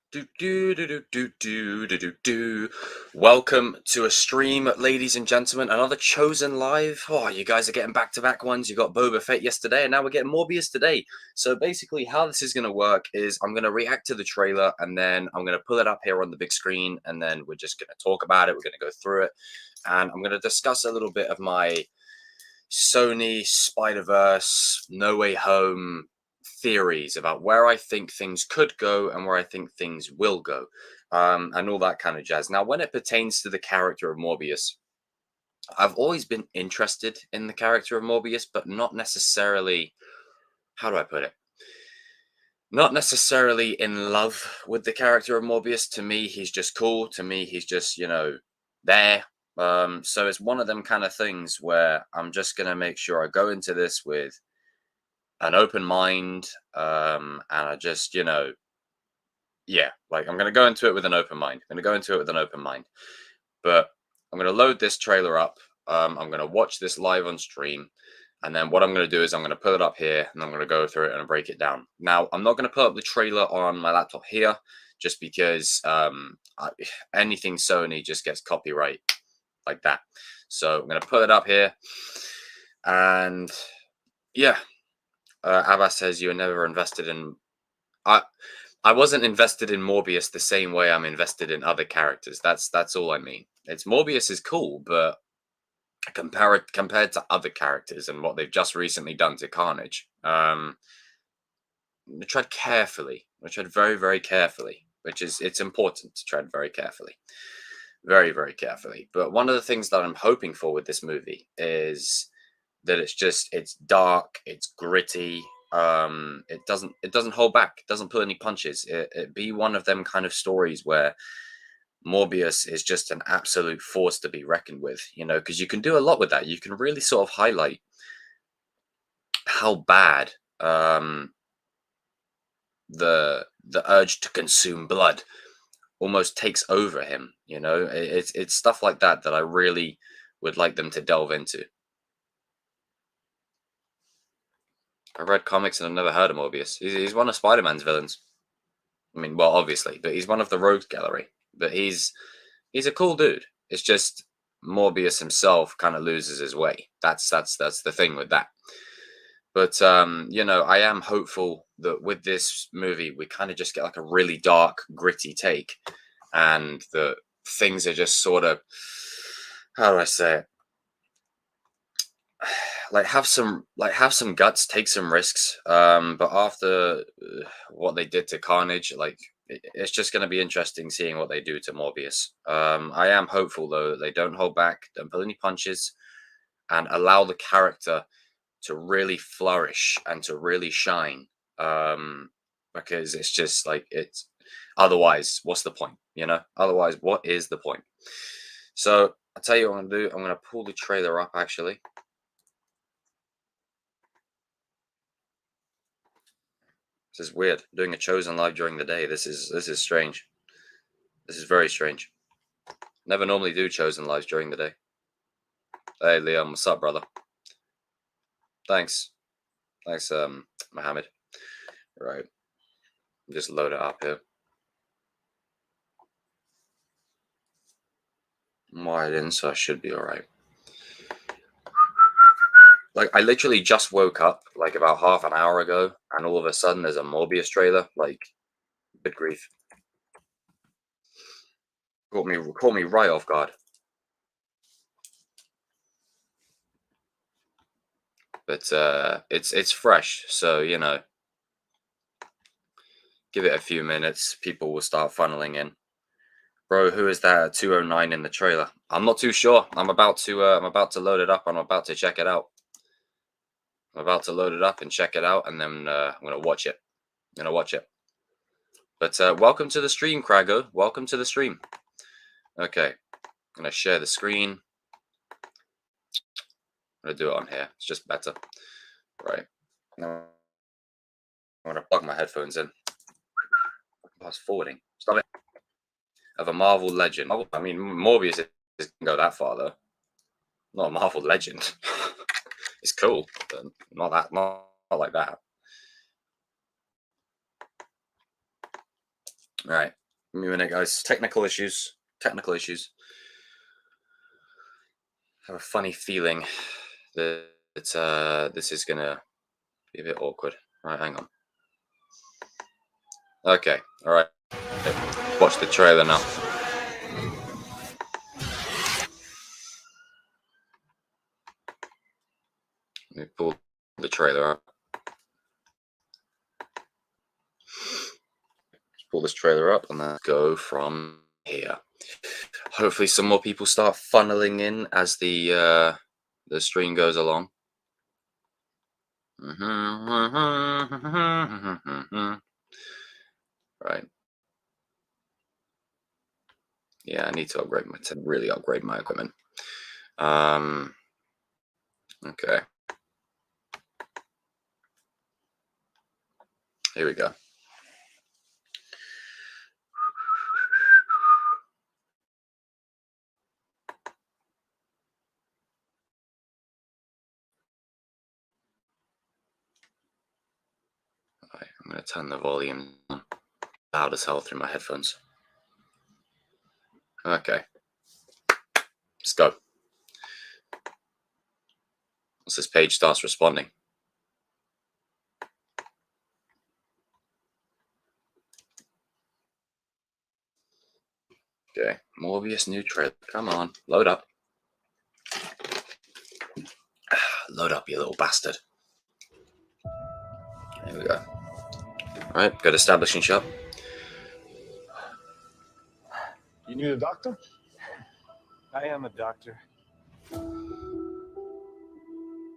Do, do, do, do, do, do, do, do, do. Welcome to a stream, ladies and gentlemen. Another Chosen Live. Oh, you guys are getting back-to-back ones. You got Boba Fett yesterday, and now we're getting Morbius today. So basically, how this is going to work is I'm going to react to the trailer, and then I'm going to pull it up here on the big screen, and then we're just going to talk about it. We're going to go through it, and I'm going to discuss a little bit of my Sony Spider-Verse No Way Home theories about where I think things could go and where I think things will go, and all that kind of jazz. Now, when it pertains to the character of Morbius, I've always been interested in the character of Morbius, but not necessarily, how do I put it? Not necessarily in love with the character of Morbius. To me, he's just cool. To me, he's just, there. So it's one of them kind of things where I'm just going to make sure I go into this with an open mind, and I just, yeah, like I'm going to go into it with an open mind. I'm going to go into it with an open mind. But I'm going to load this trailer up. I'm going to watch this live on stream. And then what I'm going to do is I'm going to put it up here and I'm going to go through it and break it down. Now, I'm not going to put up the trailer on my laptop here just because anything Sony just gets copyright like that. So I'm going to put it up here. And yeah, Abbas says you're never invested in... I wasn't invested in Morbius the same way I'm invested in other characters. That's all I mean. It's Morbius is cool, but compared to other characters and what they've just recently done to Carnage, tread carefully. Tread very, very carefully, it's important to tread very carefully. Very, very carefully. But one of the things that I'm hoping for with this movie is that it's dark, it's gritty, it doesn't hold back, it doesn't pull any punches. It be one of them kind of stories where Morbius is just an absolute force to be reckoned with, because you can do a lot with that. You can really sort of highlight how bad the urge to consume blood almost takes over him. It's stuff like that I really would like them to delve into. I've read comics and I've never heard of Morbius. He's one of Spider-Man's villains. I mean, well, obviously, but he's one of the Rogues Gallery. But he's a cool dude. It's just Morbius himself kind of loses his way. That's the thing with that. But I am hopeful that with this movie we kind of just get like a really dark, gritty take, and the things are just sort of, how do I say it? Have some guts, take some risks. But after what they did to Carnage, it's just going to be interesting seeing what they do to Morbius. I am hopeful though that they don't hold back, don't pull any punches, and allow the character to really flourish and to really shine. Because it's just it's otherwise, what's the point? Otherwise, what is the point? So I'll tell you what I'm going to do. I'm going to pull the trailer up actually. This is weird. Doing a Chosen live during the day. This is strange. This is very strange. Never normally do Chosen lives during the day. Hey Liam, what's up, brother? Thanks, Mohammed. Right, just load it up here. I'm wired in, so I should be all right. I literally just woke up about half an hour ago, and all of a sudden there's a Morbius trailer. Good grief. Caught me right off guard. But it's fresh, so give it a few minutes, people will start funneling in. Bro, who is that at 209 in the trailer? I'm not too sure. I'm about to load it up. I'm about to check it out. I'm about to load it up and check it out, and then I'm gonna watch it. But welcome to the stream, Krago. Welcome to the stream. Okay, I'm gonna share the screen. I'm gonna do it on here. It's just better. Right. Now I'm gonna plug my headphones in. Fast forwarding. Stop it. Of a Marvel legend. I mean, Morbius doesn't go that far though. Not a Marvel legend. It's cool, but not like that. All right, give me a minute, guys. Technical issues. Technical issues. I have a funny feeling that this is gonna be a bit awkward. Right, hang on. Okay, all right. Watch the trailer now. Let me pull the trailer up. Let's pull this trailer up and then go from here. Hopefully, some more people start funneling in as the stream goes along. Right. Yeah, I need to really upgrade my equipment. Okay. Here we go. All right, I'm going to turn the volume loud as hell through my headphones. Okay. Let's go. Once this page starts responding. Okay, Morbius new trailer. Come on, load up. Load up, you little bastard. There we go. Alright, good establishing shot. You need a doctor? I am a doctor.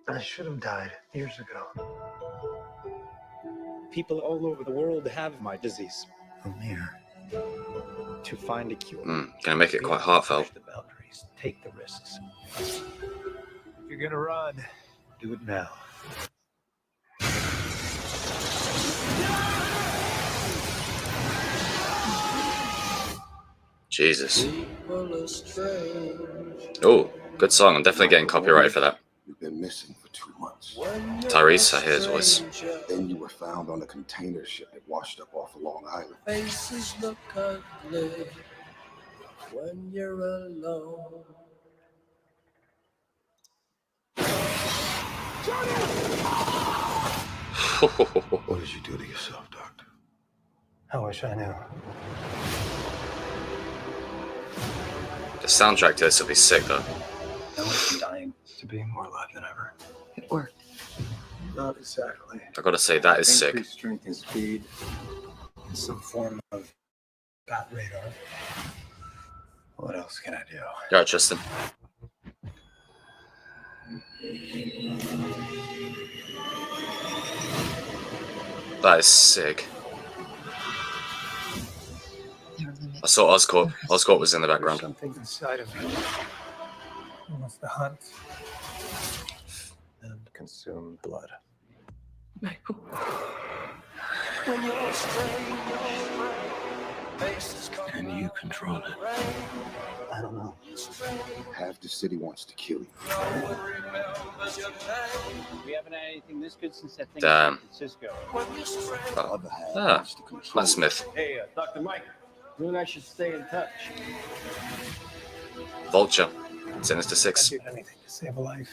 I should have died years ago. People all over the world have my disease. I'm here to find a cure. Gonna make it quite heartfelt. Push the boundaries, take the risks. If you're gonna run, do it now. Jesus. Oh, good song. I'm definitely getting copyrighted for that. You've been missing for 2 months. Tyrese, I hear his voice. Then you were found on a container ship that washed up off of Long Island. Faces look ugly when you're alone. What did you do to yourself, Doctor? I wish I knew. The soundtrack to this will be sick, though. I was dying to be more alive than ever. It worked. Not exactly. I gotta say, that is sick. Increased strength and speed. In some form of bat radar. What else can I do? Yeah, Tristan. That is sick. I saw Oscorp. Oscorp was in the background. There's something inside of me. It wants to hunt and consume blood. Michael. Can you control it? I don't know. Half the city wants to kill you. We haven't had anything this good since that thing Damn. in San Francisco. The other half Ah, wants to control Matt Smith. Hey, Dr. Mike, you and I should stay in touch. Vulture. Sinister I'd 6. do anything to save a life.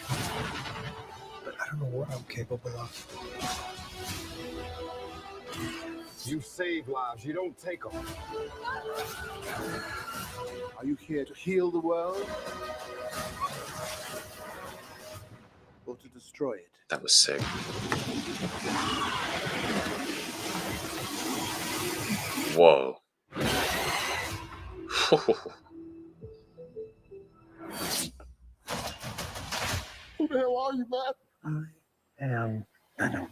But I don't know what I'm capable of. You save lives, you don't take them. Are you here to heal the world? Or to destroy it? That was sick. Whoa. Who the hell are you, man? I am Venom.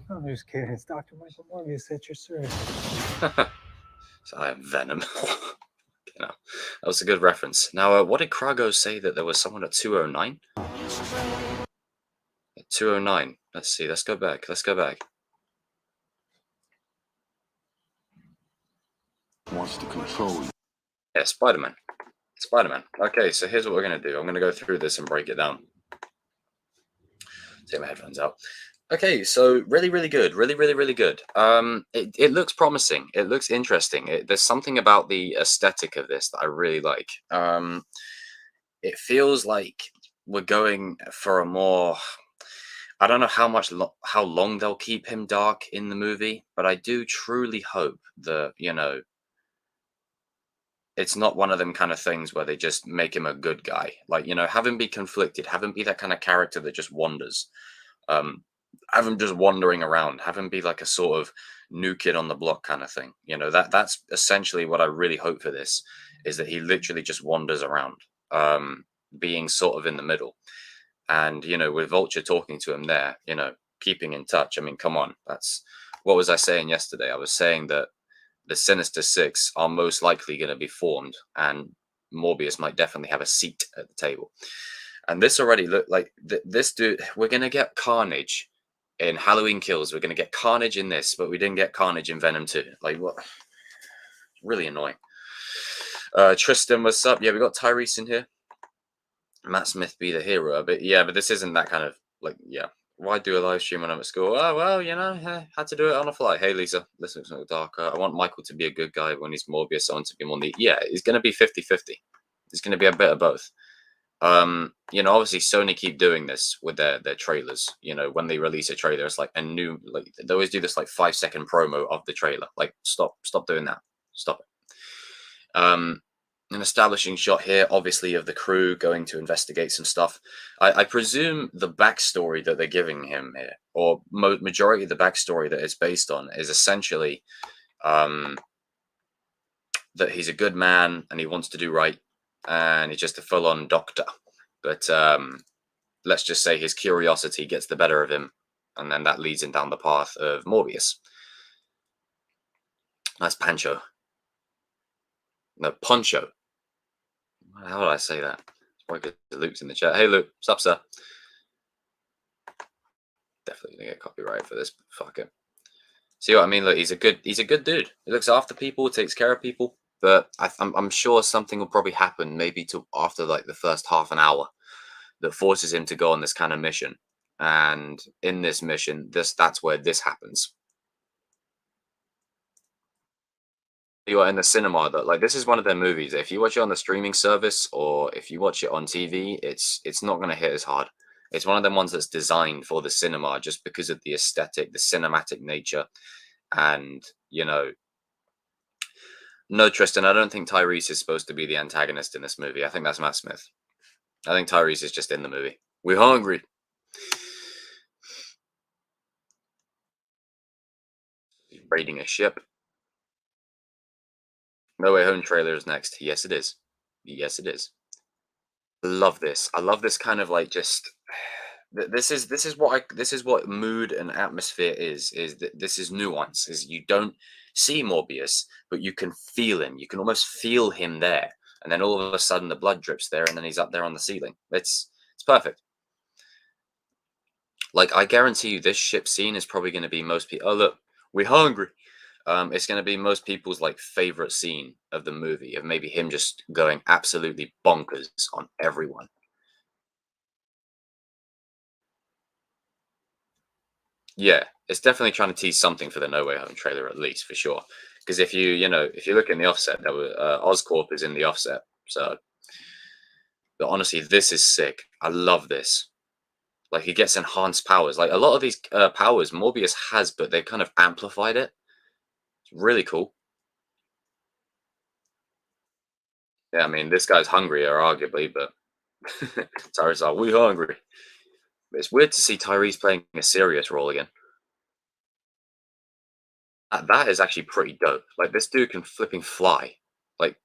I'm just kidding. It's Dr. Michael Morbius at your service. So I am Venom. You know, that was a good reference. Now, what did Krago say that there was someone at 209? At 209. Let's see. Let's go back. Let's go back. wants to control you. Yeah, Spider-Man. Spider-Man. Okay, so here's what we're going to do. I'm going to go through this and break it down. Take my headphones out. Okay, so really good, really good. It looks promising. It looks interesting. There's something about the aesthetic of this that I really like. It feels like we're going for a more. I don't know how long they'll keep him dark in the movie, but I do truly hope that it's not one of them kind of things where they just make him a good guy. Like have him be conflicted, have him be that kind of character that just wanders. Um, have him just wandering around, have him be like a sort of new kid on the block kind of thing. That's essentially what I really hope for this, is that he literally just wanders around, being sort of in the middle. And with Vulture talking to him there, keeping in touch. I mean, come on, that's what was I saying yesterday? I was saying that the Sinister Six are most likely going to be formed, and Morbius might definitely have a seat at the table. And this already looked like this dude. We're going to get Carnage in Halloween Kills. We're going to get Carnage in this, but we didn't get Carnage in Venom 2. Like, what? Really annoying. Tristan, what's up? Yeah, we got Tyrese in here. Matt Smith be the hero, but this isn't that kind of why do a live stream when I'm at school? Oh well, had to do it on a fly. Hey Lisa, this looks a little darker. I want Michael to be a good guy when he's Morbius, someone to be more neat. Yeah, he's gonna be 50-50. It's gonna be a bit of both. Obviously Sony keep doing this with their trailers. When they release a trailer, it's like a new, like they always do this like 5-second promo of the trailer. Like stop doing that. Stop it. An establishing shot here, obviously, of the crew going to investigate some stuff. I presume the backstory that they're giving him here, or majority of the backstory that it's based on, is essentially that he's a good man and he wants to do right, and he's just a full-on doctor. But let's just say his curiosity gets the better of him, and then that leads him down the path of Morbius. Nice Pancho. No, Poncho. How would I say that? It's probably because Luke's in the chat. Hey Luke, what's up, sir? Definitely gonna get copyright for this. Fuck it. See what I mean? Look, he's a good dude. He looks after people, takes care of people. But I'm sure something will probably happen, maybe to after like the first half an hour, that forces him to go on this kind of mission. And in this mission, that's where this happens. You are in the cinema, that like this is one of their movies. If you watch it on the streaming service or if you watch it on TV, it's not going to hit as hard. It's one of them ones that's designed for the cinema just because of the aesthetic, the cinematic nature, and no, Tristan, I don't think Tyrese is supposed to be the antagonist in this movie. I think that's Matt Smith. I think Tyrese is just in the movie. We're hungry. He's raiding a ship. No Way Home trailer is next. Yes, it is. Yes, it is. I love this. I love this kind of like just. This is what mood and atmosphere is. This is nuance. Is you don't see Morbius, but you can feel him. You can almost feel him there, and then all of a sudden the blood drips there, and then he's up there on the ceiling. It's perfect. Like I guarantee you, this ship scene is probably going to be most people. Oh look, we're hungry. It's going to be most people's like favorite scene of the movie, of maybe him just going absolutely bonkers on everyone. Yeah, it's definitely trying to tease something for the No Way Home trailer, at least for sure. Because if you look in the offset, there were Oscorp is in the offset. So, but honestly, this is sick. I love this. Like he gets enhanced powers. Like a lot of these powers Morbius has, but they've kind of amplified it. Really cool. Yeah, I mean, this guy's hungrier, arguably, but Tyrese like, we hungry. But it's weird to see Tyrese playing a serious role again. That is actually pretty dope. Like, this dude can flipping fly. Like,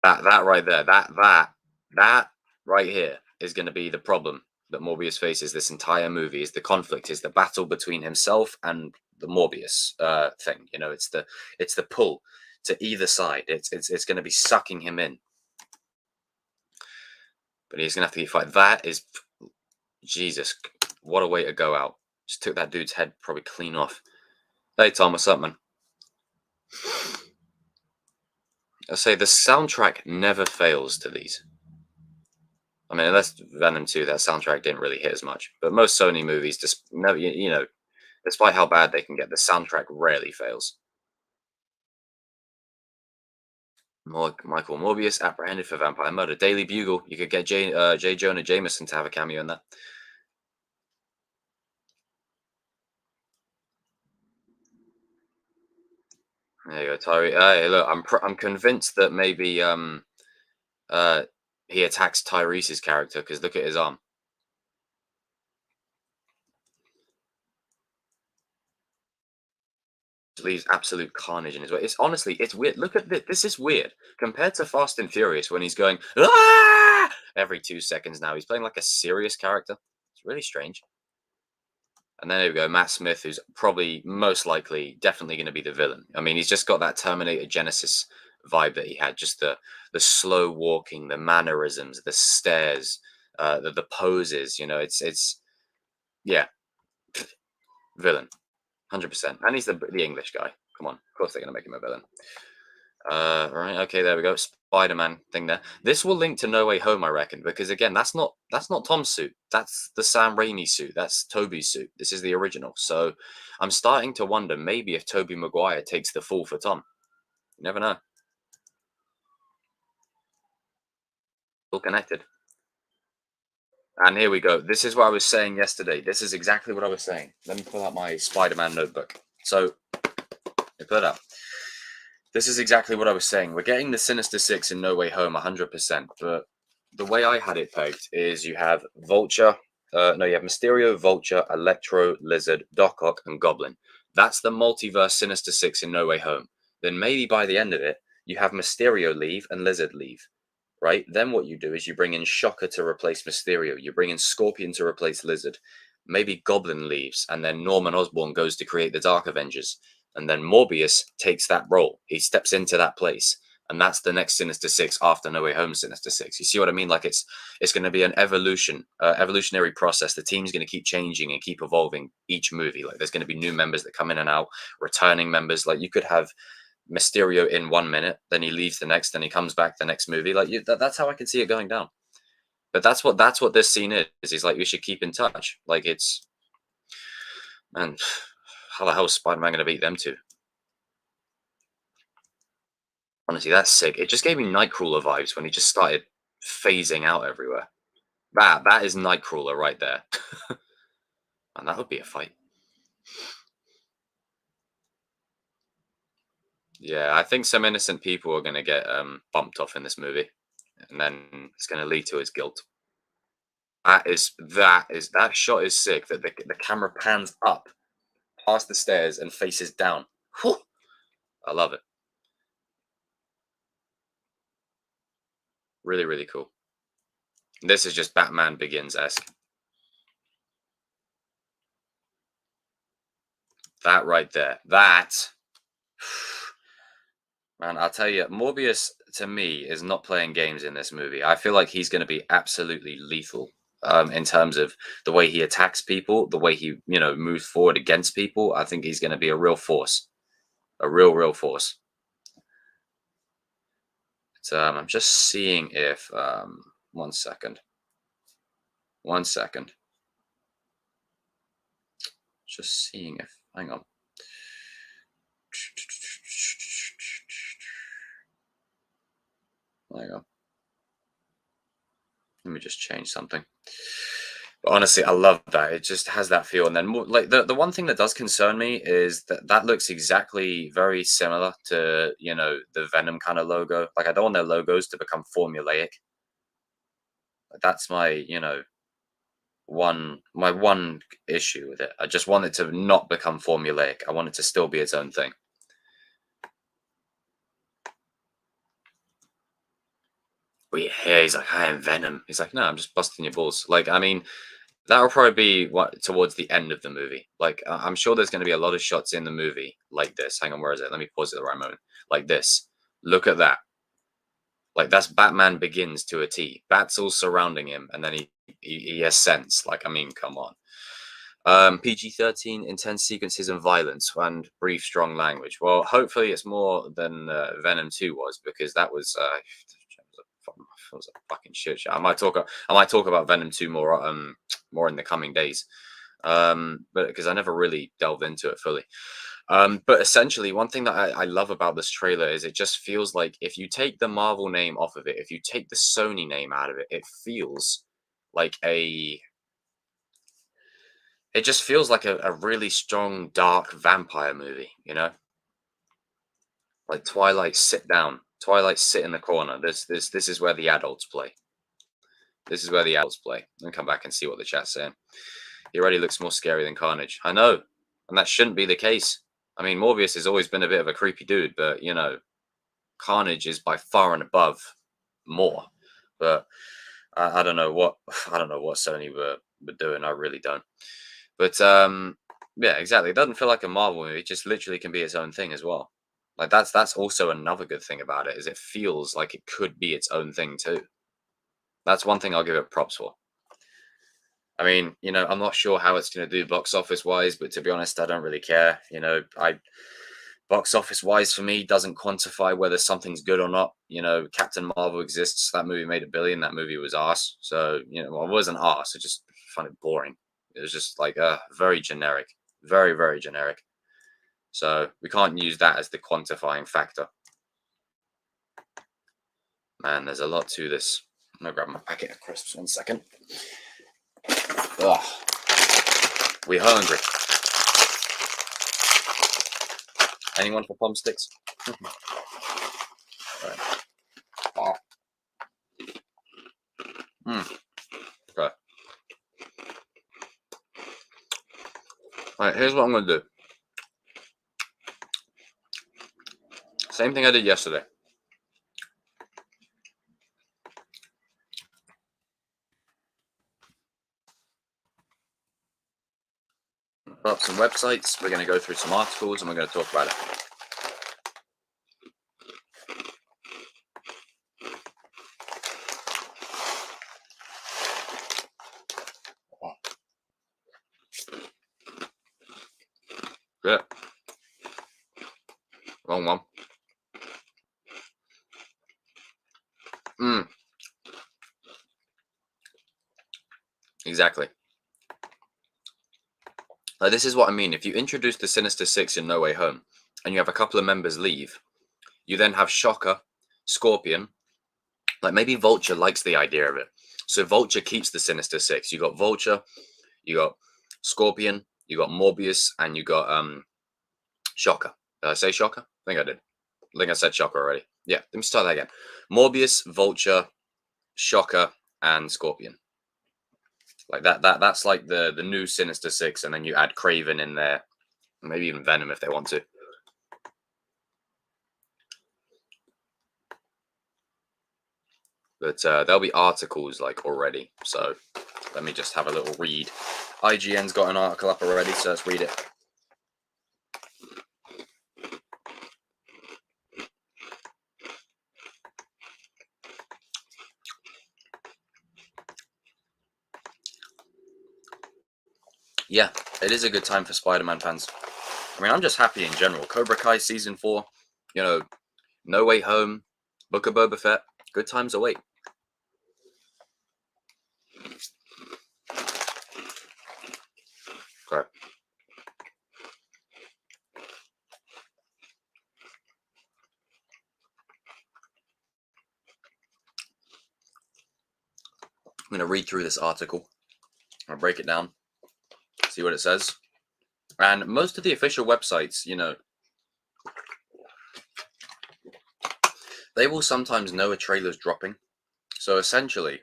that right there, that right here is going to be the problem that Morbius faces this entire movie. Is the conflict, is the battle between himself and the Morbius thing. It's the pull to either side. It's going to be sucking him in, but he's going to have to fight. That is, Jesus, what a way to go out. Just took that dude's head probably clean off. Hey Tom, what's up, man? I say the soundtrack never fails to these. I mean, unless Venom 2, that soundtrack didn't really hit as much. But most Sony movies, just never, you know, despite how bad they can get, the soundtrack rarely fails. Michael Morbius apprehended for vampire murder. Daily Bugle. You could get J. Jonah Jameson to have a cameo in that. There you go, Tyree. Hey, look, I'm convinced that maybe he attacks Tyrese's character because look at his arm. Leaves absolute carnage in his way. It's honestly, it's weird. Look at this. This is weird compared to Fast and Furious when he's going ah! every 2 seconds. Now he's playing like a serious character. It's really strange. And then there we go, Matt Smith, who's probably most likely definitely going to be the villain. I mean, he's just got that Terminator Genesis vibe that he had, just the slow walking, the mannerisms, the stares, the poses. You know, it's yeah, villain. 100%. And he's the English guy. Come on. Of course they're going to make him a villain. Right. Okay, there we go. Spider-Man thing there. This will link to No Way Home, I reckon, because again, that's not Tom's suit. That's the Sam Raimi suit. That's Tobey's suit. This is the original. So I'm starting to wonder maybe if Tobey Maguire takes the fall for Tom. You never know. All connected. And here we go. This is what I was saying yesterday. This is exactly what I was saying. Let me pull out my Spider-Man notebook. So, I put it up. This is exactly what I was saying. We're getting the Sinister Six in No Way Home 100%. But the way I had it pegged is you have Vulture. You have Mysterio, Vulture, Electro, Lizard, Doc Ock, and Goblin. That's the multiverse Sinister Six in No Way Home. Then maybe by the end of it, you have Mysterio leave and Lizard leave. Right? Then what you do is you bring in Shocker to replace Mysterio. You bring in Scorpion to replace Lizard. Maybe Goblin leaves, and then Norman Osborn goes to create the Dark Avengers. And then Morbius takes that role. He steps into that place. And that's the next Sinister Six after No Way Home Sinister Six. You see what I mean? Like it's going to be an evolutionary process. The team's going to keep changing and keep evolving each movie. Like there's going to be new members that come in and out, returning members. Like you could have Mysterio in 1 minute, then he leaves the next, then he comes back the next movie. Like that's how I can see it going down. But that's what this scene is. He's like, we should keep in touch. Like it's, man, how the hell is Spider-Man going to beat them two? Honestly, that's sick. It just gave me Nightcrawler vibes when he just started phasing out everywhere. That is Nightcrawler right there. And that would be a fight. Yeah, I think some innocent people are going to get bumped off in this movie, and then it's going to lead to his guilt. That shot is sick. That the camera pans up past the stairs and faces down. Whew, I love it. Really, really cool. This is just Batman Begins-esque. That right there. That. Man, I'll tell you, Morbius, to me, is not playing games in this movie. I feel like he's going to be absolutely lethal in terms of the way he attacks people, the way he, moves forward against people. I think he's going to be a real force. A real force. So, I'm just seeing if... 1 second. 1 second. Just seeing if... Hang on. There you go. Let me just change something. But honestly, I love that. It just has that feel. And then, like the one thing that does concern me is that looks exactly very similar to the Venom kind of logo. Like I don't want their logos to become formulaic. That's my one issue with it. I just want it to not become formulaic. I want it to still be its own thing. But yeah, he's like, I am Venom. He's like, no, I'm just busting your balls. Like, I mean, that'll probably be towards the end of the movie. Like, I'm sure there's going to be a lot of shots in the movie like this. Hang on, where is it? Let me pause it at the right moment. Like this. Look at that. Like, that's Batman Begins to a T. Bats all surrounding him, and then he has sense. Like, I mean, come on. PG-13, intense sequences and violence, and brief, strong language. Well, hopefully it's more than Venom 2 was, because that was was a fucking shit show. I might talk about Venom 2 more in the coming days. But because I never really delved into it fully. But essentially, one thing that I love about this trailer is it just feels like if you take the Marvel name off of it, if you take the Sony name out of it, it feels like it just feels like a really strong, dark vampire movie, you know? Like Twilight, sit down. Twilight, sit in the corner. This is where the adults play. This is where the adults play. And come back and see what the chat's saying. He already looks more scary than Carnage. I know, and that shouldn't be the case. I mean, Morbius has always been a bit of a creepy dude, but you know, Carnage is by far and above more. But I don't know what Sony were doing. I really don't. But yeah, exactly. It doesn't feel like a Marvel movie. It just literally can be its own thing as well. Like that's also another good thing about it is it feels like it could be its own thing too. That's one thing I'll give it props for. I mean, you know, I'm not sure how it's going to do box office wise, but to be honest, I don't really care. You know, box office wise for me doesn't quantify whether something's good or not. You know, Captain Marvel exists. That movie made $1 billion. That movie was arse. So, you know, well, it wasn't arse. I just found it boring. It was just like very generic, very, very generic. So we can't use that as the quantifying factor. Man, there's a lot to this. I'm going to grab my packet of crisps 1 second. Ugh. We hungry. Anyone for pom sticks? Right. Oh. Okay. Alright, here's what I'm going to do. Same thing I did yesterday. Put up some websites, we're going to go through some articles, and we're going to talk about it. Good. Wrong one. Exactly. Like, this is what I mean. If you introduce the Sinister Six in No Way Home, and you have a couple of members leave, you then have Shocker, Scorpion. Like, maybe Vulture likes the idea of it. So Vulture keeps the Sinister Six. You got Vulture, you got Scorpion, you got Morbius, and you got Shocker. Did I say Shocker? I think I did. I think I said Shocker already. Yeah, let me start that again. Morbius, Vulture, Shocker, and Scorpion. Like that's like the new Sinister Six, and then you add Craven in there. Maybe even Venom if they want to. But there'll be articles like already. So let me just have a little read. IGN's got an article up already, so let's read it. Yeah, it is a good time for Spider-Man fans. I mean, I'm just happy in general. Cobra Kai Season 4, you know, No Way Home, Book of Boba Fett, good times await. Okay. I'm going to read through this article. I'll break it down, see what it says. And most of the official websites, you know, they will sometimes know a trailer's dropping. So essentially,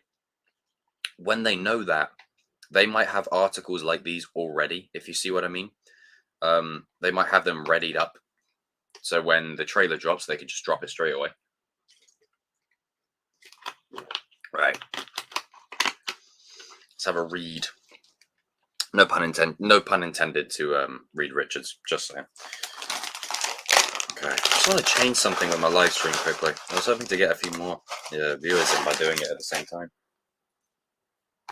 when they know that, they might have articles like these already, if you see what I mean. They might have them readied up. So when the trailer drops, they can just drop it straight away. Right. Let's have a read. No pun intended to Reed Richards, just saying. Okay, I just want to change something with my live stream quickly. I was hoping to get a few more viewers in by doing it at the same time.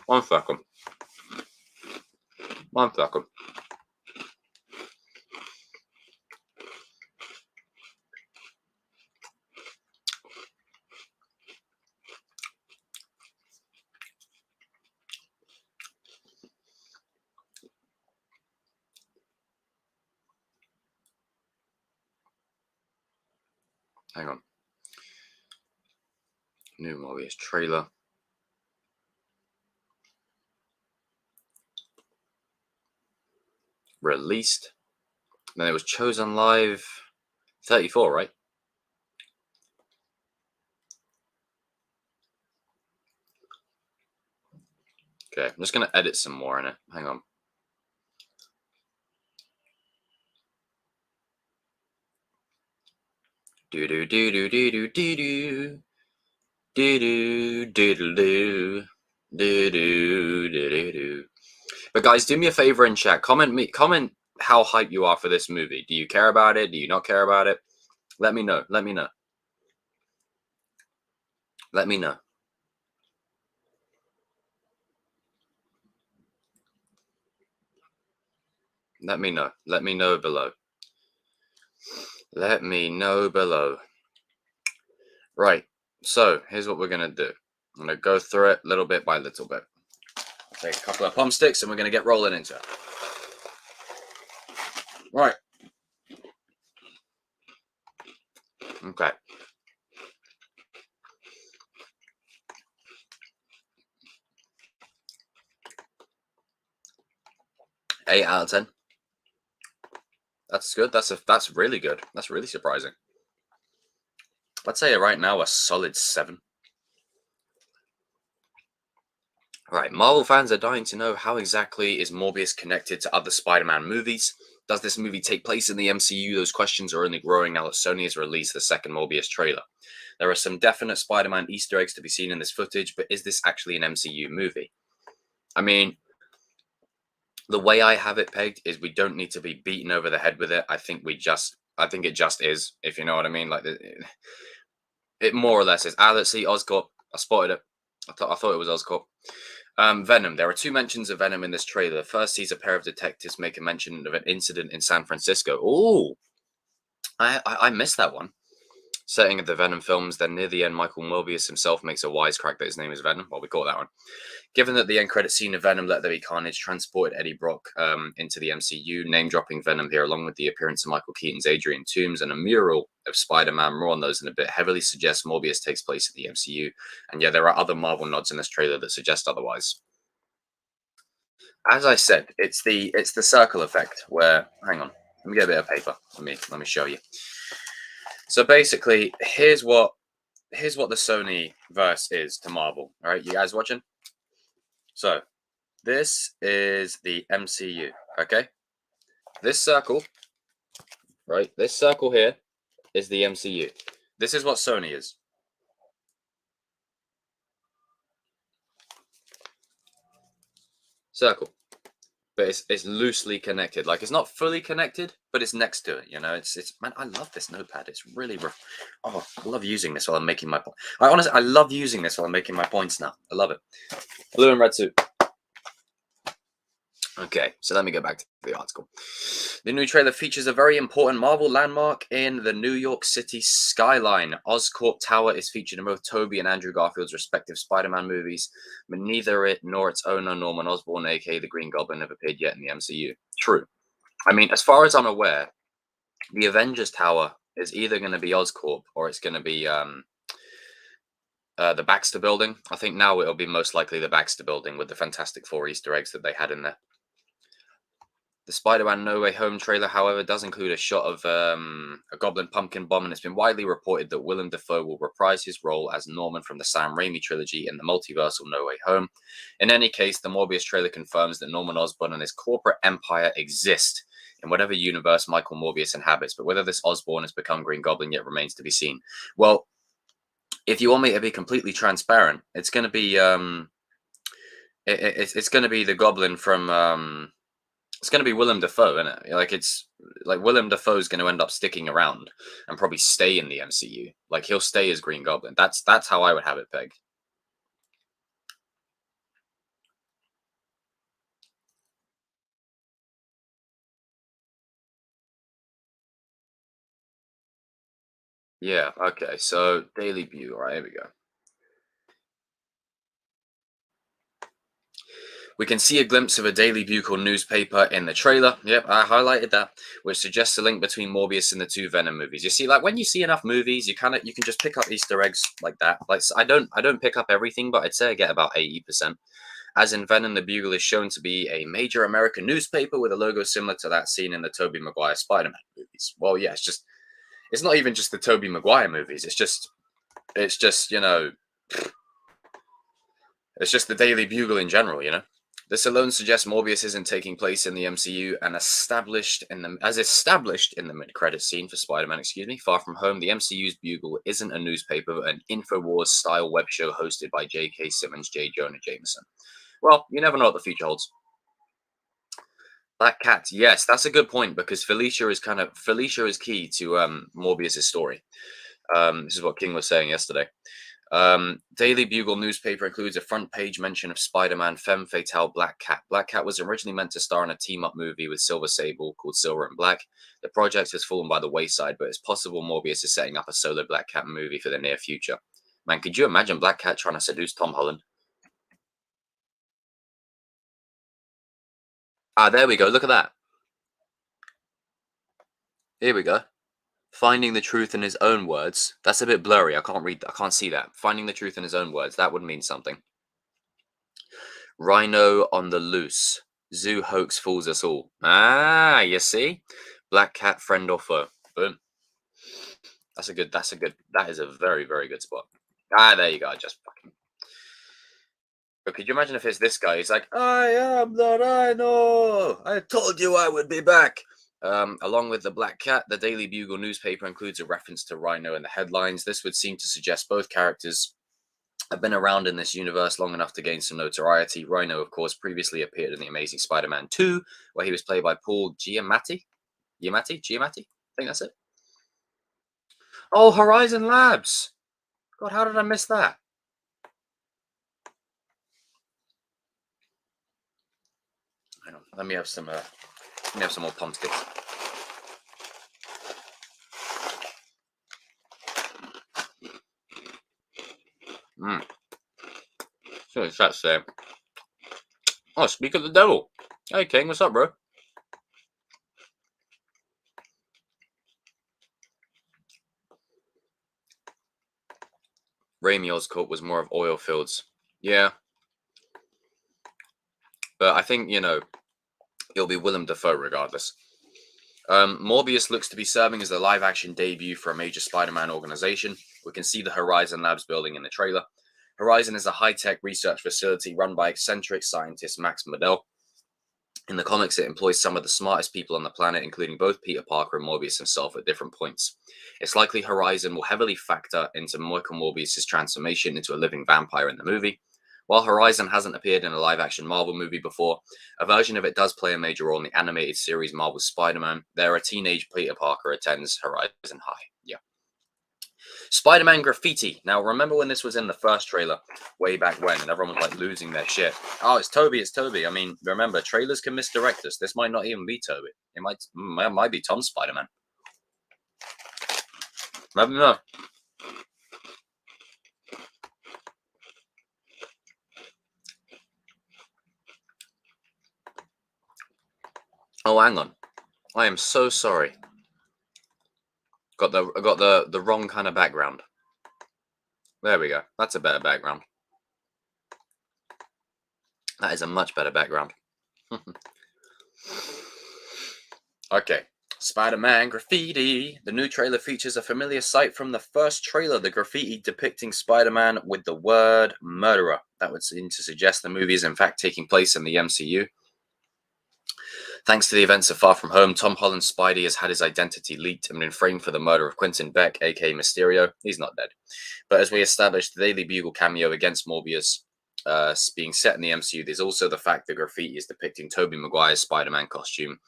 1 second. 1 second. Hang on. New Morbius trailer. Released. Then it was chosen live. 34, right? Okay, I'm just going to edit some more in it. Hang on. Do do do do do do do do do do do do do do do. But guys, do me a favor in chat. Comment how hyped you are for this movie. Do you care about it? Do you not care about it? Let me know. Let me know. Let me know. Let me know. Let me know below. Let me know below. Right. So here's what we're gonna do. I'm gonna go through it little bit by little bit. Take a couple of pump sticks and we're gonna get rolling into it. Right. Okay. Eight out of 10. That's good. That's really good. That's really surprising. I'd say right now a solid 7. Right, Marvel fans are dying to know how exactly is Morbius connected to other Spider-Man movies. Does this movie take place in the MCU? Those questions are only growing now that Sony has released the second Morbius trailer. There are some definite Spider-Man Easter eggs to be seen in this footage, but is this actually an MCU movie? I mean, the way I have it pegged is we don't need to be beaten over the head with it. I think it just is, if you know what I mean. Like it more or less is. Let's see, Oscorp. I spotted it. I thought it was Oscorp. Venom. There are 2 mentions of Venom in this trailer. First sees a pair of detectives make a mention of an incident in San Francisco. Oh, I missed that one. Setting of the Venom films. Then near the end, Michael Morbius himself makes a wisecrack that his name is Venom. Well, we caught that one. Given that the end credit scene of Venom Let There Be Carnage transported Eddie Brock into the MCU, name-dropping Venom here, along with the appearance of Michael Keaton's Adrian Toomes and a mural of Spider-Man, more on those in a bit, heavily suggests Morbius takes place in the MCU. And yeah, there are other Marvel nods in this trailer that suggest otherwise. As I said, it's the circle effect where, hang on, let me get a bit of paper. Let me show you. So basically, here's what the Sony verse is to Marvel. All right, you guys watching? So this is the MCU, okay? This circle, right? This circle here is the MCU. This is what Sony is. Circle. But it's loosely connected. Like, it's not fully connected, but it's next to it, you know? It's man, I love this notepad. It's really I love using this while I'm making my point. I love using this while I'm making my points now. I love it. Blue and red suit. Okay, so let me go back to the article. The new trailer features a very important Marvel landmark in the New York City skyline. Oscorp Tower is featured in both Tobey and Andrew Garfield's respective Spider-Man movies, but neither it nor its owner, Norman Osborn, aka the Green Goblin, have appeared yet in the MCU. True. I mean, as far as I'm aware, the Avengers Tower is either going to be Oscorp or it's going to be the Baxter Building. I think now it'll be most likely the Baxter Building with the Fantastic Four Easter eggs that they had in there. The Spider-Man No Way Home trailer, however, does include a shot of a goblin pumpkin bomb, and it's been widely reported that Willem Dafoe will reprise his role as Norman from the Sam Raimi trilogy in the multiversal No Way Home. In any case, the Morbius trailer confirms that Norman Osborn and his corporate empire exist in whatever universe Michael Morbius inhabits, but whether this Osborn has become Green Goblin yet remains to be seen. Well, if you want me to be completely transparent, it's going to be it's going to be the Goblin from it's going to be Willem Dafoe, isn't it? Like, it's like Willem Dafoe's going to end up sticking around and probably stay in the MCU. Like, he'll stay as Green Goblin. That's how I would have it pegged. Yeah, okay. So, Daily View. All right, here we go. We can see a glimpse of a Daily Bugle newspaper in the trailer. Yep, I highlighted that, which suggests a link between Morbius and the 2 Venom movies. You see, like when you see enough movies, you can just pick up Easter eggs like that. Like I don't pick up everything, but I'd say I get about 80%. As in Venom, the Bugle is shown to be a major American newspaper with a logo similar to that seen in the Tobey Maguire Spider-Man movies. Well, yeah, it's not even just the Tobey Maguire movies. It's just it's just the Daily Bugle in general. This alone suggests Morbius isn't taking place in the MCU and established in the mid-credit scene for Spider-Man, Far From Home, the MCU's Bugle isn't a newspaper, but an InfoWars-style web show hosted by J.K. Simmons, J. Jonah Jameson. Well, you never know what the future holds. Black Cat, yes, that's a good point, because Felicia is key to Morbius' story. This is what King was saying yesterday. Daily Bugle newspaper includes a front page mention of Spider-Man femme fatale Black Cat. Black Cat was originally meant to star in a team-up movie with Silver Sable called Silver and Black. The project has fallen by the wayside, but it's possible Morbius is setting up a solo Black Cat movie for the near future. Man, could you imagine Black Cat trying to seduce Tom Holland? Ah, there we go. Look at that. Here we go. Finding the truth in his own words. That's a bit blurry. I can't read. I can't see that. Finding the truth in his own words. That would mean something. Rhino on the loose. Zoo hoax fools us all. Ah, you see? Black Cat, friend or foe. Boom. That is a very, very good spot. Ah, there you go. Just fucking. But could you imagine if it's this guy? He's like, I am the Rhino. I told you I would be back. Along with the Black Cat, the Daily Bugle newspaper includes a reference to Rhino in the headlines. This would seem to suggest both characters have been around in this universe long enough to gain some notoriety. Rhino, of course, previously appeared in The Amazing Spider-Man 2, where he was played by Paul Giamatti. Giamatti? I think that's it. Oh, Horizon Labs. God, how did I miss that? Hang on, let me have some more pump sticks. So that's oh, speak of the devil. Hey King, what's up, bro? Raimi Oscorp was more of oil fields. Yeah. But I think, it'll be Willem Dafoe regardless. Morbius looks to be serving as the live-action debut for a major Spider-Man organization. We can see the Horizon Labs building in the trailer. Horizon is a high-tech research facility run by eccentric scientist Max Modell. In the comics, it employs some of the smartest people on the planet, including both Peter Parker and Morbius himself at different points. It's likely Horizon will heavily factor into Michael Morbius' transformation into a living vampire in the movie. While Horizon hasn't appeared in a live-action Marvel movie before, a version of it does play a major role in the animated series Marvel's Spider-Man. There, a teenage Peter Parker attends Horizon High. Yeah. Spider-Man Graffiti. Now, remember when this was in the first trailer, way back when, and everyone was like losing their shit? Oh, it's Toby. I mean, remember, trailers can misdirect us. This might not even be Toby. It might be Tom Spider-Man. Let me know. Oh, hang on. I am so sorry. I got the wrong kind of background. There we go. That's a better background. That is a much better background. Okay. Spider-Man Graffiti. The new trailer features a familiar sight from the first trailer, the graffiti depicting Spider-Man with the word murderer. That would seem to suggest the movie is in fact taking place in the MCU. Thanks to the events of Far From Home, Tom Holland's Spidey has had his identity leaked and been framed for the murder of Quentin Beck, aka Mysterio. He's not dead. But as we established, the Daily Bugle cameo against Morbius being set in the MCU, there's also the fact that graffiti is depicting Tobey Maguire's Spider-Man costume.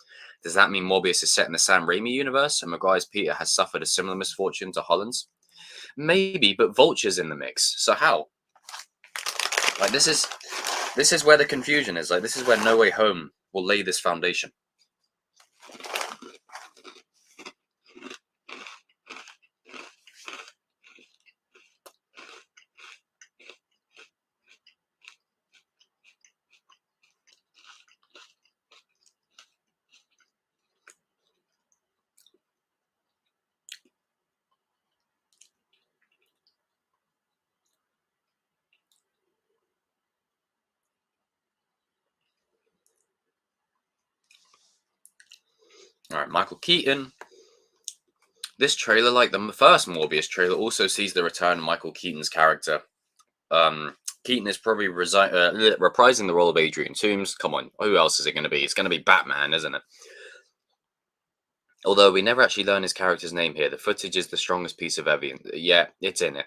Does that mean Morbius is set in the Sam Raimi universe and Maguire's Peter has suffered a similar misfortune to Holland's? Maybe, but Vulture's in the mix. So how? Like this is where the confusion is. Like this is where No Way Home will lay this foundation. All right, Michael Keaton. This trailer, like the first Morbius trailer, also sees the return of Michael Keaton's character. Keaton is probably reprising the role of Adrian Toomes. Come on, who else is it going to be? It's going to be Batman, isn't it? Although we never actually learn his character's name here. The footage is the strongest piece of evidence. Yeah, it's in it.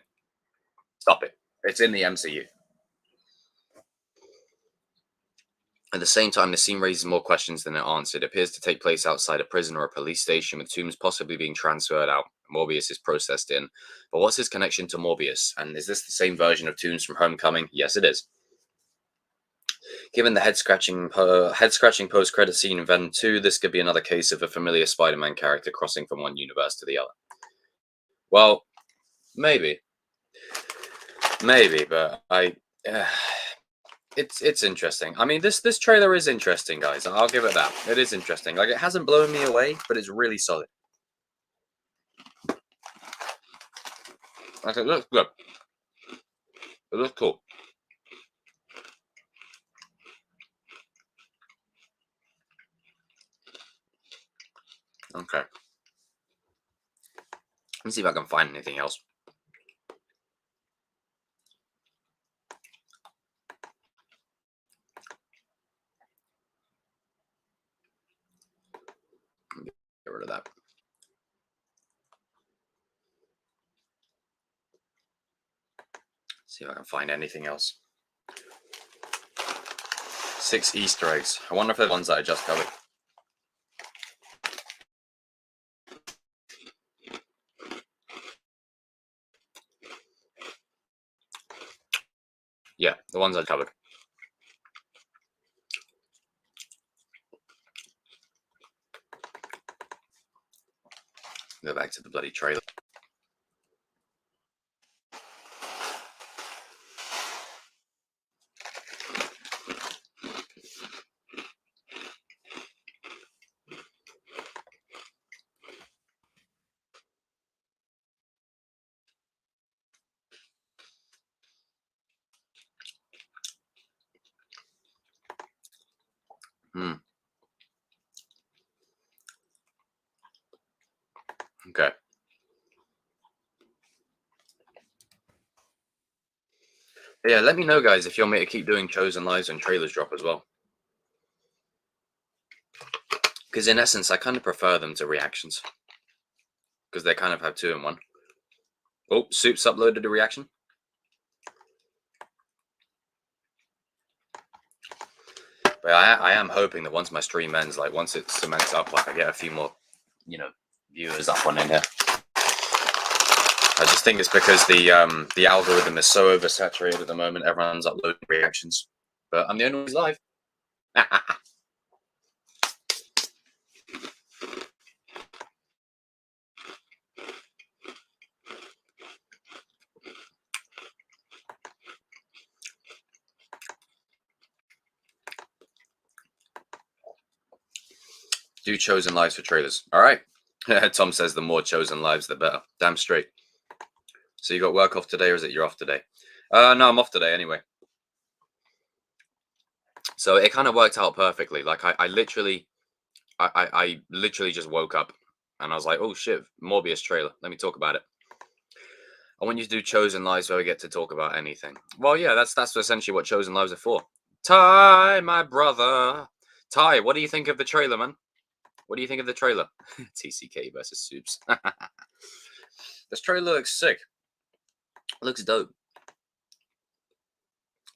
Stop it. It's in the MCU. At the same time, the scene raises more questions than it answered. It appears to take place outside a prison or a police station, with Toomes possibly being transferred out. Morbius is processed in. But what's his connection to Morbius? And is this the same version of Toomes from Homecoming? Yes, it is. Given the head-scratching post-credit scene in Venom 2, this could be another case of a familiar Spider-Man character crossing from one universe to the other. Well, maybe. Maybe, but it's interesting. I mean, this trailer is interesting, guys. I'll give it that. It is interesting. Like, it hasn't blown me away, but it's really solid. Like, it looks good. It looks cool. Okay. Let's see if I can find anything else. Get rid of that. See if I can find anything else. 6 Easter eggs. I wonder if they're the ones that I just covered. Yeah, the ones I covered. Go back to the bloody trailer. Okay. Yeah, let me know, guys, if you want me to keep doing Chosen Lives and trailers drop as well. Because in essence, I kind of prefer them to reactions. Because they kind of have 2 in 1. Oh, Soup's uploaded a reaction. But I am hoping that once my stream ends, like once it cements up, like I get a few more, viewers up on in here. I just think it's because the algorithm is so oversaturated at the moment. Everyone's uploading reactions, but I'm the only one who's live. Do Chosen Lives for trailers. All right. Tom says the more Chosen Lives, the better. Damn straight. So you got work off today, or is it you're off today? No, I'm off today anyway. So it kind of worked out perfectly. Like I literally just woke up and I was like, oh shit, Morbius trailer. Let me talk about it. I want you to do Chosen Lives where we get to talk about anything. Well, yeah, that's essentially what Chosen Lives are for. Ty, my brother. Ty, what do you think of the trailer, man? What do you think of the trailer? TCK versus Soups. This trailer looks sick. It looks dope.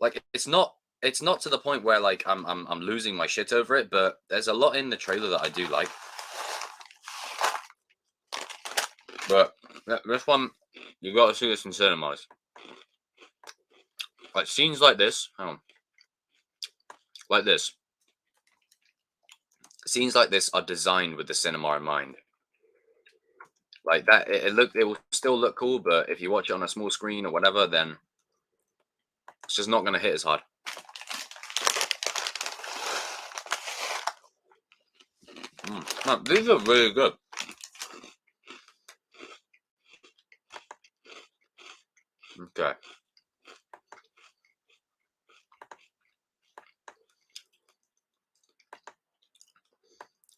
Like it's not to the point where like I'm losing my shit over it, but there's a lot in the trailer that I do like. But this one, you got to see this in cinemas. Like scenes like this, hang on, like this. Scenes like this are designed with the cinema in mind. Like that, it will still look cool, but if you watch it on a small screen or whatever, then it's just not going to hit as hard. Man, these are really good. Okay.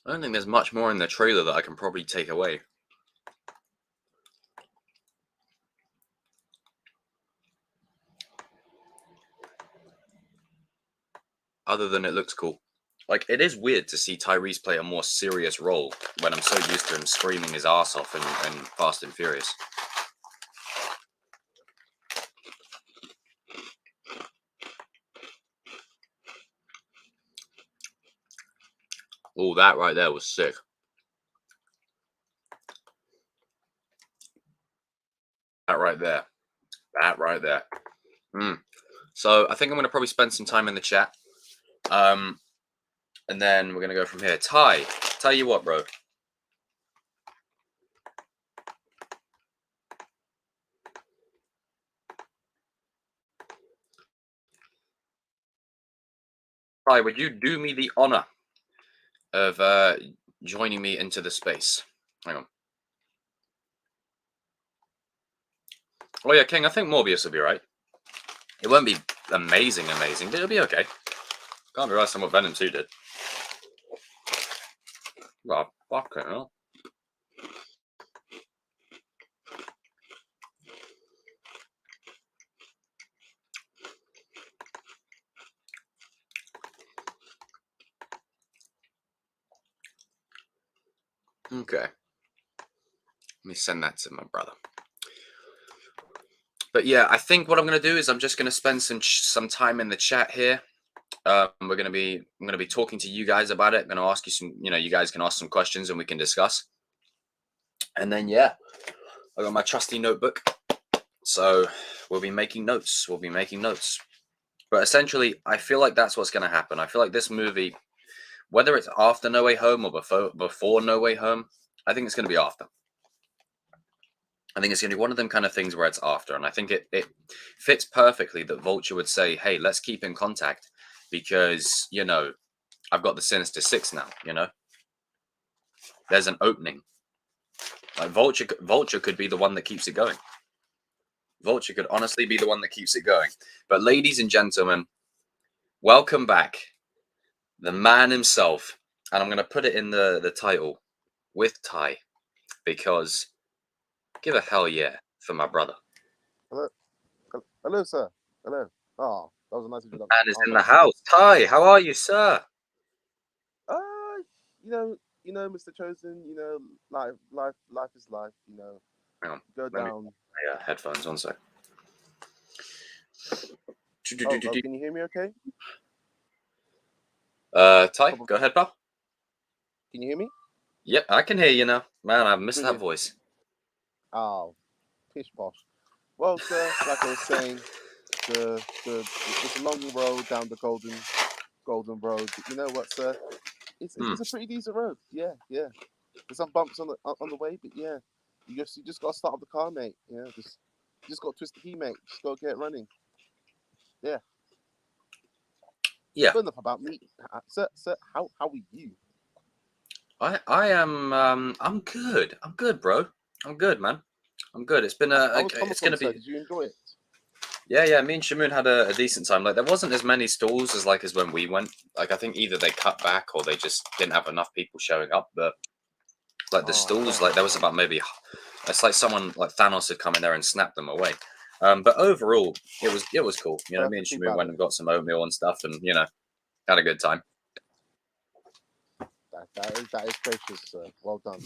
I don't think there's much more in the trailer that I can probably take away. Other than it looks cool. Like, it is weird to see Tyrese play a more serious role when I'm so used to him screaming his ass off in Fast and Furious. Oh, that right there was sick. That right there. That right there. So I think I'm going to probably spend some time in the chat. And then we're going to go from here. Ty, tell you what, bro. Ty, would you do me the honor of joining me into the space? Hang on. Oh yeah, King, I think Morbius will be right. It won't be amazing, but it'll be okay. Can't be right on what Venom 2 did. Oh, fuck it, hell. Okay. Let me send that to my brother. But yeah, I think what I'm going to do is I'm just going to spend some time in the chat here. I'm going to be talking to you guys about it. I'm going to ask you some, you guys can ask some questions and we can discuss. And then, yeah, I got my trusty notebook. So we'll be making notes. But essentially, I feel like that's what's going to happen. I feel like this movie, whether it's after No Way Home or before No Way Home, I think it's going to be after. I think it's going to be one of them kind of things where it's after. And I think it fits perfectly that Vulture would say, hey, let's keep in contact because, I've got the Sinister Six now, There's an opening. Like Vulture could be the one that keeps it going. Vulture could honestly be the one that keeps it going. But ladies and gentlemen, welcome back. The man himself. And I'm going to put it in the title with Ty because give a hell yeah for my brother. Hello, sir. Hello. Oh, that was a nice introduction. Man is in the house. Ty, how are you, sir? Mr. Chosen, life is life, Hang on. Go down. Yeah, headphones, one sec. Oh, can you hear me okay? Ty, go ahead, pal. Can you hear me? Yep, I can hear you now. Man, I missed that voice. Oh, pish posh. Well, sir, like I was saying, it's a long road down the golden road. But you know what, sir? It's a pretty decent road. Yeah. There's some bumps on the way, but yeah, you just gotta start up the car, mate. Yeah, just gotta twist the key, mate. Just gotta get it running. Yeah. Yeah. But enough about me, sir. How are you? I am. I'm good. I'm good, bro. I'm good, man. I'm good. It's been it's gonna be. Did you enjoy it? Yeah. Me and Shamoon had a decent time. Like there wasn't as many stalls as when we went. Like I think either they cut back or they just didn't have enough people showing up. But like the stalls, like there was about maybe. It's like someone like Thanos had come in there and snapped them away. But overall, it was cool. Me and Shamoon went and got some oatmeal and stuff, and had a good time. That is gracious, sir. Well done.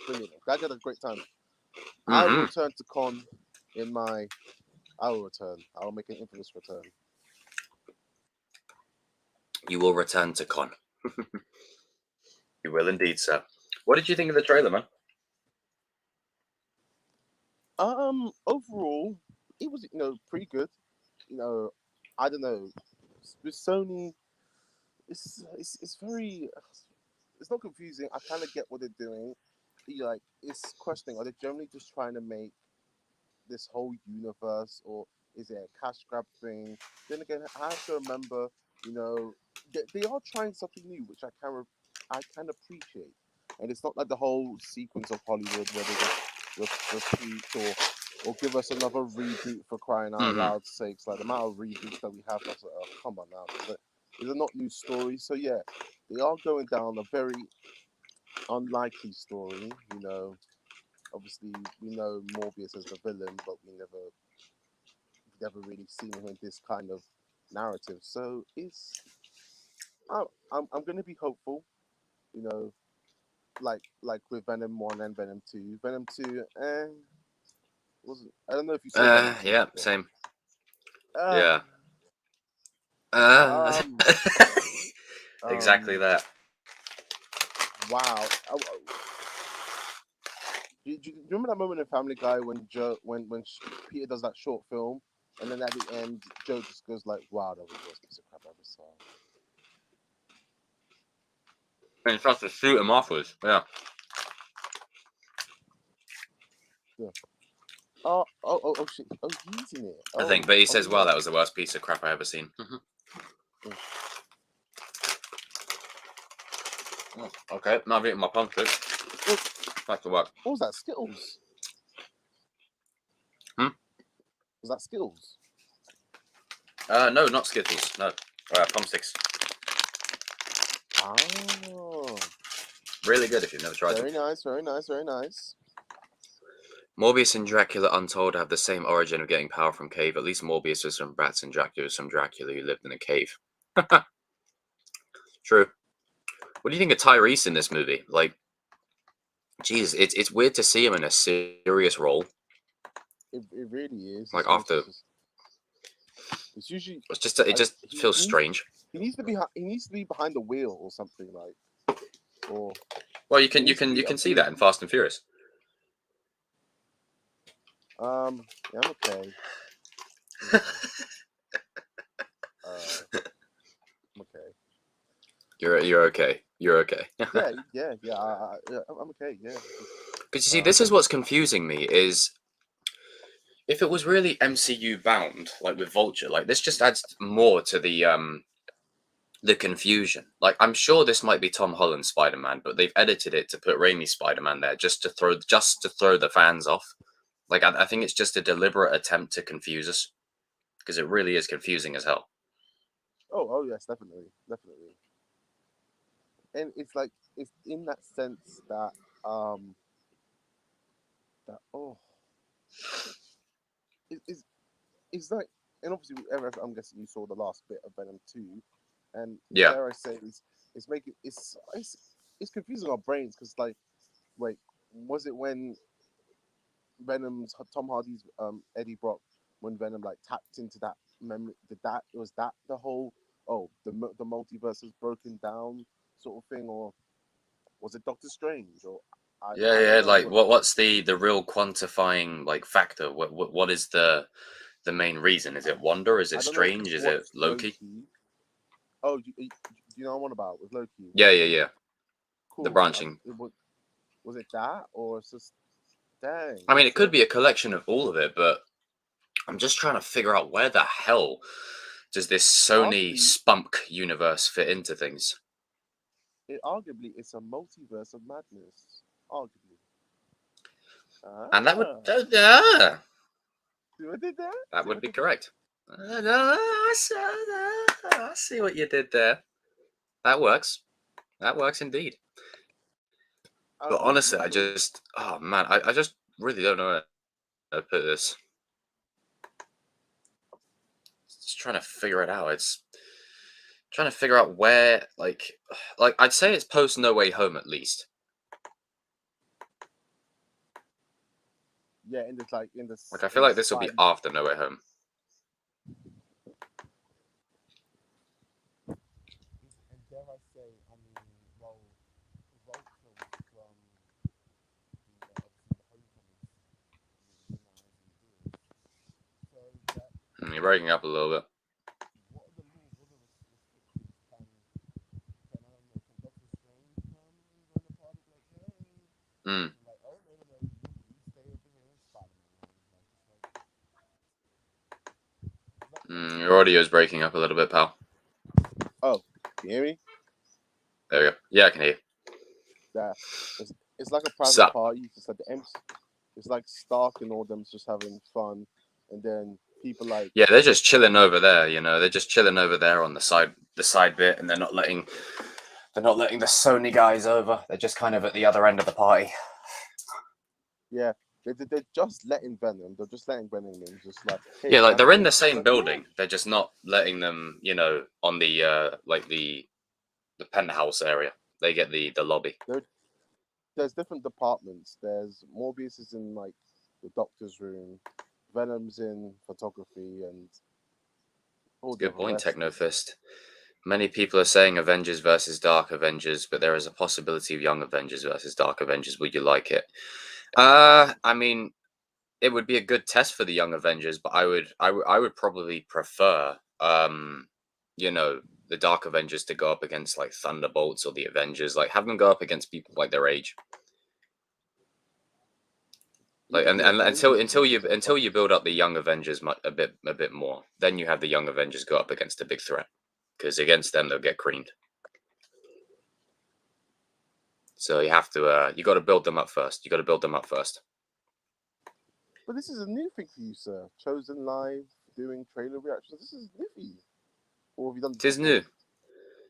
Brilliant. Glad you had a great time. I will return to Con I will return. I will make an infamous return. You will return to Con. You will indeed, sir. What did you think of the trailer, man? Overall, it was pretty good. I don't know. With Sony, it's very. It's not confusing. I kind of get what they're doing. It's questioning. Are they generally just trying to make this whole universe, or is it a cash grab thing? Then again, I have to remember, they are trying something new, which I can appreciate. And it's not like the whole sequence of Hollywood where they just repeat or give us another reboot for crying out loud sakes. Like the amount of reboots that we have, that's come on now. It's a not new story. So yeah, they are going down a very unlikely story. You know, obviously we know Morbius as the villain, but we've never really seen him in this kind of narrative. So I'm going to be hopeful. You know, like with Venom 1 and Venom 2. Venom 2, wasn't. I don't know if you saw Venom 2. Yeah, But, same. uh, Yeah. um, Exactly that. wow. Do you remember that moment in Family Guy when Peter does that short film, and then at the end, Joe just goes like, "Wow, that was the worst piece of crap I ever saw." And he starts to shoot him afterwards. Yeah. Yeah. Oh shit! Oh, he's in it. I think, but he says, "Wow, that was the worst piece of crap I ever seen." Okay, now I've eaten my pumpkin. Back to work. What was that? Skittles? Hmm? Was that Skittles? No, not Skittles. No, Pumsticks. Oh, Really good if you've never tried very them. nice, very nice, very nice. Morbius and Dracula Untold have the same origin of getting power from cave. At least Morbius was from bats and Dracula was from Dracula who lived in a cave. True. What do you think of Tyrese in this movie? Like, geez, it's weird to see him in a serious role. It really is. Like after, it's usually it just feels strange. He needs to be behind the wheel or something like. Or Well, you can see that in Fast and Furious. Yeah, I'm okay. I'm okay. You're okay. You're okay. yeah. I'm okay. Yeah. But you see, this is what's confusing me is if it was really MCU bound, like with Vulture, like this just adds more to the confusion. Like I'm sure this might be Tom Holland's Spider-Man, but they've edited it to put Raimi's Spider-Man there just to throw the fans off. Like I think it's just a deliberate attempt to confuse us because it really is confusing as hell. Oh yes, definitely. And it's like it's in that sense that it's like, and obviously I'm guessing you saw the last bit of Venom 2, and Yeah. dare I say it's making it's confusing our brains because like, wait, was it when Venom's Tom Hardy's Eddie Brock, when Venom like tapped into that memory, was that the whole the multiverse has broken down sort of thing, or was it Doctor Strange, or I don't know Like what's the real quantifying like factor? What is the main reason? Is it Wanda? Is it Strange? Is it Loki? Oh, you know what I'm on about with Loki? Yeah. Cool. The branching. Was it that, or it's just dang? I mean, it could be a collection of all of it, but I'm just trying to figure out where the hell does this Sony spunk universe fit into things? Arguably, it's a multiverse of madness. Arguably. And that would that would be correct. I see what you did there. That works. That works indeed. But honestly, I just I just really don't know how to put this. Just trying to figure it out. It's trying to figure out where like I'd say it's post No Way Home at least. Yeah, in this Like I feel like this will be after No Way Home. And dare I say, I mean, well, Vulture was from the Homecoming. So You're breaking up a little bit. what are the rules? What are the restrictions? Can Doctor Strange come and run the party like, hey? Like, oh no, you stay over here and Spider-Man. Your audio is breaking up a little bit, pal. Oh, can you hear me? There we go. Yeah, I can hear you. Yeah, it's like a private party. It's like it's like Stark and all them just having fun, and then people like Yeah, they're just chilling over there. You know, they're just chilling over there on the side bit, and they're not letting the Sony guys over. They're just kind of at the other end of the party. yeah, they're just letting Venom. They're just letting Venom in. Just like hey, Yeah, like can I they're come in in? the same Like, yeah. building. They're just not letting them, you know, on the like the penthouse area. They get the lobby. There's different departments. There's Morbius is in like the doctor's room, Venom's in photography, and all the Good point, rest. Technofist. Many people are saying Avengers versus Dark Avengers, but there is a possibility of Young Avengers versus Dark Avengers. Would you like it? I mean, it would be a good test for the Young Avengers, but I would probably prefer, you know, the Dark Avengers to go up against like Thunderbolts or the Avengers, like have them go up against people like their age. Like Even and, the and Avengers until you build up the Young Avengers a bit more, then you have the Young Avengers go up against a big threat, because against them they'll get creamed. So you have to you got to build them up first. You got to build them up first. But this is a new thing for you, sir. Chosen Live, doing trailer reactions. This is new for you. Or have you done this Tis before? new.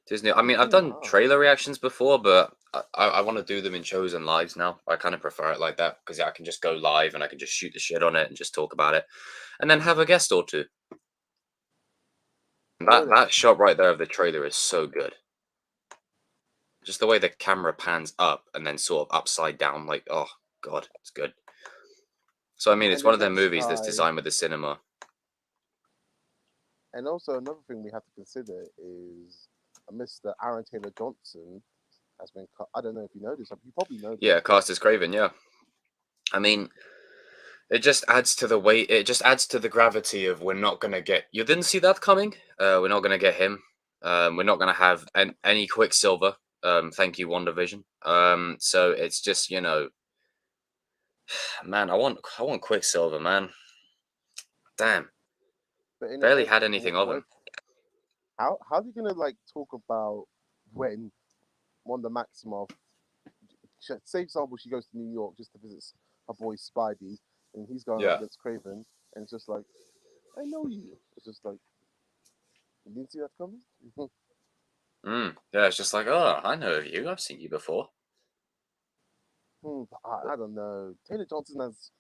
Tis new. I mean, I've Tis new, done ah. trailer reactions before, but I want to do them in Chosen Lives now. I kind of prefer it like that because I can just go live and I can just shoot the shit on it and just talk about it, and then have a guest or two. That shot right there of the trailer is so good. Just the way the camera pans up and then sort of upside down, like, oh god, it's good. So I mean, it's And one the of them next movies that's guy- designed with the cinema. And also another thing we have to consider is Mr. Aaron Taylor Johnson has been cut. I don't know if you know this. You probably know this. Yeah, cast as Craven. Yeah, I mean, it just adds to the weight. It just adds to the gravity of we're not gonna get. You didn't see that coming. We're not gonna get him. We're not gonna have any Quicksilver. Thank you, WandaVision. So it's just, you know, man, I want Quicksilver, man. Damn, But in barely had anything of him. How are you gonna like talk about when Wanda Maximoff, say for example, she goes to New York just to visit her boy Spidey, and he's going Yeah. up against Craven, and it's just like, I know you. It's just like, you didn't see that coming. Yeah, it's just like, oh, I know of you. I've seen you before. I don't know. Taylor Johnson as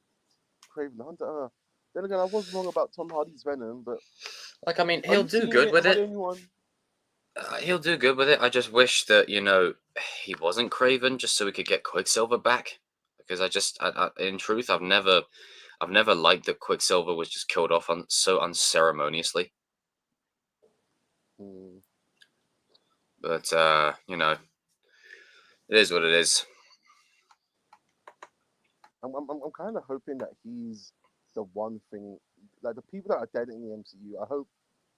Craven the Hunter. Then again, I was wrong about Tom Hardy's Venom, but Like, I mean, are he'll you do seeing good with How it. the only one? He'll do good with it. I just wish that, you know, he wasn't Craven, just so we could get Quicksilver back. Because in truth, I've never liked that Quicksilver was just killed off so unceremoniously. But you know, it is what it is. I'm kind of hoping that he's the one thing, like the people that are dead in the MCU. I hope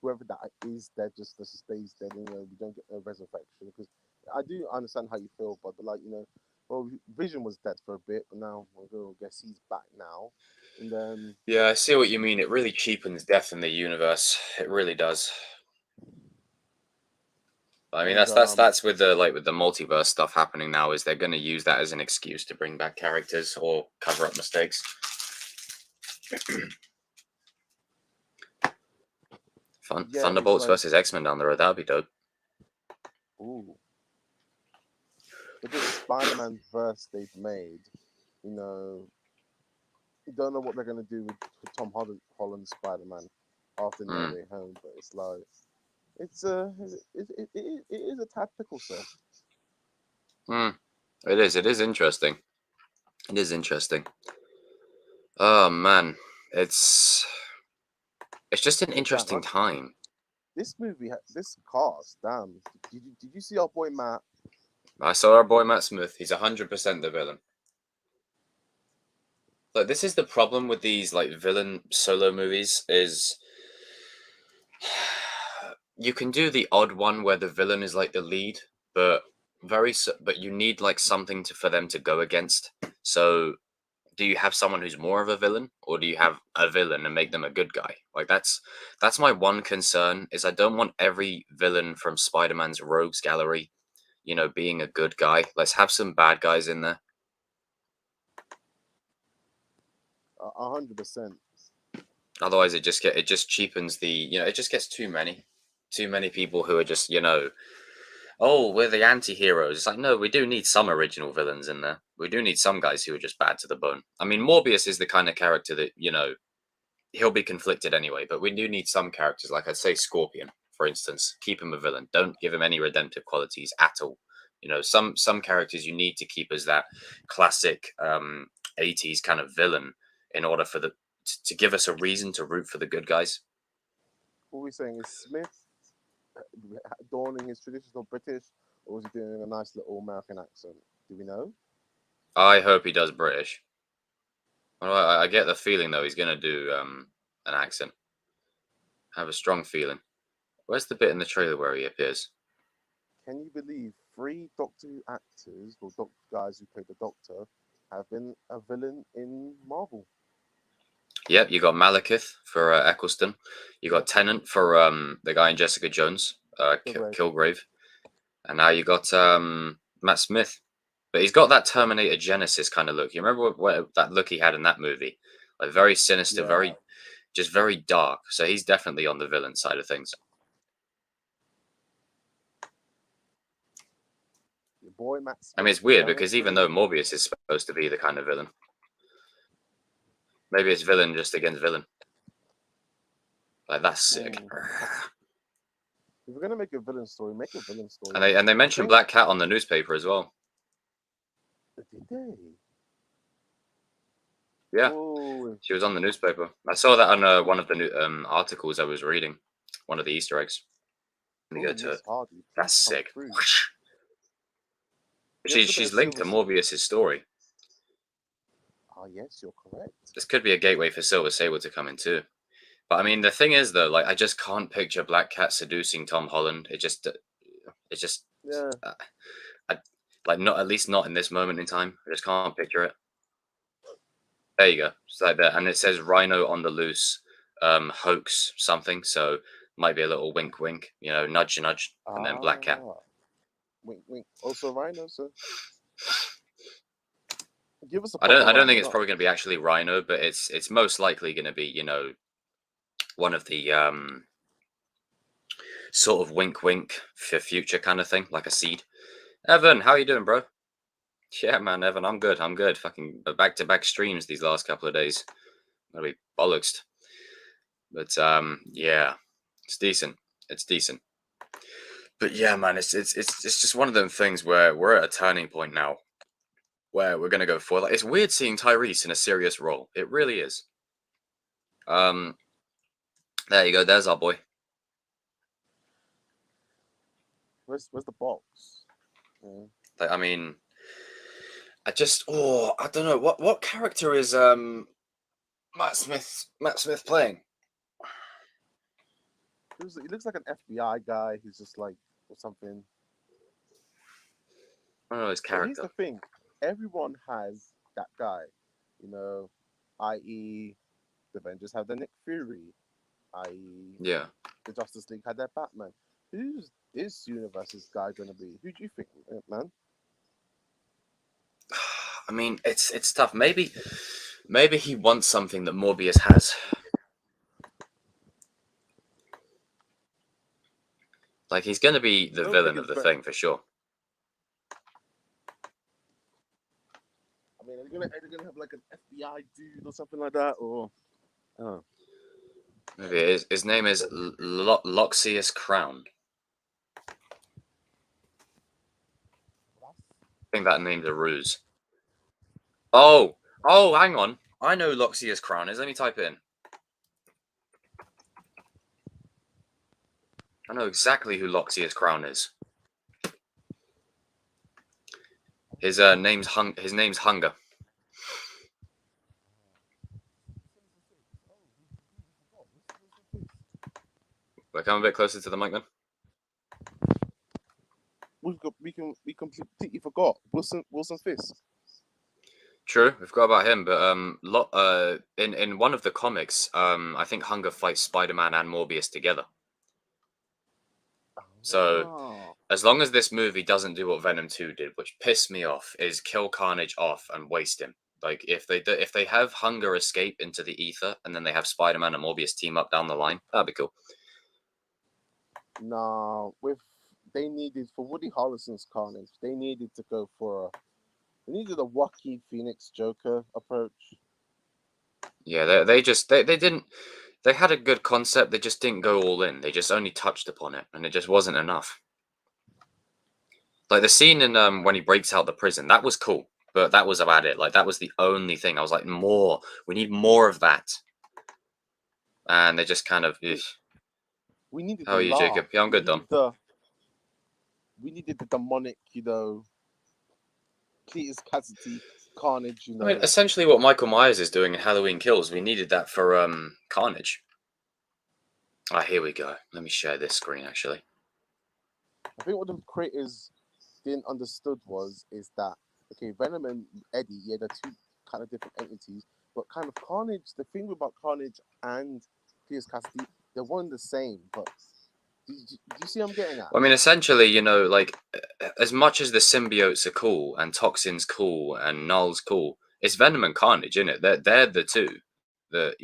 whoever that is dead just stays dead, and we don't get a resurrection. Because I do understand how you feel, but like, you know, well, Vision was dead for a bit, but now I guess he's back now. And then Yeah, I see what you mean. It really cheapens death in the universe. It really does. I mean, And, that's with the multiverse stuff happening now. Is they're going to use that as an excuse to bring back characters or cover up mistakes. yeah, Thunderbolts like, versus X-Men down the road. That would be dope. ooh, but this Spider-Man verse they've made, you know, you don't know what they're gonna do with Tom Holland's Spider-Man after No Way Home, but it's like, it is a tactical, sir. It is. It is interesting. It is interesting. Oh man, it's just an interesting time. This movie, this cast, damn. Did you see our boy Matt? I saw our boy Matt Smith. He's 100% the villain. Like, this is the problem with these like villain solo movies is you can do the odd one where the villain is like the lead, but you need like something for them to go against. So do you have someone who's more of a villain, or do you have a villain and make them a good guy? Like, that's my one concern, is I don't want every villain from Spider-Man's rogues gallery, you know, being a good guy. Let's have some bad guys in there. 100%. Otherwise, it just cheapens the, it just gets too many people who are just, oh, we're the anti-heroes. It's like, no, we do need some original villains in there. We do need some guys who are just bad to the bone. I mean, Morbius is the kind of character that, he'll be conflicted anyway, but we do need some characters, like I'd say Scorpion, for instance. Keep him a villain. Don't give him any redemptive qualities at all. Some characters you need to keep as that classic 80s kind of villain in order for to give us a reason to root for the good guys. What are we saying? Is Smith adorning his traditional British, or was he doing a nice little American accent? Do we know? I hope he does British. Well, I get the feeling though he's gonna do an accent. I have a strong feeling. Where's the bit in the trailer where he appears? Can you believe 3 Doctor Who actors, or guys who played the Doctor, have been a villain in Marvel? Yep, you got Malekith for Eccleston. You got Tennant for the guy in Jessica Jones, Kilgrave. And now you got Matt Smith. But he's got that Terminator Genesis kind of look. You remember what that look he had in that movie? Like very sinister, very dark. So he's definitely on the villain side of things. Your boy Matt Smith. I mean, it's weird because even though Morbius is supposed to be the kind of villain, maybe it's villain just against villain. Like, that's sick. If we're gonna make a villain story, make a villain story. And they mentioned Black Cat on the newspaper as well. Did they? Yeah, Oh. she was on the newspaper. I saw that on one of the new articles I was reading. One of the Easter eggs. Let me go to it. That's sick. She's linked to Morbius' story. Oh yes, you're correct. This could be a gateway for Silver Sable to come in too. But I mean, the thing is though, like I just can't picture Black Cat seducing Tom Holland. It just Yeah. Like not, at least not in this moment in time. I just can't picture it. There you go. It's like that, and it says Rhino on the loose, hoax something. So might be a little wink, wink. Nudge, nudge, and then Black Cat. Wink, wink. Also Rhino, so give us a. I don't think it's probably going to be actually Rhino, but it's most likely going to be one of the sort of wink, wink for future kind of thing, like a seed. Evan, how you doing, bro? Yeah, man, Evan, I'm good. Fucking back-to-back streams these last couple of days. Gonna be bollocksed. But yeah, it's decent. But yeah, man, it's just one of them things where we're at a turning point now, where we're gonna go for. Like, it's weird seeing Tyrese in a serious role. It really is. There you go. There's our boy. Where's the box? Yeah. Like, I mean, I don't know what character is Matt Smith playing. He looks like an FBI guy who's just like or something. I don't know his character. Here's the thing: everyone has that guy, i.e., the Avengers have their Nick Fury, i.e., the Justice League had their Batman. Who's this universe's guy gonna be? Who do you think, man? I mean, it's tough. Maybe he wants something that Morbius has. Like, he's gonna be the villain of the thing for sure. I mean, are they gonna have like an FBI dude or something like that, or? Oh. Maybe it is. His name is Loxias Crown. I think that name's a ruse. Oh, hang on. I know Loxias Crown is. Let me type it in. I know exactly who Loxias Crown is. His name's Hunger. We're coming a bit closer to the mic then. We completely forgot Wilson Fisk. True, we forgot about him, but in one of the comics, I think Hunger fights Spider-Man and Morbius together. So, as long as this movie doesn't do what Venom 2 did, which pissed me off, is kill Carnage off and waste him. Like if they have Hunger escape into the ether, and then they have Spider-Man and Morbius team up down the line, that'd be cool. Nah, they needed for Woody Harrelson's Carnage. They needed to go for they needed a Joaquin Phoenix Joker approach. Yeah, they didn't. They had a good concept. They just didn't go all in. They just only touched upon it, and it just wasn't enough. Like the scene in when he breaks out the prison, that was cool, but that was about it. Like that was the only thing. I was like, more. We need more of that. And they just kind of. Ugh. We needed How are the you, laugh. Jacob? Yeah, I'm good, Dom. We needed the demonic, Cletus Cassidy Carnage, I mean, essentially, what Michael Myers is doing in Halloween Kills, we needed that for Carnage. Ah, here we go. Let me share this screen. Actually, I think what the creators didn't understood is that okay, Venom and Eddie, yeah, they're two kind of different entities, but kind of Carnage. The thing about Carnage and Cletus Cassidy, they're one the same. But do you see what I'm getting at? I mean, essentially, like as much as the symbiotes are cool and Toxin's cool and Null's cool, it's Venom and Carnage, isn't it? They're the two that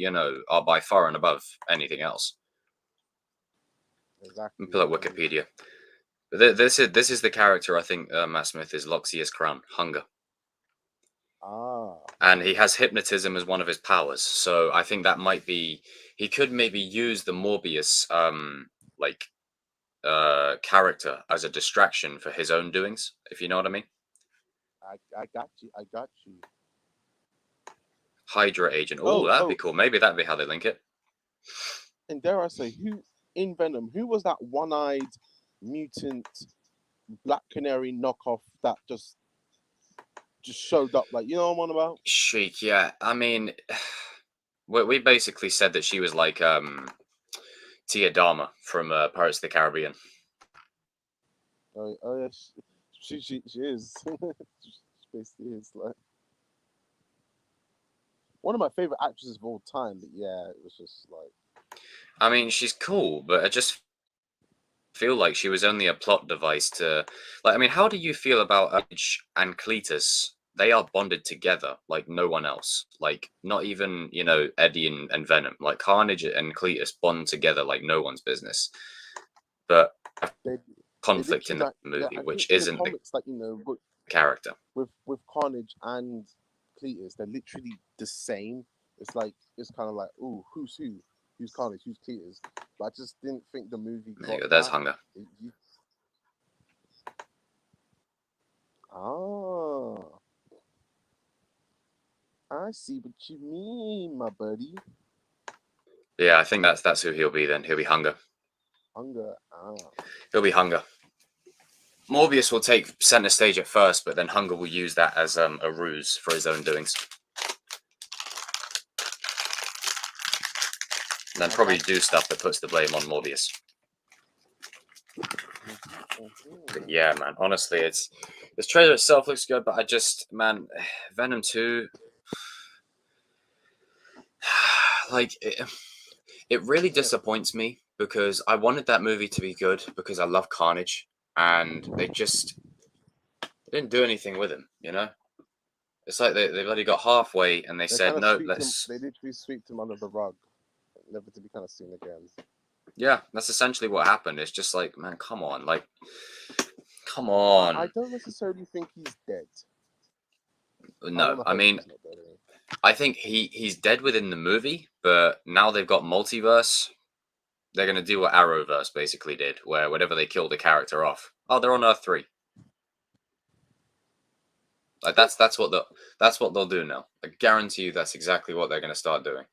are by far and above anything else. Exactly. Pull up Wikipedia. This is the character I think Matt Smith is Loxia's crown, Hunger. Ah. And he has hypnotism as one of his powers, so I think that might be he could maybe use the Morbius character as a distraction for his own doings, if you know what I mean. I got you. Hydra agent. Oh, that'd be cool. Maybe that'd be how they link it. And dare I say, who in Venom? Who was that one-eyed mutant Black Canary knockoff that just showed up? Like, you know what I'm on about? Sheik. Yeah. I mean, we basically said that she was like Tia Dama from Pirates of the Caribbean. Oh yeah, she is. She basically is like one of my favorite actresses of all time. But yeah, it was just like. I mean, she's cool, but I just feel like she was only a plot device to, like. I mean, how do you feel about Edge and Cletus? They are bonded together like no one else. Like not even Eddie and Venom. Like Carnage and Cletus bond together like no one's business. But conflict in the movie, which isn't the comics, like character. With Carnage and Cletus, they're literally the same. It's kind of like, ooh, who's who? Who's Carnage? Who's Cletus? But I just didn't think the movie. There you go. There's Hunger. I see what you mean, my buddy. Yeah, I think that's who he'll be then. He'll be Hunger. Hunger. He'll be Hunger. Morbius will take center stage at first, but then Hunger will use that as a ruse for his own doings. And then probably do stuff that puts the blame on Morbius. But yeah, man. Honestly, this trailer itself looks good, but Venom 2, like it really disappoints me because I wanted that movie to be good because I love Carnage, and they didn't do anything with him. It's like they've already got halfway and they said no. They literally swept him under the rug, never to be kind of seen again. Yeah, that's essentially what happened. It's just like, man, come on. I don't necessarily think he's dead. No, I mean, I think he's dead within the movie, but now they've got multiverse. They're gonna do what Arrowverse basically did, where whenever they killed a character off, they're on Earth 3. Like that's what they'll do now. I guarantee you that's exactly what they're gonna start doing.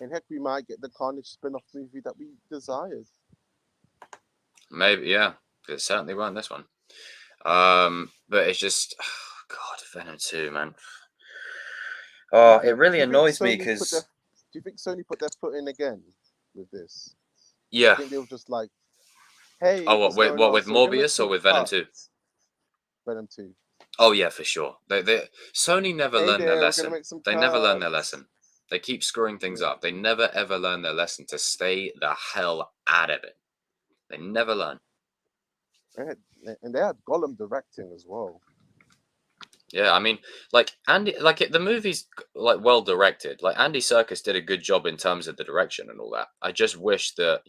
And heck, we might get the Carnage spin-off movie that we desired. Maybe, yeah. It certainly weren't this one. But it's just, God, Venom 2, man. Oh, it really annoys me because. Do you think Sony put their foot in again with this? Yeah. I think they were just like, hey. Oh, what with Morbius or with Venom 2? Venom 2. Oh yeah, for sure. Sony never learned their lesson. They never learn their lesson. They keep screwing things up. They never ever learn their lesson to stay the hell out of it. They never learn. And they had Gollum directing as well. Yeah, I mean, like the movie's like well directed. Like Andy Serkis did a good job in terms of the direction and all that. I just wish that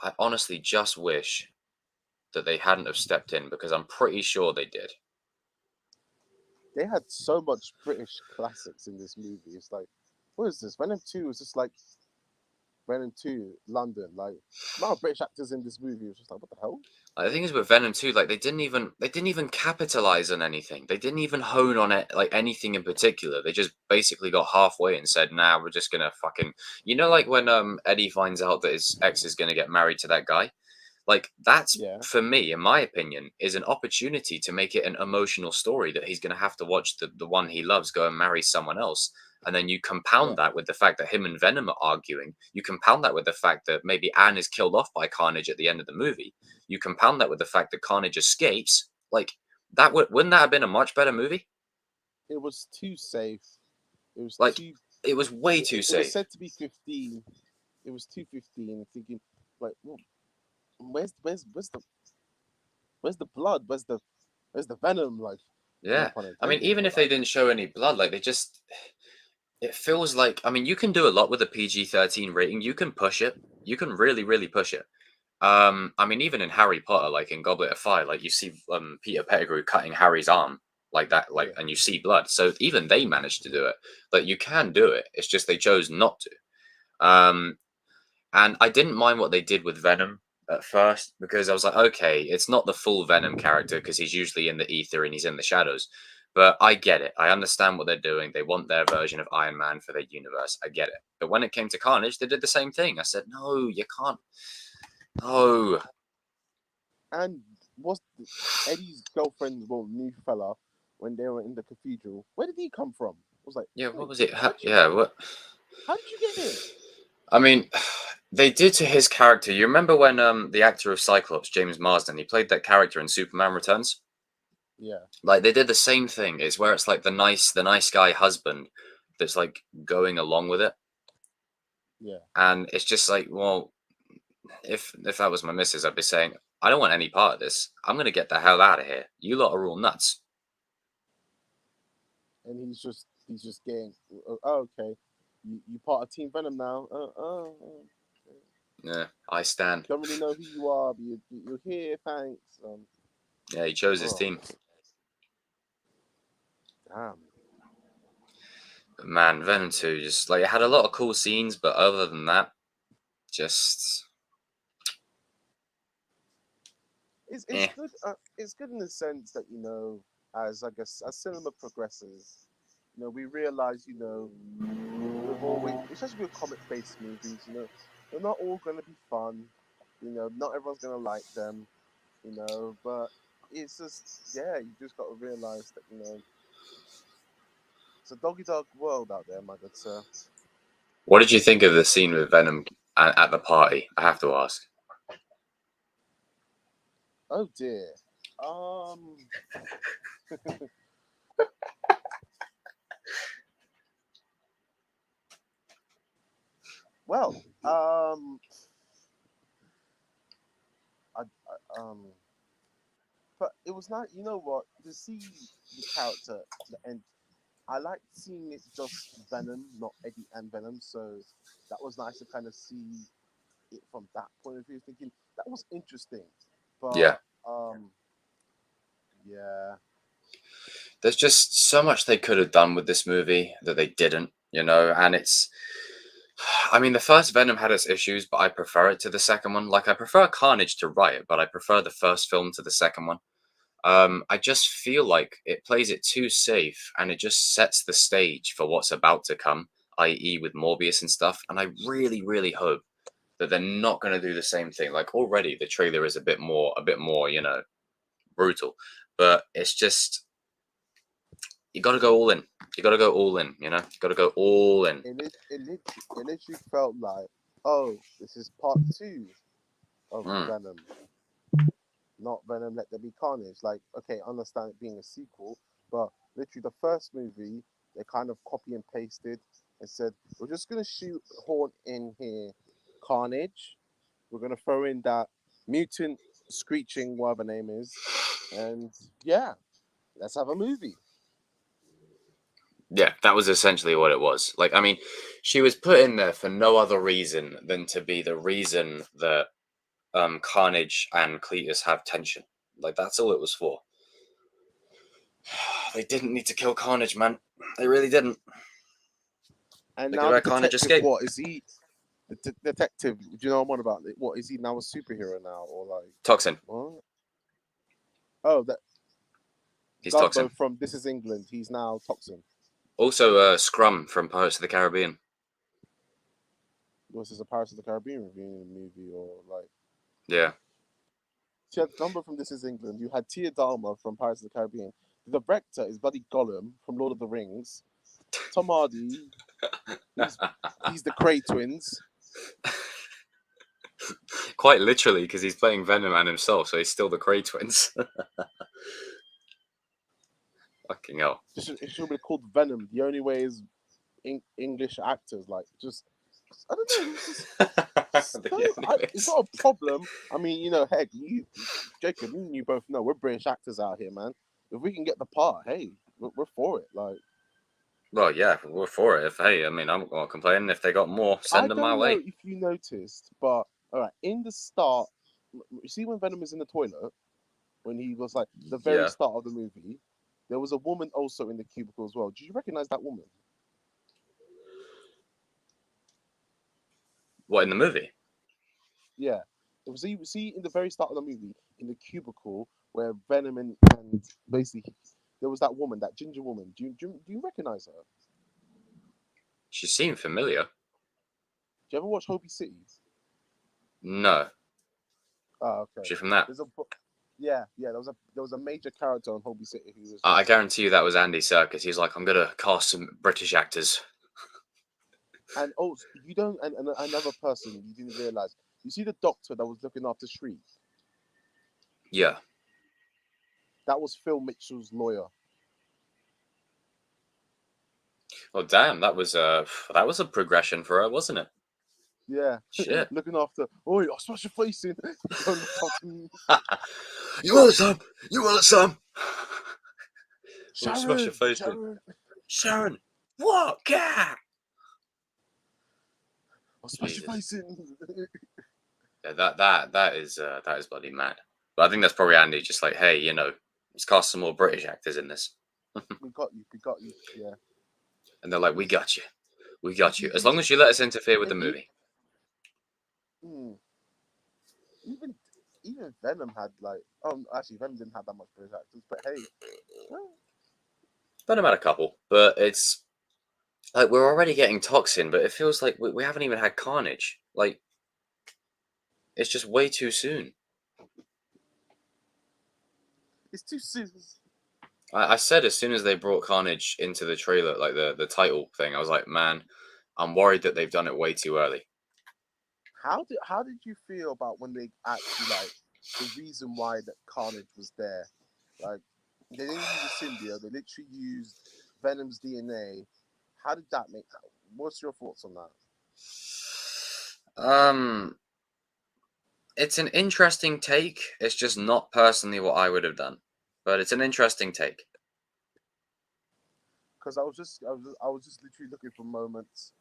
I honestly just wish that they hadn't have stepped in because I'm pretty sure they did. They had so much British classics in this movie. It's like, what is this? Venom 2 is just like Venom 2, London. Like, the amount of British actors in this movie was just like, what the hell? Like, the thing is with Venom 2, like they didn't even capitalize on anything. They didn't even hone on it like anything in particular. They just basically got halfway and said, "Nah, we're just gonna fucking," like when Eddie finds out that his ex is gonna get married to that guy. Like that's Yeah, for me, in my opinion, is an opportunity to make it an emotional story that he's going to have to watch the one he loves go and marry someone else. And then you yeah. compound that with the fact that him and Venom are arguing. You compound that with the fact that maybe Anne is killed off by Carnage at the end of the movie. You compound that with the fact that Carnage escapes. Like that wouldn't that have been a much better movie? It was too safe. It was Like too. it was way too It was safe. said to be 15. It was 215. Thinking, like, well, where's the blood? Where's the venom? Like, no Yeah. pun I mean, intended. even But if they like, didn't show any blood, like they just it feels like, I mean, you can do a lot with a PG-13 rating. You can push it. You can really, really push it. I mean, even in Harry Potter, like in Goblet of Fire, like you see Peter Pettigrew cutting Harry's arm like that, like, yeah, and you see blood. So even they managed to do it. Like you can do it. It's just they chose not to. Um, and I didn't mind what they did with Venom at first because I was like, okay, it's not the full Venom character because he's usually in the ether and he's in the shadows. But I get it. I understand what they're doing. They want their version of Iron Man for their universe. I get it. But when it came to Carnage, they did the same thing. I said, no, you can't. No. and was Eddie's girlfriend, well, new fella, when they were in the cathedral? Where did he come from? I was like, Yeah, what wait, was it? where'd you, Yeah, what? how did you get here? I mean, they did to his character. You remember when the actor of Cyclops, James Marsden, he played that character in Superman Returns? Yeah, Like they did the same thing. It's where it's like the nice guy husband that's like going along with it. yeah. And it's just like, well, if that was my missus, I'd be saying, I don't want any part of this. I'm gonna get the hell out of here. You lot are all nuts. And he's just getting, oh, okay, you part of Team Venom now. Yeah, I stand. Don't really know who you are, but you're here. Thanks. Yeah, he chose his Oh, team. damn. But man, Venom 2 just like it had a lot of cool scenes, but other than that, just It's eh. good. It's good in the sense that, as I guess as cinema progresses, we realize, with always, especially with comic-based movies, they're not all going to be fun. Not everyone's going to like them. But it's just, yeah, you just got to realize that, it's a doggy dog world out there, my good sir. What did you think of the scene with Venom at the party? I have to ask. Oh dear. Um. Well. But it was not. You know what? To see the character, and I liked seeing it just Venom, not Eddie and Venom. So that was nice to kind of see it from that point of view. Thinking that was interesting, Yeah. but yeah, There's just so much they could have done with this movie that they didn't, and it's I mean the first Venom had its issues, but I prefer it to the second one. Like I prefer Carnage to Riot, but I prefer the first film to the second one. I just feel like it plays it too safe and it just sets the stage for what's about to come, i.e. with Morbius and stuff. And I really, really hope that they're not going to do the same thing. Like already the trailer is a bit more, brutal, but it's just, you got to go all in. You got to go all in, You got to go all in. it literally felt like, oh, this is part 2 of Mm. Venom, not Venom Let There Be Carnage. Like, okay, I understand it being a sequel, but literally the first movie, they kind of copy and pasted and said, we're just going to shoot Horn in here, Carnage. We're going to throw in that mutant Screeching, whatever her name is, and yeah, let's have a movie. Yeah, that was essentially what it was. Like, I mean, she was put in there for no other reason than to be the reason that Carnage and Cletus have tension. Like, that's all it was for. They didn't need to kill Carnage, man. They really didn't. And They now could the let Carnage detective, escape. what is he? The detective. Do you know what about it? What is he now? A superhero now, or like Toxin. what? Oh, that He's Gumbo Toxin. from This Is England. He's now Toxin. Also, Scrum from Pirates of the Caribbean. Was this a Pirates of the Caribbean reviewing a movie, or like? Yeah. You had Gumbo from This Is England. You had Tia Dalma from Pirates of the Caribbean. The director is Buddy Gollum from Lord of the Rings. Tom Hardy. He's the Cray twins. Quite literally, because he's playing Venom and himself, so he's still the Cray twins. Fucking hell. It should be called Venom. The only way is English actors. Like, just I don't know. It's not a problem. I mean, you know, heck, Jacob, you both know we're British actors out here, man. If we can get the part, hey, we're for it. Like, Well, yeah, we're for it. I mean, I'm not complaining. If they got more, send them my I don't way. know if you noticed, but all right, in the start, you see when Venom is in the toilet, when he was like the very Yeah. start of the movie, there was a woman also in the cubicle as well. Did you recognize that woman? What, in the movie? Yeah. It was, you see in the very start of the movie, in the cubicle where Venom and basically there was that woman, that ginger woman. Do you recognize her? She seemed familiar. Do you ever watch Hobie City? No. Oh, okay. She from that? Yeah. There was a major character on Hobie City who was. I guarantee you that was Andy Serkis. He's like, I'm gonna cast some British actors. And also, you don't. And another person you didn't realize. You see the doctor that was looking after Shriek. Yeah. That was Phil Mitchell's lawyer. Oh damn, that was a progression for her, wasn't it? Yeah. Shit. Looking after. Oh, I smash your face in. You want some? You want some? Sharon, Smash your face in. Sharon, what cat? I'll smash your face in. Yeah, that is bloody mad. But I think that's probably Andy, just like, hey, you know, let's cast some more British actors in this. We got you. Yeah. And they're like, we got you. As long as you let us interfere with the movie. Even Venom had like, actually Venom didn't have that much British actors, but hey, Venom had a couple, but it's like we're already getting Toxin, but it feels like we haven't even had Carnage. Like, it's just way too soon. it's too soon. I said as soon as they brought Carnage into the trailer, like the title thing, I was like, man, I'm worried that they've done it way too early. How did you feel about when they actually like the reason why that Carnage was there? Like they didn't use a symbiote, they literally used Venom's DNA. How did that make that? What's your thoughts on that? It's an interesting take. It's just not personally what I would have done, but it's an interesting take. Because I was just literally looking for moments.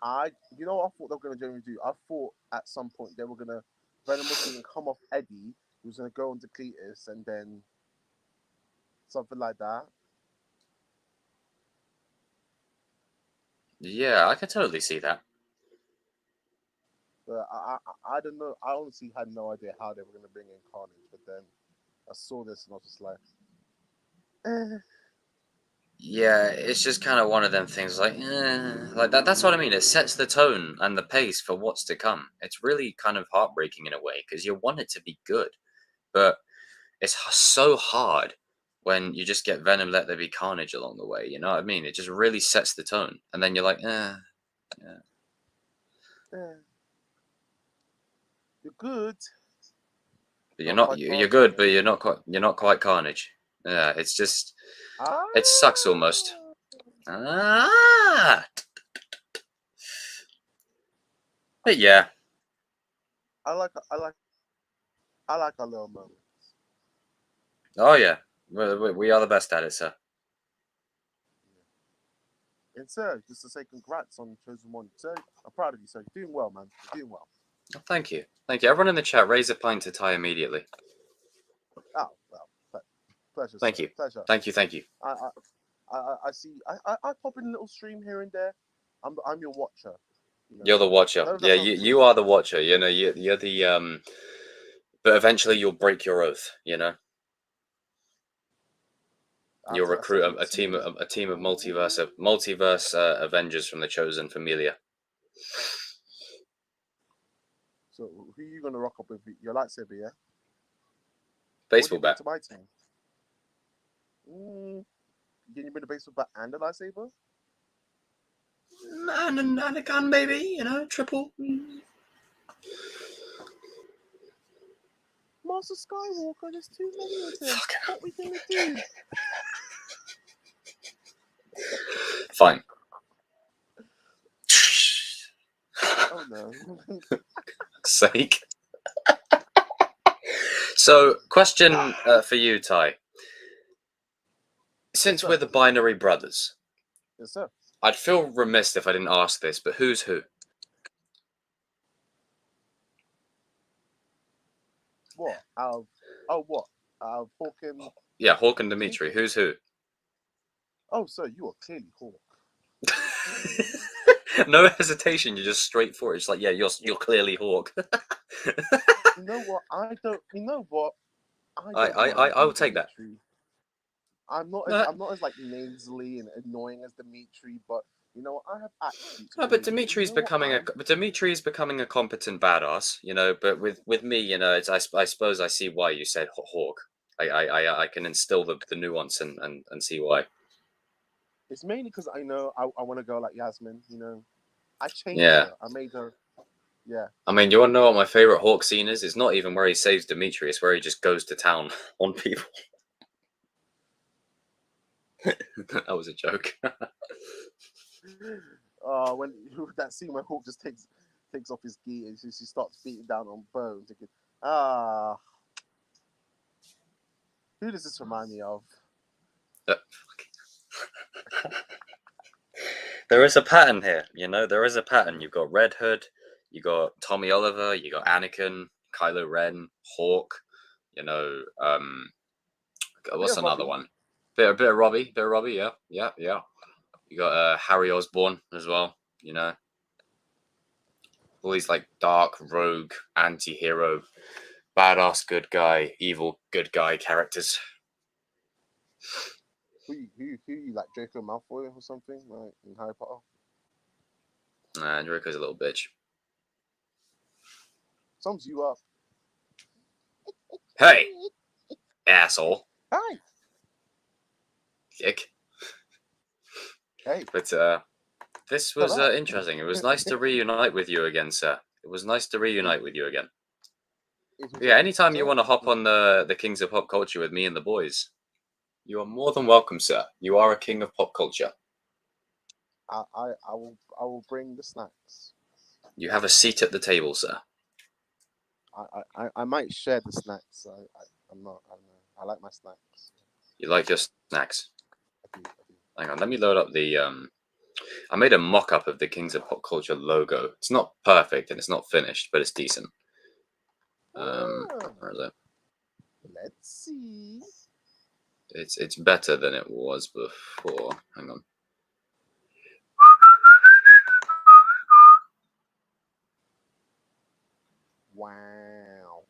I thought they were gonna generally do. I thought at some point they were gonna Venom was gonna come off Eddie, who was gonna go on to Cletus, and then something like that. Yeah, I can totally see that. But I don't know. I honestly had no idea how they were gonna bring in Carnage. But then I saw this and I was just like, Yeah, it's just kind of one of them things like that. That's what I mean. It sets the tone and the pace for what's to come. It's really kind of heartbreaking in a way because you want it to be good, but it's so hard when you just get Venom, let there be Carnage along the way. You know what I mean? It just really sets the tone, and then you're like, yeah. You're good. But you're not. You're good, but you're not quite. You're not quite Carnage. Yeah, it's just. It sucks almost. But yeah. I like I like our little moments. Oh yeah, we are the best at it, sir. And sir, just to say congrats on Chosen One. Sir, I'm proud of you, sir. You're doing well, man. You're doing well. Oh, thank you. Everyone in the chat, raise a pint to Ty immediately. Oh, well, pleasure, Thank sir. you. Pleasure. Thank you. I see. I pop in a little stream here and there. I'm your watcher. You know? You're the watcher. No, Yeah, no. you are the watcher. You know, you're the But eventually, you'll break your oath. You know, you'll recruit a team of multiverse Avengers from the Chosen Familia. So who are you gonna rock up with? Your lightsaber, yeah? Baseball bat. To my team. Can you bring a baseball bat and a lightsaber? And a gun, maybe. You know, triple. Master Skywalker, there's too many of them. What are we gonna do? Fine. Oh no. Sake. So, question for you, Ty. Since we're the binary brothers, Yes, sir. I'd feel remiss if I didn't ask this, but who's who? What? What? Hawk and... Yeah, Hawk and Dimitri. Who's who? Oh, sir, you are clearly Hawk. No hesitation. You're just straight for it. It's like, yeah, you're clearly Hawk. You know what? You know what? I will take that. I'm not as like nasally and annoying as Dimitri, but you know what? I have attributes. No, but Dimitri's becoming a competent badass, you know. But with me, you know, I suppose I see why you said Hawk. I can instill the nuance and see why. It's mainly because I know I want to go like Yasmin. You know, I changed Yeah. her. I made her. Yeah. I mean, you want to know what my favorite Hawk scene is? It's not even where he saves Dimitri. It's where he just goes to town on people. That was a joke. When that scene where Hawk just takes off his gi and she starts beating down on Bo, thinking, who does this remind me of? There is a pattern here, you know. There is a pattern. You've got Red Hood, you got Tommy Oliver, you got Anakin, Kylo Ren, Hawk. You know, what's another one? Bit of Robbie, yeah. You got Harry Osborn as well. You know, all these like dark rogue, anti-hero, badass good guy, evil good guy characters. Who you like, Draco Malfoy or something, like in Harry Potter? Nah, Draco's a little bitch. Sums you up. Hey, asshole. Hi. Dick. Hey. But this was interesting. It was nice to reunite with you again, sir. It was nice to reunite with you again. Yeah, anytime you want to hop on the Kings of Pop Culture with me and the boys, you are more than welcome, sir. You are a king of pop culture. I will bring the snacks. You have a seat at the table, sir. I might share the snacks. I'm not. I don't know. I like my snacks. You like your snacks? I do. Hang on, let me load up the. I made a mock-up of the Kings of Pop Culture logo. It's not perfect and it's not finished, but it's decent. Where is it? Let's see. It's better than it was before. Hang on. Wow.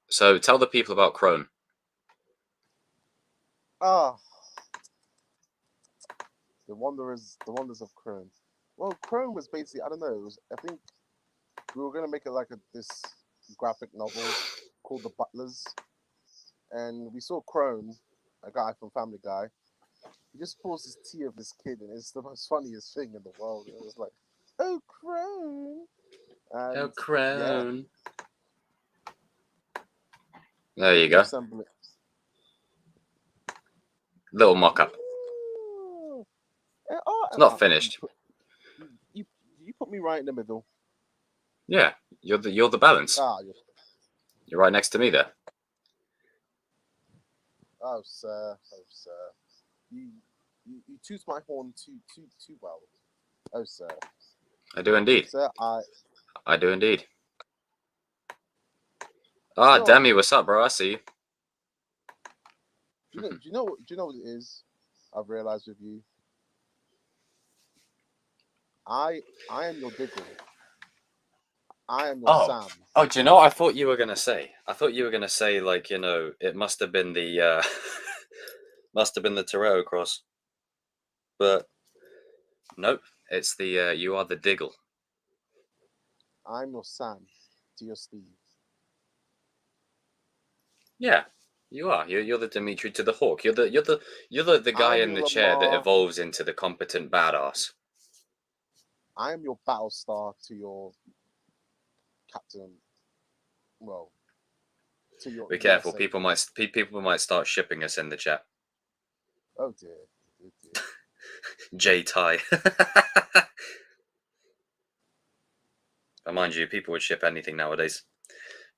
So tell the people about Crone. The wonders of Crone. Well, Crone was basically, I don't know. I think we were gonna make it like this graphic novel called The Butlers, and we saw Crone, a guy from Family Guy. He just pours his tea of this kid, and it's the most funniest thing in the world. It was like, oh, Crone. Oh, Crone. Yeah. There you go. Little mock-up. It's not finished. You put me right in the middle. Yeah, you're the balance. You're right next to me there. Oh, sir. Oh, sir. You toot my horn too well. Oh, sir. I do indeed. Sir, I do indeed. Ah, So- Demi, what's up, bro? I see you. do you know what it is? I've realized with you. I am your Diggle. I am your Oh. Sam. Oh, do you know what I thought you were gonna say? I thought you were gonna say, like, you know, it must have been the must have been the Toretto cross. But nope, it's the you are the Diggle. I'm your Sam to your Steve. Yeah, you are. You're the Dimitri to the Hawk. You're the guy I'm in the your chair that Lamar. evolves into the competent badass. I am your Battlestar to your Captain. Well, to your Be careful, USA. people might start shipping us in the chat. Oh dear. Oh dear. J Ty. But mind you, people would ship anything nowadays.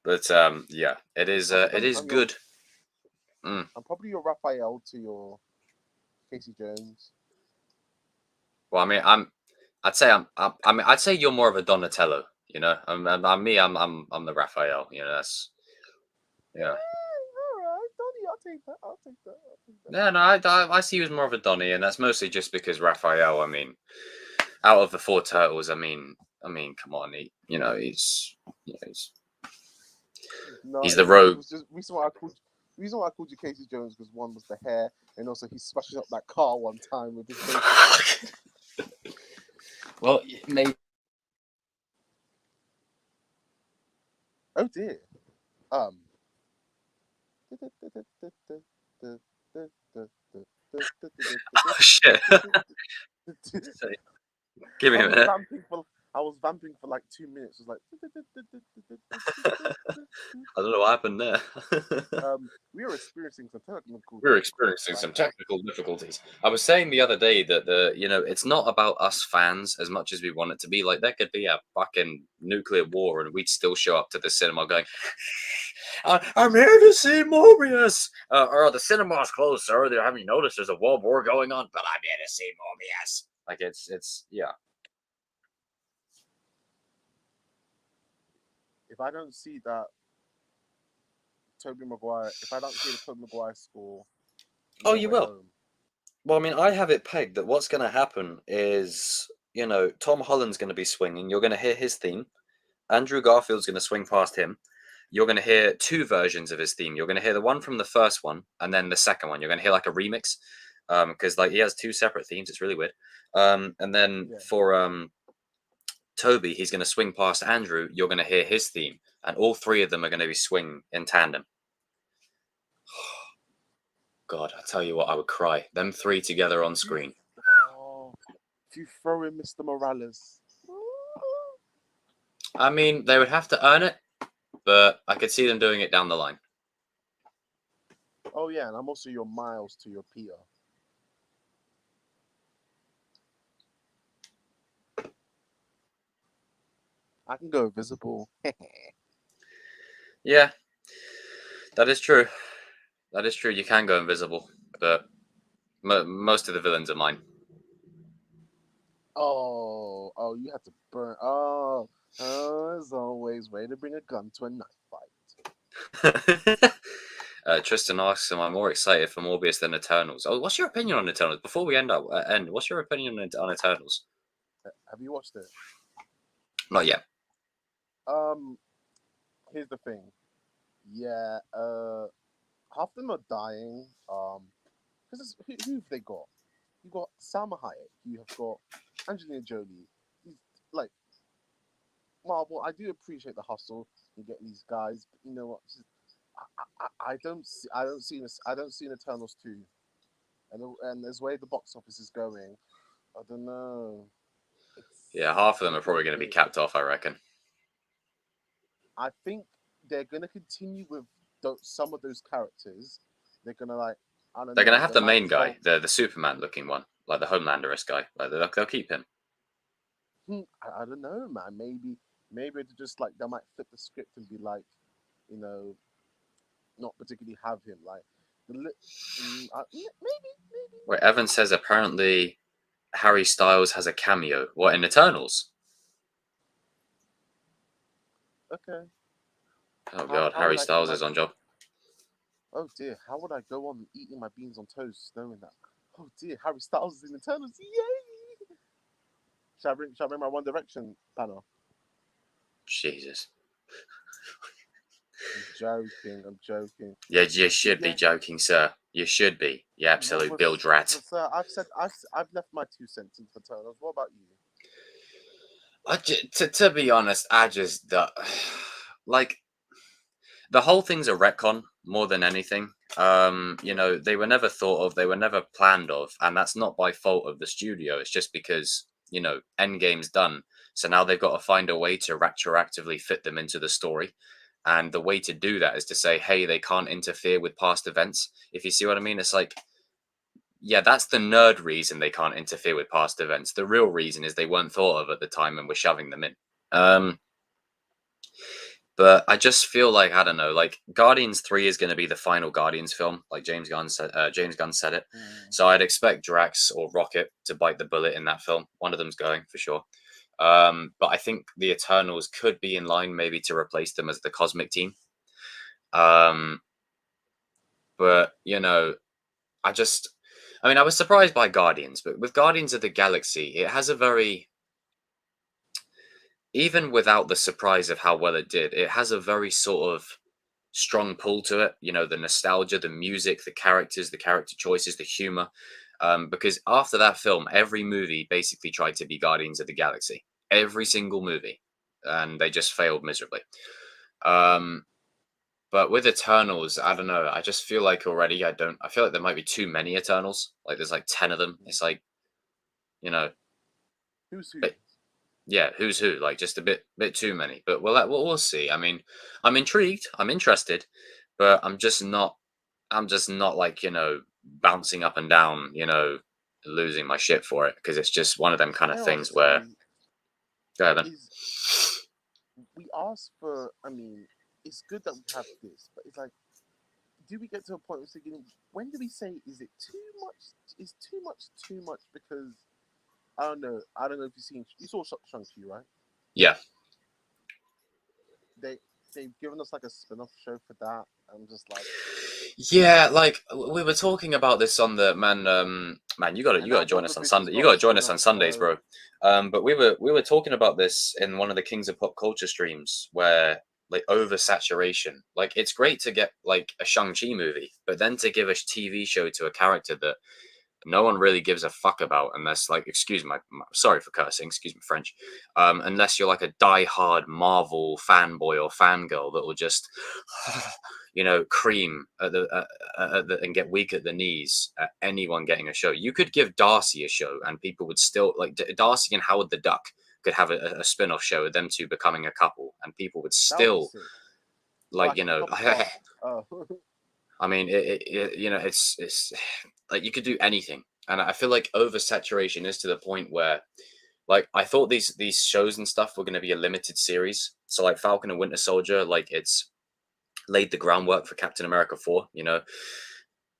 But yeah, it is I'm good. I'm probably your Raphael to your Casey Jones. Well, I mean, I'd say you're more of a Donatello. You know, I'm the Raphael. You know, that's yeah. All right, Donnie, I'll take that. I'll take that. No, no, I see you as more of a Donnie, and that's mostly just because Raphael. I mean, out of the four turtles, I mean, come on, he's No, he's it the rogue. was just reason why I called you Casey Jones because one was the hair, and also he smashed up that car one time with his face. Well, maybe. Oh dear. Oh shit! Give me a minute. I was vamping for like 2 minutes. It was like. I don't know what happened there. We were experiencing some technical. We were experiencing some technical difficulties. I was saying the other day that it's not about us fans as much as we want it to be. Like, there could be a fucking nuclear war, and we'd still show up to the cinema going, "I'm here to see Morbius." Or the cinema's closed, sir. Haven't you noticed there's a world war going on? But I'm here to see Morbius. Like, it's yeah. If I don't see that Tobey Maguire, if I don't see the Tobey Maguire score, Oh, No you Way will. Home, Well, I mean, I have it pegged that what's going to happen is, Tom Holland's going to be swinging. You're going to hear his theme. Andrew Garfield's going to swing past him. You're going to hear two versions of his theme. You're going to hear the one from the first one, and then the second one. You're going to hear like a remix, because like he has two separate themes. It's really weird. And then for Toby, he's going to swing past Andrew. You're going to hear his theme, and all three of them are going to be swing in tandem. God, I tell you what, I would cry. Them three together on screen. Oh, if you throw in Mr. Morales. I mean, they would have to earn it, but I could see them doing it down the line. Oh yeah, and I'm also your Miles to your Peter. I can go visible. Yeah, that is true. That is true. You can go invisible, but most of the villains are mine. Oh, you have to burn. Oh, as always, way to bring a gun to a knife fight. Tristan asks, "Am I more excited for Morbius than Eternals?" Oh, what's your opinion on Eternals? Before we end, what's your opinion on Eternals? Have you watched it? Not yet. Here's the thing. Yeah, half of them are dying. Because who have they got? You got Salma Hayek. You have got Angelina Jolie. Like Marvel, I do appreciate the hustle in getting these guys, but you know what? I don't see an Eternals 2, and as way the box office is going, I don't know. Yeah, half of them are probably going to be capped off, I reckon. I think they're going to continue with some of those characters. They're going to They're going to have the main guy, the Superman looking one, like the Homelander-esque guy. Like they'll keep him. I don't know, man. Maybe they just like they might flip the script and be like, you know, not particularly have him. Like, maybe. Wait, Evan says apparently Harry Styles has a cameo. What, in Eternals? Okay. Oh god, How would Harry I eat Styles my? is on job. Oh dear, how would I go on eating my beans on toast knowing that? Oh dear, Harry Styles is in Eternals. Yay! Shall I bring my One Direction banner? Jesus. I'm joking. Yeah, you should be Yeah. joking, sir. You should be. You absolute bilge rat. But sir, I've left my 2 cents into Eternals. What about you? To be honest, I just like the whole thing's a retcon more than anything. You know, they were never thought of, they were never planned of, and that's not by fault of the studio. It's just because, you know, Endgame's done, so now they've got to find a way to retroactively fit them into the story. And the way to do that is to say, hey, they can't interfere with past events. If you see what I mean, it's like, yeah, that's the nerd reason they can't interfere with past events. The real reason is they weren't thought of at the time and we're shoving them in. But I just feel like, I don't know, like Guardians 3 is going to be the final Guardians film, like James Gunn said it. So I'd expect Drax or Rocket to bite the bullet in that film. One of them's going for sure. But I think the Eternals could be in line maybe to replace them as the Cosmic Team. But you know, I mean, I was surprised by Guardians, but with Guardians of the Galaxy, it has a very, even without the surprise of how well it did, it has a very sort of strong pull to it. You know, the nostalgia, the music, the characters, the character choices, the humor. Because after that film, every movie basically tried to be Guardians of the Galaxy. Every single movie, and they just failed miserably. But with Eternals, I don't know. I just feel like already I feel like there might be too many Eternals. Like there's like 10 of them. It's like, you know, Who's who? but yeah, who's who? Like just a bit too many. But we'll see. I mean, I'm intrigued. I'm interested, but I'm just not. I'm just not like, you know, bouncing up and down. You know, losing my shit for it because it's just one of them kind of I things ask where. you, Go ahead, then. is we ask for? I mean, it's good that we have this, but it's like, do we get to a point where thinking, when do we say, is it too much? Is too much too much? Because I don't know. I don't know if you saw Shang-Chi, right? Yeah. They've given us like a spin-off show for that. I'm just like, Yeah, like we were talking about this on the man. You got to join us on Sunday. You got to join us on Sundays, bro. But we were talking about this in one of the Kings of Pop Culture streams where like oversaturation. Like it's great to get like a Shang-Chi movie, but then to give a TV show to a character that no one really gives a fuck about unless like, excuse sorry for cursing, excuse me French, unless you're like a die-hard Marvel fanboy or fangirl that will just you know, cream at and get weak at the knees at anyone getting a show. You could give Darcy a show and people would still like Darcy and Howard the Duck could have a spin-off show of them two becoming a couple and people would still like, you know, I mean, you know, it's like you could do anything, and I feel like oversaturation is to the point where, like, I thought these shows and stuff were going to be a limited series. So, like Falcon and Winter Soldier, like it's laid the groundwork for Captain America 4. You know,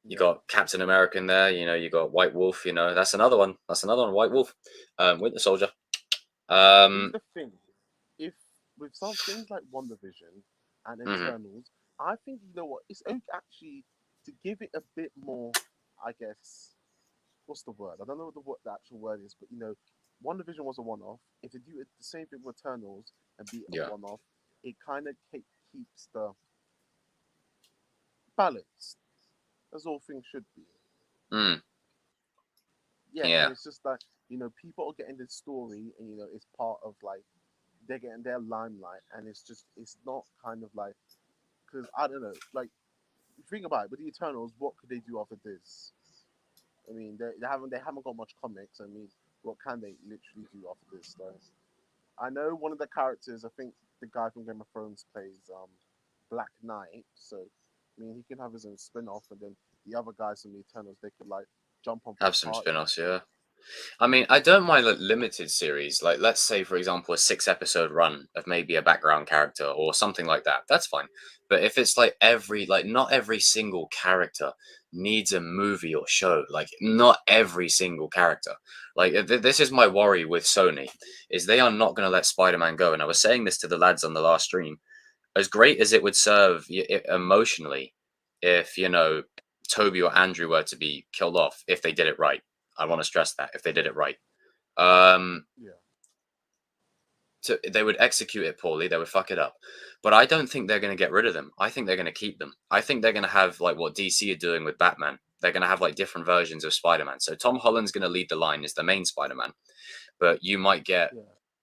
you got Captain America in there. You know, you got White Wolf. You know, that's another one. That's another one. White Wolf, Winter Soldier. Here's the thing: if with some things like WandaVision and Eternals, I think you know what, it's okay actually to give it a bit more. I guess what's the word? I don't know what the actual word is, but you know, WandaVision was a one-off. If they do it the same thing with Eternals and be a one-off, it kind of keeps the balance, as all things should be. Yeah, and it's just like, you know, people are getting this story, and you know, it's part of like they're getting their limelight, and it's not kind of like, because I don't know, like think about it with the Eternals, what could they do after this? I mean, they haven't got much comics. I mean, what can they literally do after this? Though, I know one of the characters. I think the guy from Game of Thrones plays Black Knight. So, I mean, he can have his own spin-off, and then the other guys from the Eternals, they could like jump on. Have some spin-offs, yeah. I mean, I don't mind like limited series. Like, let's say, for example, a 6 episode run of maybe a background character or something like that. That's fine. But if it's like not every single character needs a movie or show. Like, not every single character. Like, this is my worry with Sony, is they are not going to let Spider-Man go. And I was saying this to the lads on the last stream. As great as it would serve emotionally, if Toby or Andrew were to be killed off, if they did it right. I want to stress that if they did it right. Yeah. So they would execute it poorly. They would fuck it up. But I don't think they're going to get rid of them. I think they're going to keep them. I think they're going to have like what DC are doing with Batman. They're going to have like different versions of Spider-Man. So Tom Holland's going to lead the line as the main Spider-Man. But you might get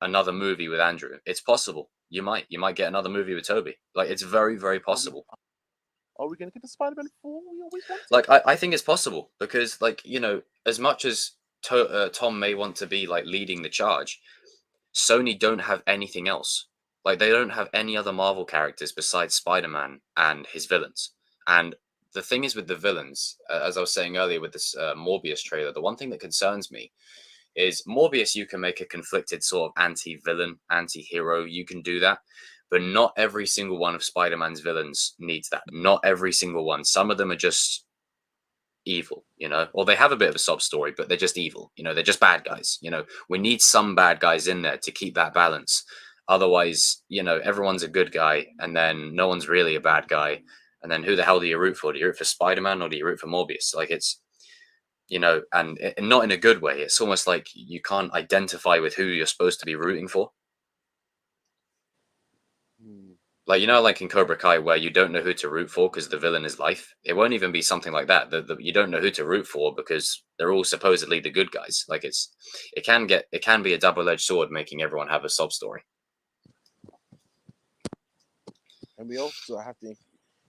another movie with Andrew. It's possible. You might get another movie with Toby. Like, it's very, very possible. Are we going to get the Spider-Man 4 we always wanted? Like, I think it's possible because, like, as much as Tom may want to be like leading the charge, Sony don't have anything else. Like, they don't have any other Marvel characters besides Spider-Man and his villains. And the thing is with the villains, as I was saying earlier with this Morbius trailer, the one thing that concerns me is Morbius. You can make a conflicted sort of anti-villain, anti-hero. You can do that. But not every single one of Spider-Man's villains needs that. Not every single one. Some of them are just evil, or they have a bit of a sob story, but they're just evil. They're just bad guys. We need some bad guys in there to keep that balance. Otherwise, everyone's a good guy, and then no one's really a bad guy. And then who the hell do you root for? Do you root for Spider-Man or do you root for Morbius? Like, it's, and not in a good way. It's almost like you can't identify with who you're supposed to be rooting for. Like, like in Cobra Kai, where you don't know who to root for because the villain is life. It won't even be something like that. You don't know who to root for because they're all supposedly the good guys. Like, it can be a double-edged sword, making everyone have a sob story. And we also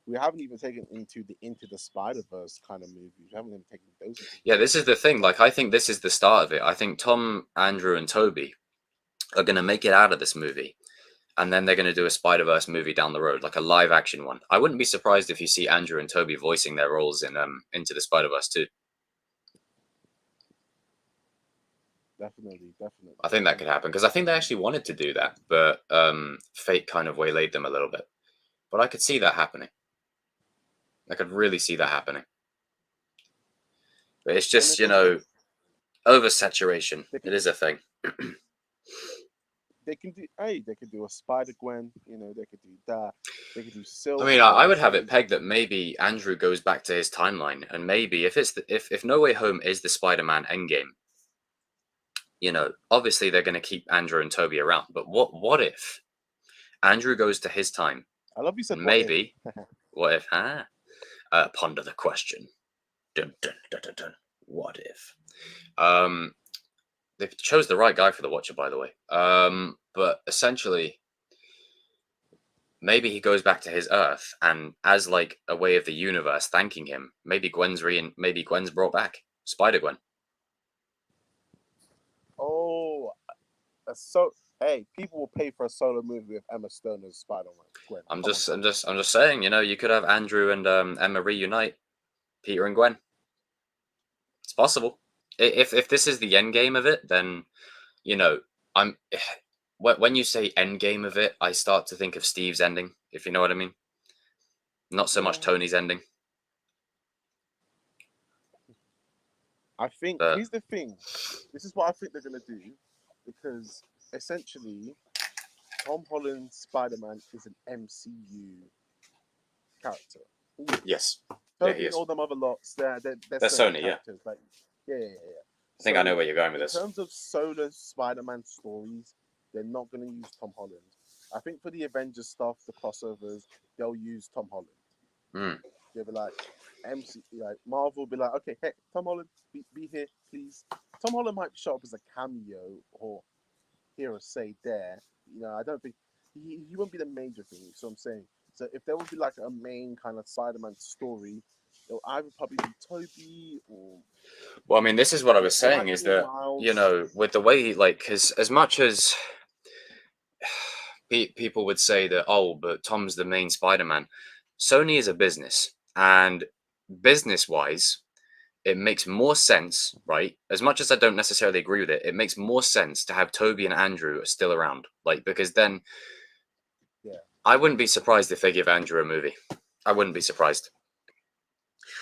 we haven't even taken into the Spider-Verse kind of movies. We haven't even taken those. Yeah, this is the thing. Like, I think this is the start of it. I think Tom, Andrew, and Toby are going to make it out of this movie. And then they're going to do a Spider-Verse movie down the road, like a live-action one. I wouldn't be surprised if you see Andrew and Toby voicing their roles in Into the Spider-Verse too. Definitely. I think that could happen, because I think they actually wanted to do that, but fate kind of waylaid them a little bit. But I could see that happening. I could really see that happening. But it's just, oversaturation. It is a thing. They can do a Spider-Gwen, they could do that. They could do Silver. I mean, I would have it pegged that maybe Andrew goes back to his timeline, and maybe if No Way Home is the Spider-Man Endgame, obviously they're going to keep Andrew and Toby around. But what if Andrew goes to his time? I love you said maybe. What if? Ponder the question. Dun, dun, dun, dun, dun. What if? They chose the right guy for the Watcher, by the way. But essentially, maybe he goes back to his Earth, and as like a way of the universe thanking him, maybe Gwen's brought back Spider-Gwen. Oh, so hey, people will pay for a solo movie with Emma Stone as Spider-Gwen. I'm just saying, you could have Andrew and Emma reunite, Peter and Gwen. It's possible. If this is the end game of it, then I'm when you say end game of it, I start to think of Steve's ending, if you know what I mean. Not so much Tony's ending. I think here's the thing. This is what I think they're gonna do, because essentially, Tom Holland's Spider-Man is an MCU character. Yes. Tony, he is. all them other lots, they're Sony, characters. Like, yeah. I think I know where you're going with this. In terms of solo Spider-Man stories, they're not going to use Tom Holland. I think for the Avengers stuff, the crossovers, they'll use Tom Holland. They'll be like, Marvel will be like, okay, hey, Tom Holland, be here, please. Tom Holland might show up as a cameo or hear a say there. I don't think he won't be the major thing. So I'm saying. So if there would be like a main kind of Spider-Man story, it'll either probably be Toby or. Well, I mean, this is what I was saying, is that Miles. With the way, because as much as people would say that, but Tom's the main Spider-Man, Sony is a business, and business-wise, it makes more sense, right? As much as I don't necessarily agree with it, it makes more sense to have Toby and Andrew still around, like, because then Yeah. I wouldn't be surprised if they give Andrew a movie. I wouldn't be surprised.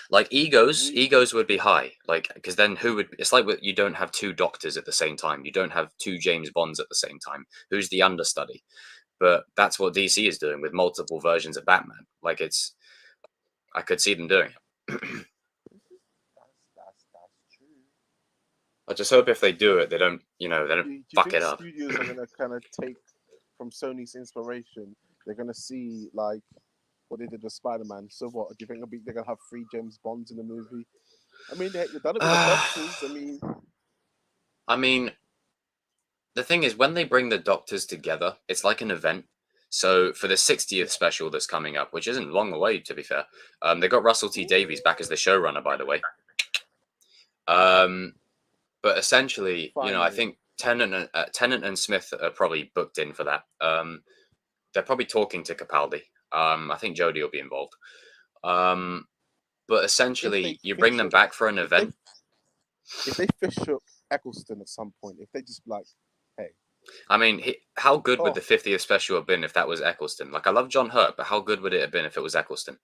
Like egos would be high, like, because then who would? It's like you don't have two doctors at the same time. You don't have two James Bonds at the same time. Who's the understudy? But that's what DC is doing with multiple versions of Batman. Like I could see them doing it. That's true. I just hope if they do it, they don't, they don't Do you fuck think it up. studios are gonna kind of take from Sony's inspiration? They're gonna see like what they did with Spider-Man. So what? Do you think they're gonna have 3 James Bonds in the movie? I mean, they've done it with the Doctors. I mean, the thing is, when they bring the Doctors together, it's like an event. So for the 60th special that's coming up, which isn't long away, to be fair, they got Russell T Davies back as the showrunner, by the way. But essentially, I Finally. think Tennant and Smith are probably booked in for that. They're probably talking to Capaldi. I think Jodie will be involved. But essentially, you bring them back for an event. If they fish up Eccleston at some point, if they just like, hey. I mean, how good would the 50th special have been if that was Eccleston? Like, I love John Hurt, but how good would it have been if it was Eccleston?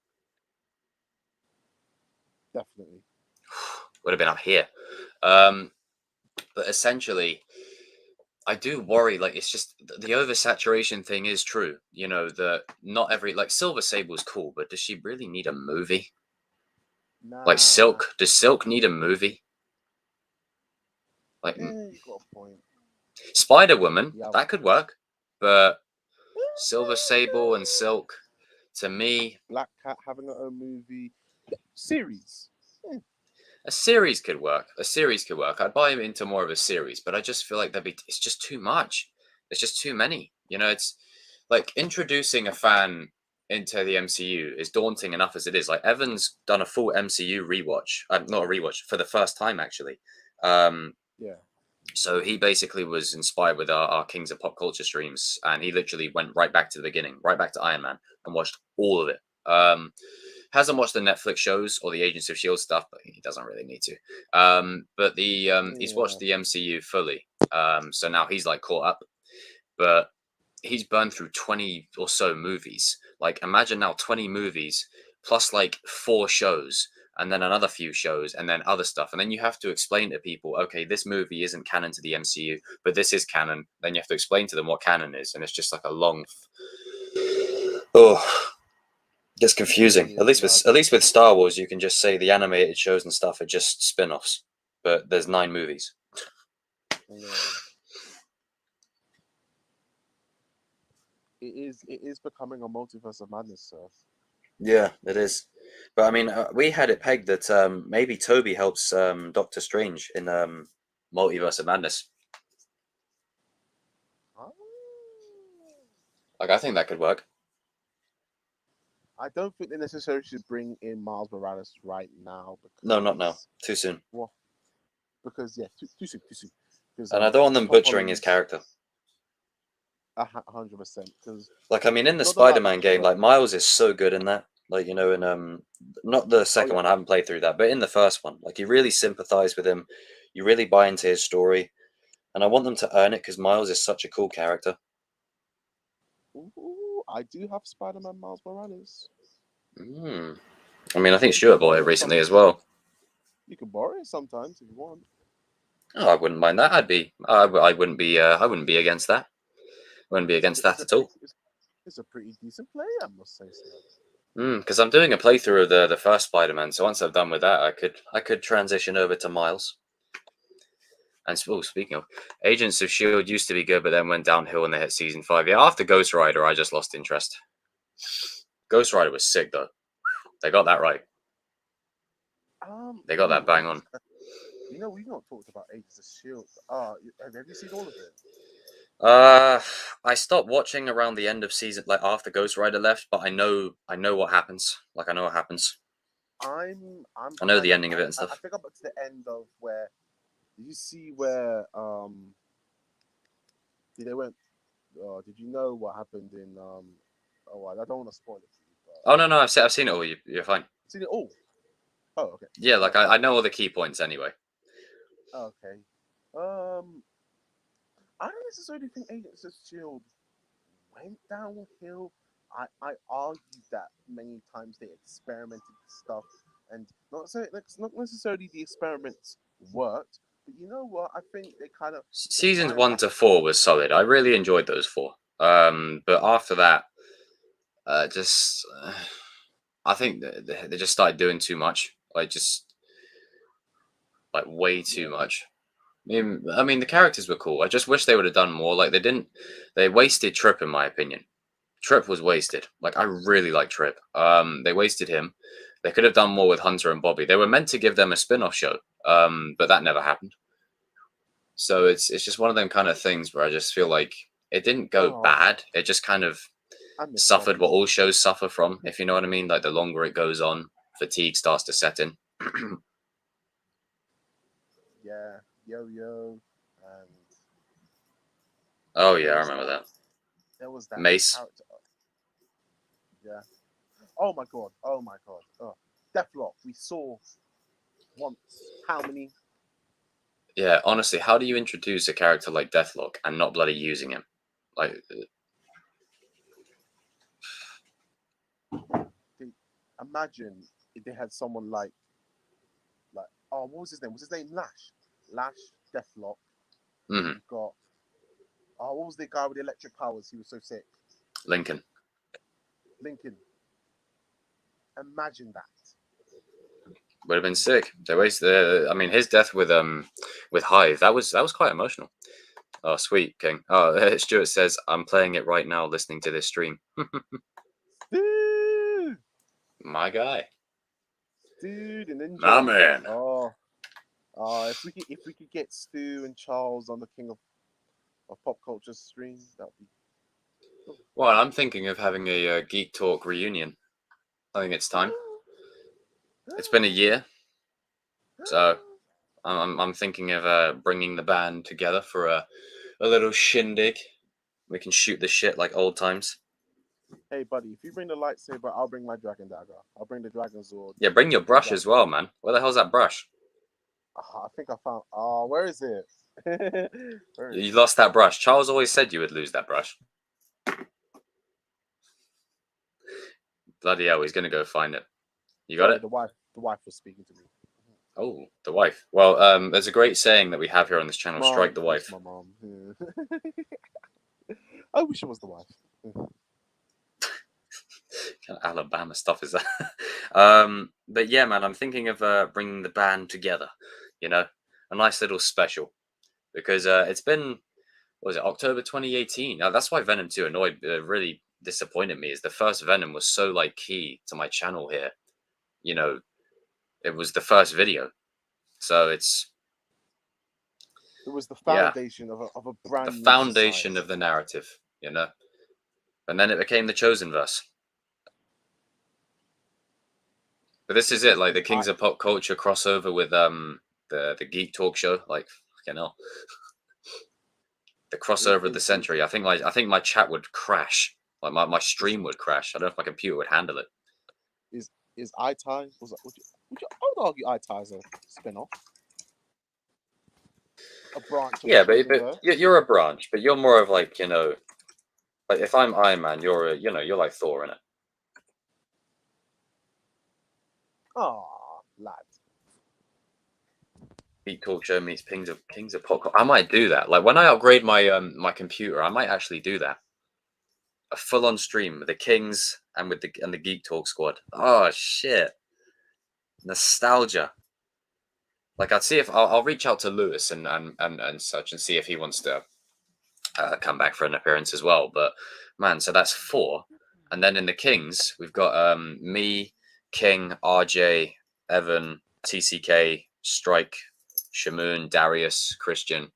Definitely. Would have been up here. But essentially, I do worry, like, it's just the oversaturation thing is true. That not every, like, Silver Sable's cool, but does she really need a movie? Nah. Like Silk, does Silk need a movie? Like, you got a point. Spider-Woman, that could work, but Silver Sable and Silk, to me, Black Cat having her own movie series. a series could work. I'd buy him into more of a series, but I just feel like it's just too much. It's just too many. It's like introducing a fan into the MCU is daunting enough as it is. Like Evan's done a full MCU rewatch, not a rewatch, for the first time actually. Yeah. So he basically was inspired with our Kings of Pop Culture streams, and he literally went right back to the beginning, right back to Iron Man, and watched all of it. Hasn't watched the Netflix shows or the Agents of Shield stuff, but he doesn't really need to. But he's watched the MCU fully, so now he's like caught up. But he's burned through 20 or so movies. Like, imagine now 20 movies plus like 4 shows, and then another few shows, and then other stuff. And then you have to explain to people, okay, this movie isn't canon to the MCU, but this is canon. Then you have to explain to them what canon is. And it's just like a long... It's confusing. At least with Star Wars, you can just say the animated shows and stuff are just spin-offs. But there's 9 movies. Yeah. It is becoming a multiverse of madness, sir. Yeah, it is. But I mean, we had it pegged that maybe Toby helps Doctor Strange in Multiverse of Madness. Oh. Like, I think that could work. I don't think they necessarily should bring in Miles Morales right now. No, not now. Too soon. Well, because too soon. And I don't want them butchering his character. 100%. Because like, I mean, in the Spider-Man game, like Miles is so good in that. Like, in not the second one, I haven't played through that, but in the first one, like, you really sympathize with him, you really buy into his story, and I want them to earn it because Miles is such a cool character. Ooh, I do have Spider-Man Miles Morales. I mean, I think Stuart bought it recently as well. You can borrow it sometimes if you want. Oh, I wouldn't mind that. I wouldn't be against that. Wouldn't be against that at all. It's a pretty decent play, I must say so. Because I'm doing a playthrough of the first Spider-Man, so once I've done with that, I could transition over to Miles. And speaking of, Agents of Shield used to be good, but then went downhill when they hit season 5. Yeah, after Ghost Rider, I just lost interest. Ghost Rider was sick though. They got that right. They got that bang on. We've not talked about Agents of Shield. Have you seen all of it? I stopped watching around the end of season, like after Ghost Rider left, but I know what happens. Like, I know what happens. I know the ending of it and stuff. I think I'm up to the end of where. Did you see where they went? Did you know what happened in I don't want to spoil it for you. But... Oh no, I've seen it all. You're fine. Seen it all. Oh, okay. Yeah, like I know all the key points anyway. Okay. I don't necessarily think Agents of Shield went downhill. I argued that many times they experimented with stuff, and not necessarily the experiments worked, but you know what? I think they kind of Seasons 1 to 4 was solid. I really enjoyed those 4. But after that, I think they just started doing too much. Like way too much. I mean, the characters were cool. I just wish they would have done more. Like they didn't. They wasted Trip, in my opinion. Trip was wasted. Like I really like Trip. They wasted him. They could have done more with Hunter and Bobby. They were meant to give them a spin-off show. But that never happened. So it's just one of them kind of things where I just feel like it didn't go bad. It just kind of suffered what all shows suffer from, if you know what I mean. Like the longer it goes on, fatigue starts to set in. Yeah, Yo-Yo, and Oh yeah, I remember that. there was that Mace. character. Yeah. Oh my god. Oh. Deathlock. We saw once. How many? Yeah, honestly, how do you introduce a character like Deathlock and not bloody using him? Like, Imagine if they had someone like what was his name? Was his name Lash? Lash, Deathlock. mhm, You've got what was the guy with the electric powers? He was so sick. Lincoln. Lincoln. Imagine that. Would have been sick. They wasted. I mean, his death with Hive. That was quite emotional. Oh, sweet King. Oh, Stuart says I'm playing it right now, listening to this stream. Dude, My guy. and then My man. if we could get Stu and Charles on the King of Pop Culture stream, that'd be. Well, I'm thinking of having a Geek Talk reunion. I think it's time. It's been a year, so I'm thinking of bringing the band together for a little shindig. We can shoot the shit like old times. Hey, buddy, if you bring the lightsaber, I'll bring my dragon dagger. I'll bring the dragon sword. Yeah, bring your brush as well, man. Where the hell's that brush? I think I found. Where is it? Where is You lost that brush. Charles always said you would lose that brush. Bloody hell, he's gonna go find it. You got it? The wife was speaking to me. Oh, the wife. Well, there's a great saying that we have here on this channel: Mom, strike the wife. it's my mom. Yeah. I wish it was the wife. Kind of Alabama stuff is that? But yeah, man, I'm thinking of bringing the band together. You know, a nice little special because it's been, what was it, October 2018? That's why Venom 2 really disappointed me. Is the first Venom was so like key to my channel here. You know, it was the first video, so it was the foundation of a brand. The foundation of the narrative, you know, and then it became the Chosen Verse. But this is it, like the Kings of Pop Culture crossover with the Geek Talk show, like fucking hell. The crossover of the century. I think my chat would crash. Like my stream would crash. I don't know if my computer would handle it. Is iTie? I would argue iTie is a spin-off. A branch. Yeah, but you're a branch, but you're more of like, you know, like if I'm Iron Man, you're like Thor in it. Oh, lad. Geek Talk Show meets Kings of Pop Culture. I might do that. Like when I upgrade my my computer, I might actually do that. A full-on stream with the Kings and with the Geek Talk squad. Oh shit, nostalgia. Like I'd see if I'll reach out to Lewis and such and see if he wants to come back for an appearance as well. But man, so that's 4, and then in the Kings we've got me, King, RJ, Evan, TCK, Strike, Shamoon, Darius, Christian.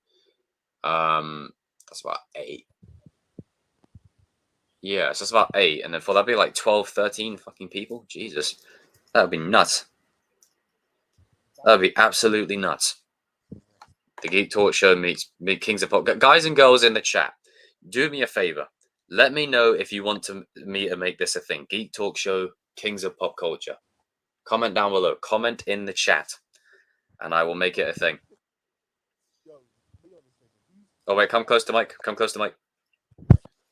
That's about 8. Yeah, so that's about 8. And then that'd be like 12, 13 fucking people. Jesus. That would be nuts. That would be absolutely nuts. The Geek Talk Show meets Kings of Pop. Guys and girls in the chat, do me a favor. Let me know if you want me to make this a thing. Geek Talk Show, Kings of Pop Culture. Comment down below. Comment in the chat, and I will make it a thing. Oh wait, come close to Mike. Come close to Mike.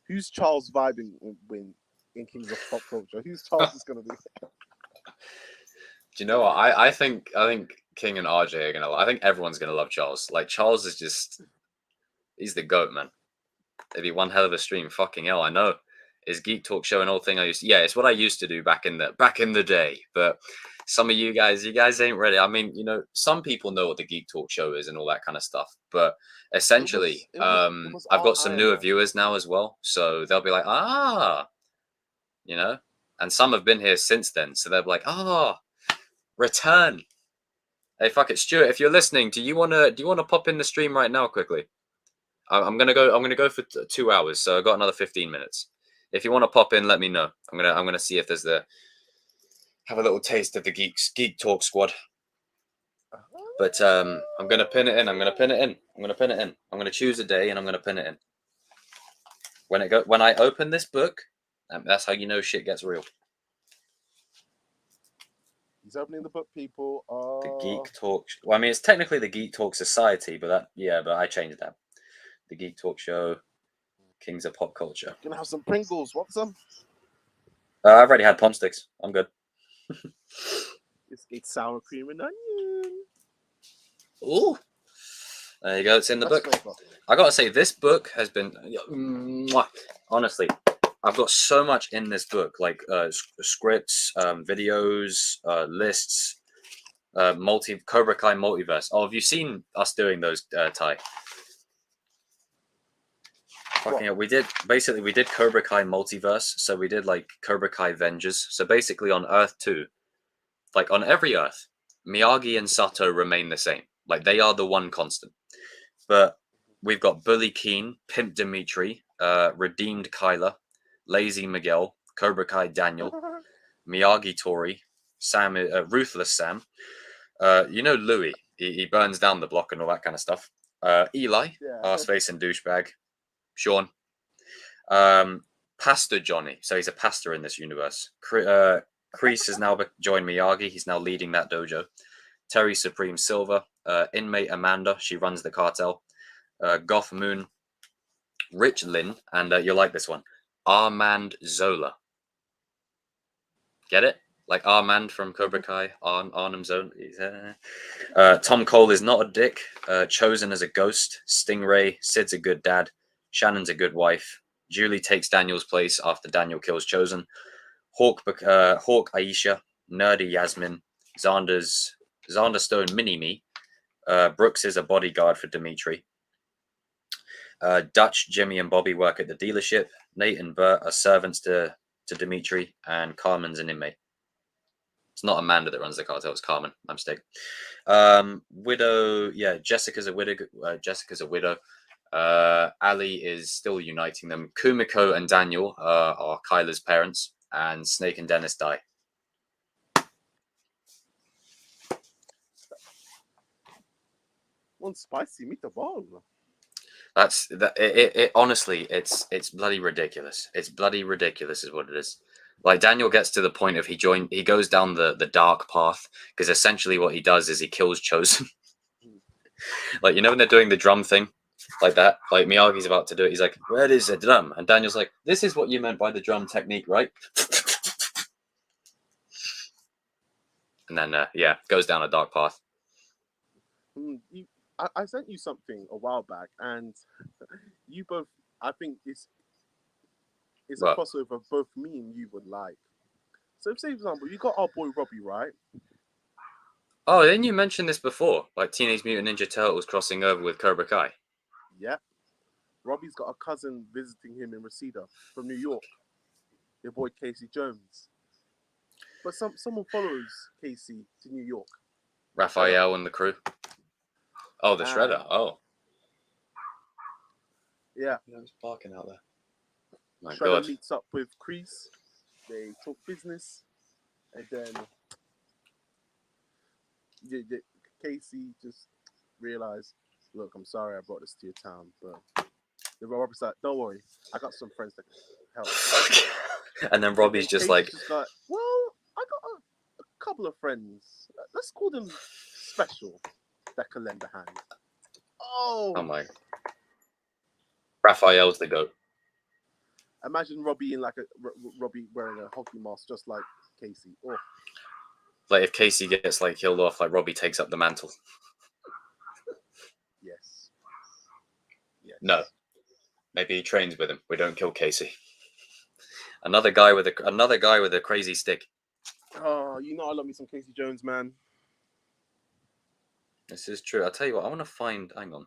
Who's Charles vibing in Kings of Pop Culture? Who's Charles is gonna be? Do you know what? I think King and RJ are gonna. I think everyone's gonna love Charles. Like Charles is just, he's the goat, man. It'd be one hell of a stream. Fucking hell, I know. Is Geek Talk Show an old thing I used to, yeah, it's what I used to do back in the day. But some of you guys ain't ready. I mean, you know, some people know what the Geek Talk Show is and all that kind of stuff. But essentially, It was I've got our some Iron newer Man. viewers now as well. So they'll be like, you know, and some have been here since then. So they'll be like, return. Hey, fuck it, Stuart. If you're listening, do you wanna pop in the stream right now quickly? I'm gonna go for 2 hours, so I've got another 15 minutes. If you want to pop in, let me know. I'm gonna see if there's have a little taste of the Geek Talk squad. But I'm gonna pin it in. I'm gonna choose a day and I'm gonna pin it in. When I open this book, that's how you know shit gets real. He's opening the book, people. The Geek Talk. Well, I mean, it's technically the Geek Talk Society, but I changed that. The Geek Talk Show, Kings of Pop Culture. Gonna have some Pringles. Want some? I've already had Pom Sticks. I'm good. It's sour cream and onion. Ooh. There you go. It's in the Best book. flavor. I gotta say, this book has been, honestly, I've got so much in this book, like scripts, videos, lists, Cobra Kai multiverse. Oh, have you seen us doing those, Ty? Fucking hell, we did Cobra Kai multiverse. So we did like Cobra Kai Avengers. So basically on Earth 2, like on every Earth, Miyagi and Sato remain the same. Like they are the one constant. But we've got Bully Keen, Pimp Dimitri, Redeemed Kyler, Lazy Miguel, Cobra Kai Daniel, Miyagi Tori, Sam, Ruthless Sam. You know Louis, he burns down the block and all that kind of stuff. Eli, arseface and douchebag. Sean. Pastor Johnny. So he's a pastor in this universe. Kreese has now joined Miyagi. He's now leading that dojo. Terry Supreme Silver. Inmate Amanda. She runs the cartel. Goth Moon. Rich Lin. And you'll like this one. Armand Zola. Get it? Like Armand from Cobra Kai. Arnhem Zola. Tom Cole is not a dick. Chosen as a ghost. Stingray. Sid's a good dad. Shannon's a good wife. Julie takes Daniel's place after Daniel kills Chosen. Hawk Aisha. Nerdy Yasmin. Xander Stone Mini-Me. Brooks is a bodyguard for Dimitri. Dutch, Jimmy, and Bobby work at the dealership. Nate and Bert are servants to Dimitri. And Carmen's an inmate. It's not Amanda that runs the cartel. It's Carmen. My mistake. Widow. Yeah, Jessica's a widow. Ali is still uniting them. Kumiko and Daniel are Kyla's parents, and Snake and Dennis die. One spicy meatball. That's that. It honestly, it's bloody ridiculous. It's bloody ridiculous, is what it is. Like Daniel gets to the point of he goes down the dark path because essentially what he does is he kills Chosen. Like you know when they're doing the drum thing. Like that, like Miyagi's about to do it. He's like, "Where is the drum?" And Daniel's like, "This is what you meant by the drum technique, right?" And then, goes down a dark path. I sent you something a while back, and you both, I think it's a crossover both me and you would like. So, say for example, you got our boy Robbie, right? Oh, didn't you mention this before? Like Teenage Mutant Ninja Turtles crossing over with Cobra Kai. Yeah. Robbie's got a cousin visiting him in Reseda from New York. Your boy Casey Jones. But someone follows Casey to New York. Raphael and the crew. Oh, the Shredder. Oh. Yeah. I was barking out there. My Shredder God. meets up with Kreese. They talk business. And then Casey just realized, look, I'm sorry I brought this to your town, but the Robbie's like, don't worry, I got some friends that can help. And then Robbie's just Casey's like, well, I got a couple of friends. Let's call them special. That can lend a hand. Oh, Oh my. Raphael's the goat. imagine Robbie in Robbie wearing a hockey mask, just like Casey. Oh, Like if Casey gets like killed off, like Robbie takes up the mantle. yes. Yes. No. Maybe he trains with him. We don't kill Casey. Another guy with a crazy stick. Oh, you know I love me some Casey Jones, man. This is true. I'll tell you what, I want to find. Hang on.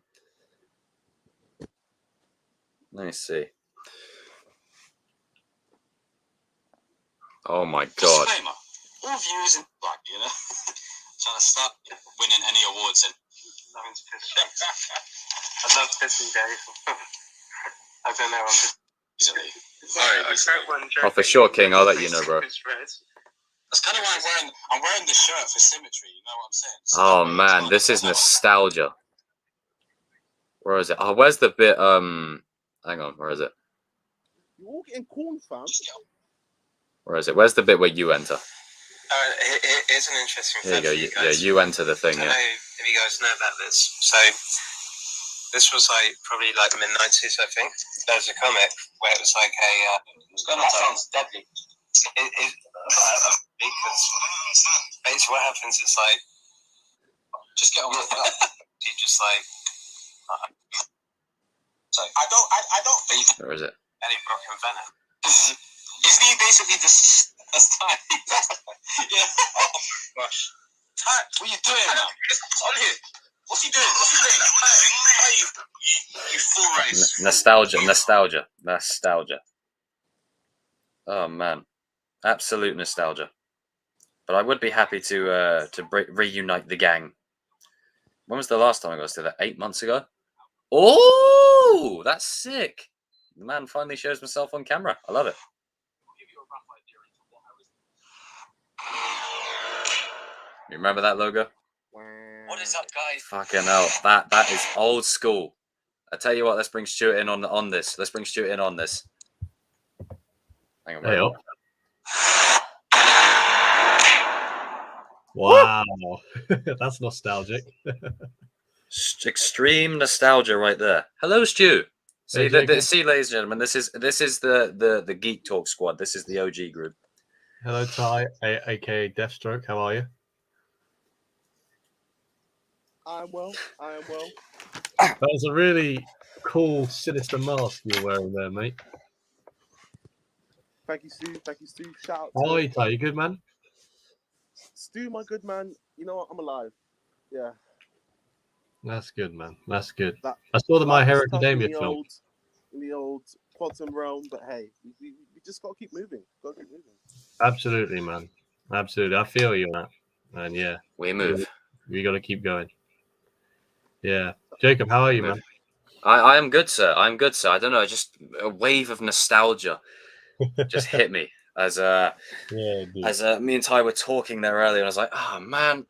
Let me see. Oh my god. Disclaimer. All views in like, you know, trying to start winning any awards and loving to piss. I love pissing, Dave. I don't know. I'm just easily. Oh, for sure, King. I'll let you know, bro. That's kind of why I'm wearing the shirt for symmetry. You know what I'm saying? So Oh man, this is nostalgia. Where is it? Oh, where's the bit? Hang on. Where is it? You all getting corn, fam. Where is it? Where's the bit where you enter? Here's an interesting Here you fact go. for you guys. You enter the thing. I don't Yeah. know if you guys know about this. So this was like probably like mid-90s, I think. There was a comic where it was like a. That sounds deadly. Because basically what happens is like, just get on with it. You just like. So I don't think Where is it? any broken venom. Isn't he basically this time? Yeah. Oh gosh. Ty, what are you doing now? It's on here. What's he doing? You full race. Nostalgia. Oh man, absolute nostalgia. But I would be happy to reunite the gang. When was the last time I got to do that? 8 months ago. Oh, that's sick. The man finally shows himself on camera. I love it. You remember that logo? What is up, guys? Fucking hell, that is old school. I tell you what, let's bring Stuart in on this. Let's bring Stuart in on this. Hang on. Hey up. Wow, that's nostalgic. Extreme nostalgia right there. Hello, Stu. See, Hey, Jacob. see, ladies and gentlemen, this is the Geek Talk squad. This is the OG group. Hello, Ty, aka Deathstroke. How are you? I am well. That was a really cool, sinister mask you're wearing there, mate. Thank you, Stu. Shout out How are to you, Ty? You good, man? Stu, my good man. You know what? I'm alive. Yeah. That's good, man. That's good. That- I saw the My Life Hero is tough Academia film. in the old quantum realm, but hey, we just gotta keep moving. Absolutely, man. Absolutely. I feel you on that. And yeah, We move. we got to keep going. Yeah. Jacob, how are you, man? I am good, sir. I'm good, sir. I don't know. Just a wave of nostalgia just hit me as Yeah, dude. me and Ty were talking there earlier, and I was like, oh man,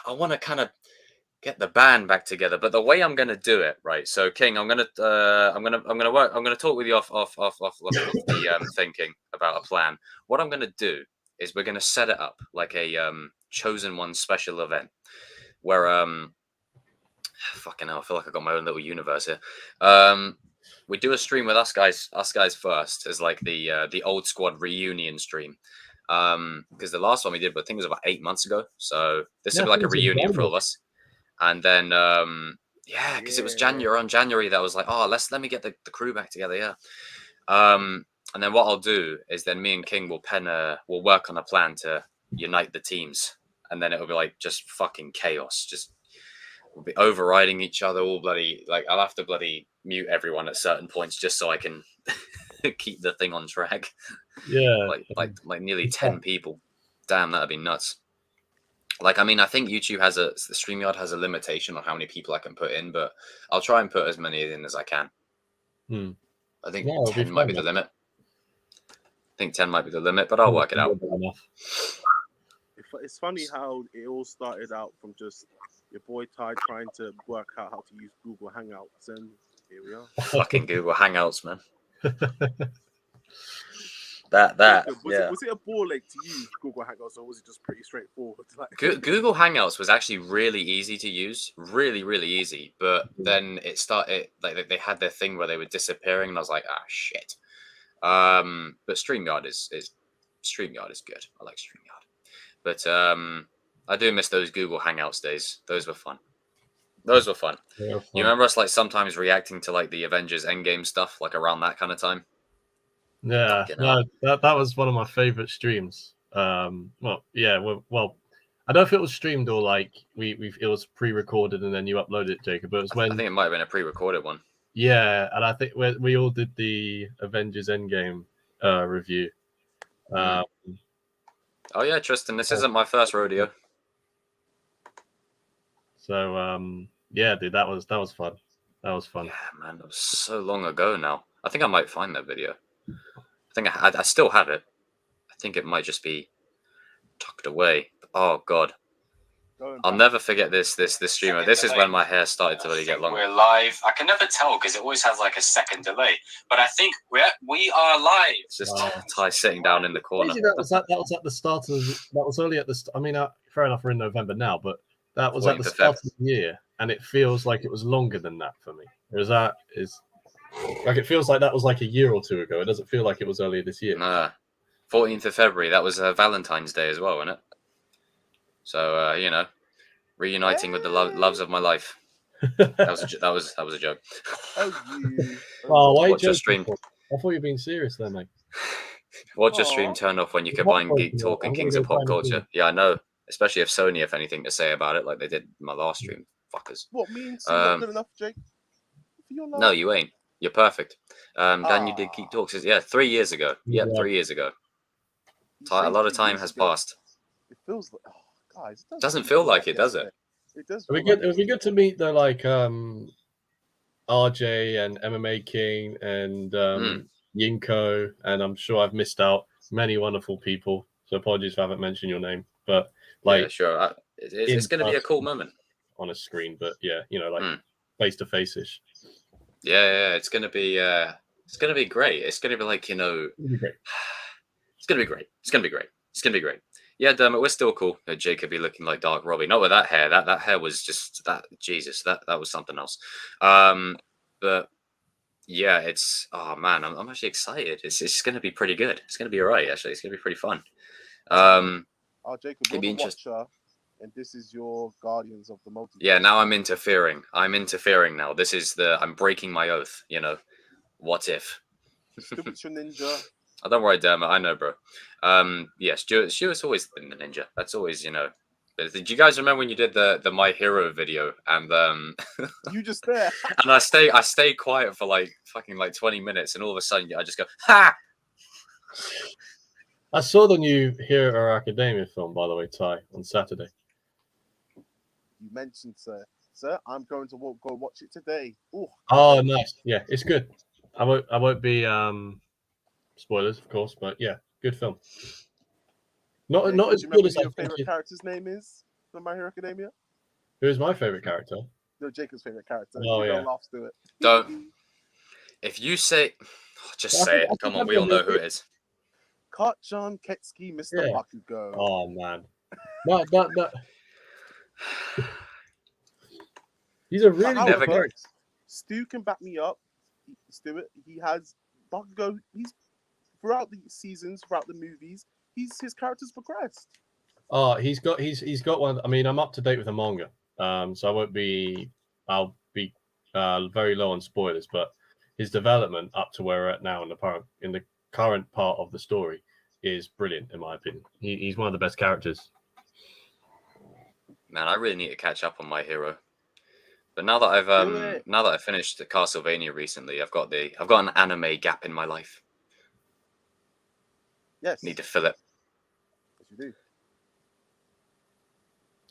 I want to kind of get the band back together, but the way I'm gonna do it, right? So, King, I'm gonna talk with you off the thinking about a plan. What I'm gonna do is we're gonna set it up like a chosen one special event where fucking hell, I feel like I got my own little universe here. We do a stream with us guys first as like the old squad reunion stream. Because the last one we did, I think it was about 8 months ago. So this will be like a reunion for all of us. And then because it was January that I was like, oh, let me get the crew back together, yeah. And then what I'll do is then me and King will work on a plan to unite the teams, and then it'll be like just fucking chaos. Just we'll be overriding each other, all bloody like I'll have to bloody mute everyone at certain points just so I can keep the thing on track. Yeah. like nearly 10 people. Damn, that'd be nuts. Like, I mean, I think YouTube the StreamYard has a limitation on how many people I can put in, but I'll try and put as many in as I can. I think 10 might be the limit. But I'll work it out. It's funny how it all started out from just your boy Ty trying to work out how to use Google Hangouts, and here we are. Fucking Google Hangouts, man. That Jacob, yeah. was it a ball ache to use Google Hangouts, or was it just pretty straightforward? Like, Google Hangouts was actually really easy to use, really, really easy. But then it started like they had their thing where they were disappearing, and I was like, ah, shit. But StreamYard is StreamYard is good. I like StreamYard, but I do miss those Google Hangouts days. Those were fun. Those were fun. Yeah, You remember us like sometimes reacting to like the Avengers Endgame stuff, like around that kind of time? yeah. Fucking No, hell. that was one of my favorite streams. Well, yeah. Well, I don't know if it was streamed or like it was pre-recorded and then you uploaded it, Jacob. But it was I when think it might have been a pre-recorded one. yeah, and I think we all did the Avengers Endgame review. Oh yeah, Tristan, this isn't my first rodeo. So yeah, dude, that was fun. That was fun. Yeah, man, that was so long ago now. I think I might find that video. I think I still have it. I think it might just be tucked away. Oh god, I'll never forget this streamer. This is when my hair started to really get longer. We're live. I can never tell because it always has like a second delay. But I think we are live. It's just Ty sitting down in the corner. That was at the start of. That was only at the. I mean, fair enough. We're in November now, but that was at the start of the year, and it feels like it was longer than that for me. Whereas that is like it feels like that was like a year or two ago. It doesn't feel like it was earlier this year. Nah, 14th of February. That was Valentine's Day as well, wasn't it? So you know, reuniting with the loves of my life. That was a joke. Oh, why Watch your stream. I thought you were being serious there, mate. Watch your stream turn off when you combine Geek Talk and Kings of Pop Culture. Yeah, I know. Especially if Sony have anything to say about it, like they did in my last stream. Fuckers. What means not good enough, Jake? No, you ain't. You're perfect. Dan, you did Geek Talks. Yeah, 3 years ago. Yep, 3 years ago. A lot of time has passed. It feels like, guys, it doesn't feel like it, does it? It does. It would be good to meet the like RJ and MMA King and Yinko, and I'm sure I've missed out many wonderful people. So apologies if I haven't mentioned your name, but like, yeah, sure, it's going to be a cool moment on a screen. But yeah, you know, like face to face ish. Yeah, it's going to be great. It's going to be like, you know, it's going to be great. It's going to be great. It's going to be great. Yeah, Dermot, we're still cool. Jake could be looking like Dark Robbie. Not with that hair. That hair was just that. Jesus, that was something else. But yeah, it's man, I'm actually excited. It's going to be pretty good. It's going to be alright. Actually, it's going to be pretty fun. Jacob, you're the watcher, and this is your Guardians of the Multiverse. Yeah, now I'm interfering. I'm interfering now. I'm breaking my oath. You know, what if? Stuart's your ninja. Oh, don't worry, Dermot. I know, bro. Yeah, Stuart's always been the ninja. That's always, you know. Did you guys remember when you did the My Hero video and you just there and I stay quiet for like fucking like 20 minutes and all of a sudden I just go ha. I saw the new Hero Academia film, by the way, Ty, on Saturday. You mentioned, sir, I'm going to go watch it today. Ooh. Oh, nice. Yeah, it's good. I won't be spoilers, of course, but yeah, good film. Not as good as your favorite character's name is from My Hero Academia. Who is my favorite character? No, Jacob's favorite character. Oh yeah. Laughs to it. Don't. If you say, just say it. Come on, we all know who it is. Kachan Ketsuki, Mr. Bakugo. Oh man, that. He's a really never character. Stu can back me up. Stuart, he has Bakugo. He's throughout the seasons, throughout the movies. His character's progressed. Oh, he's got one. I mean, I'm up to date with the manga, so I'll be very low on spoilers. But his development up to where we're at now in the current part of the story is brilliant, in my opinion. He's one of the best characters. Man, I really need to catch up on My Hero. But now that I've finished Castlevania recently, I've got an anime gap in my life. Yes. Need to fill it. Yes, you do.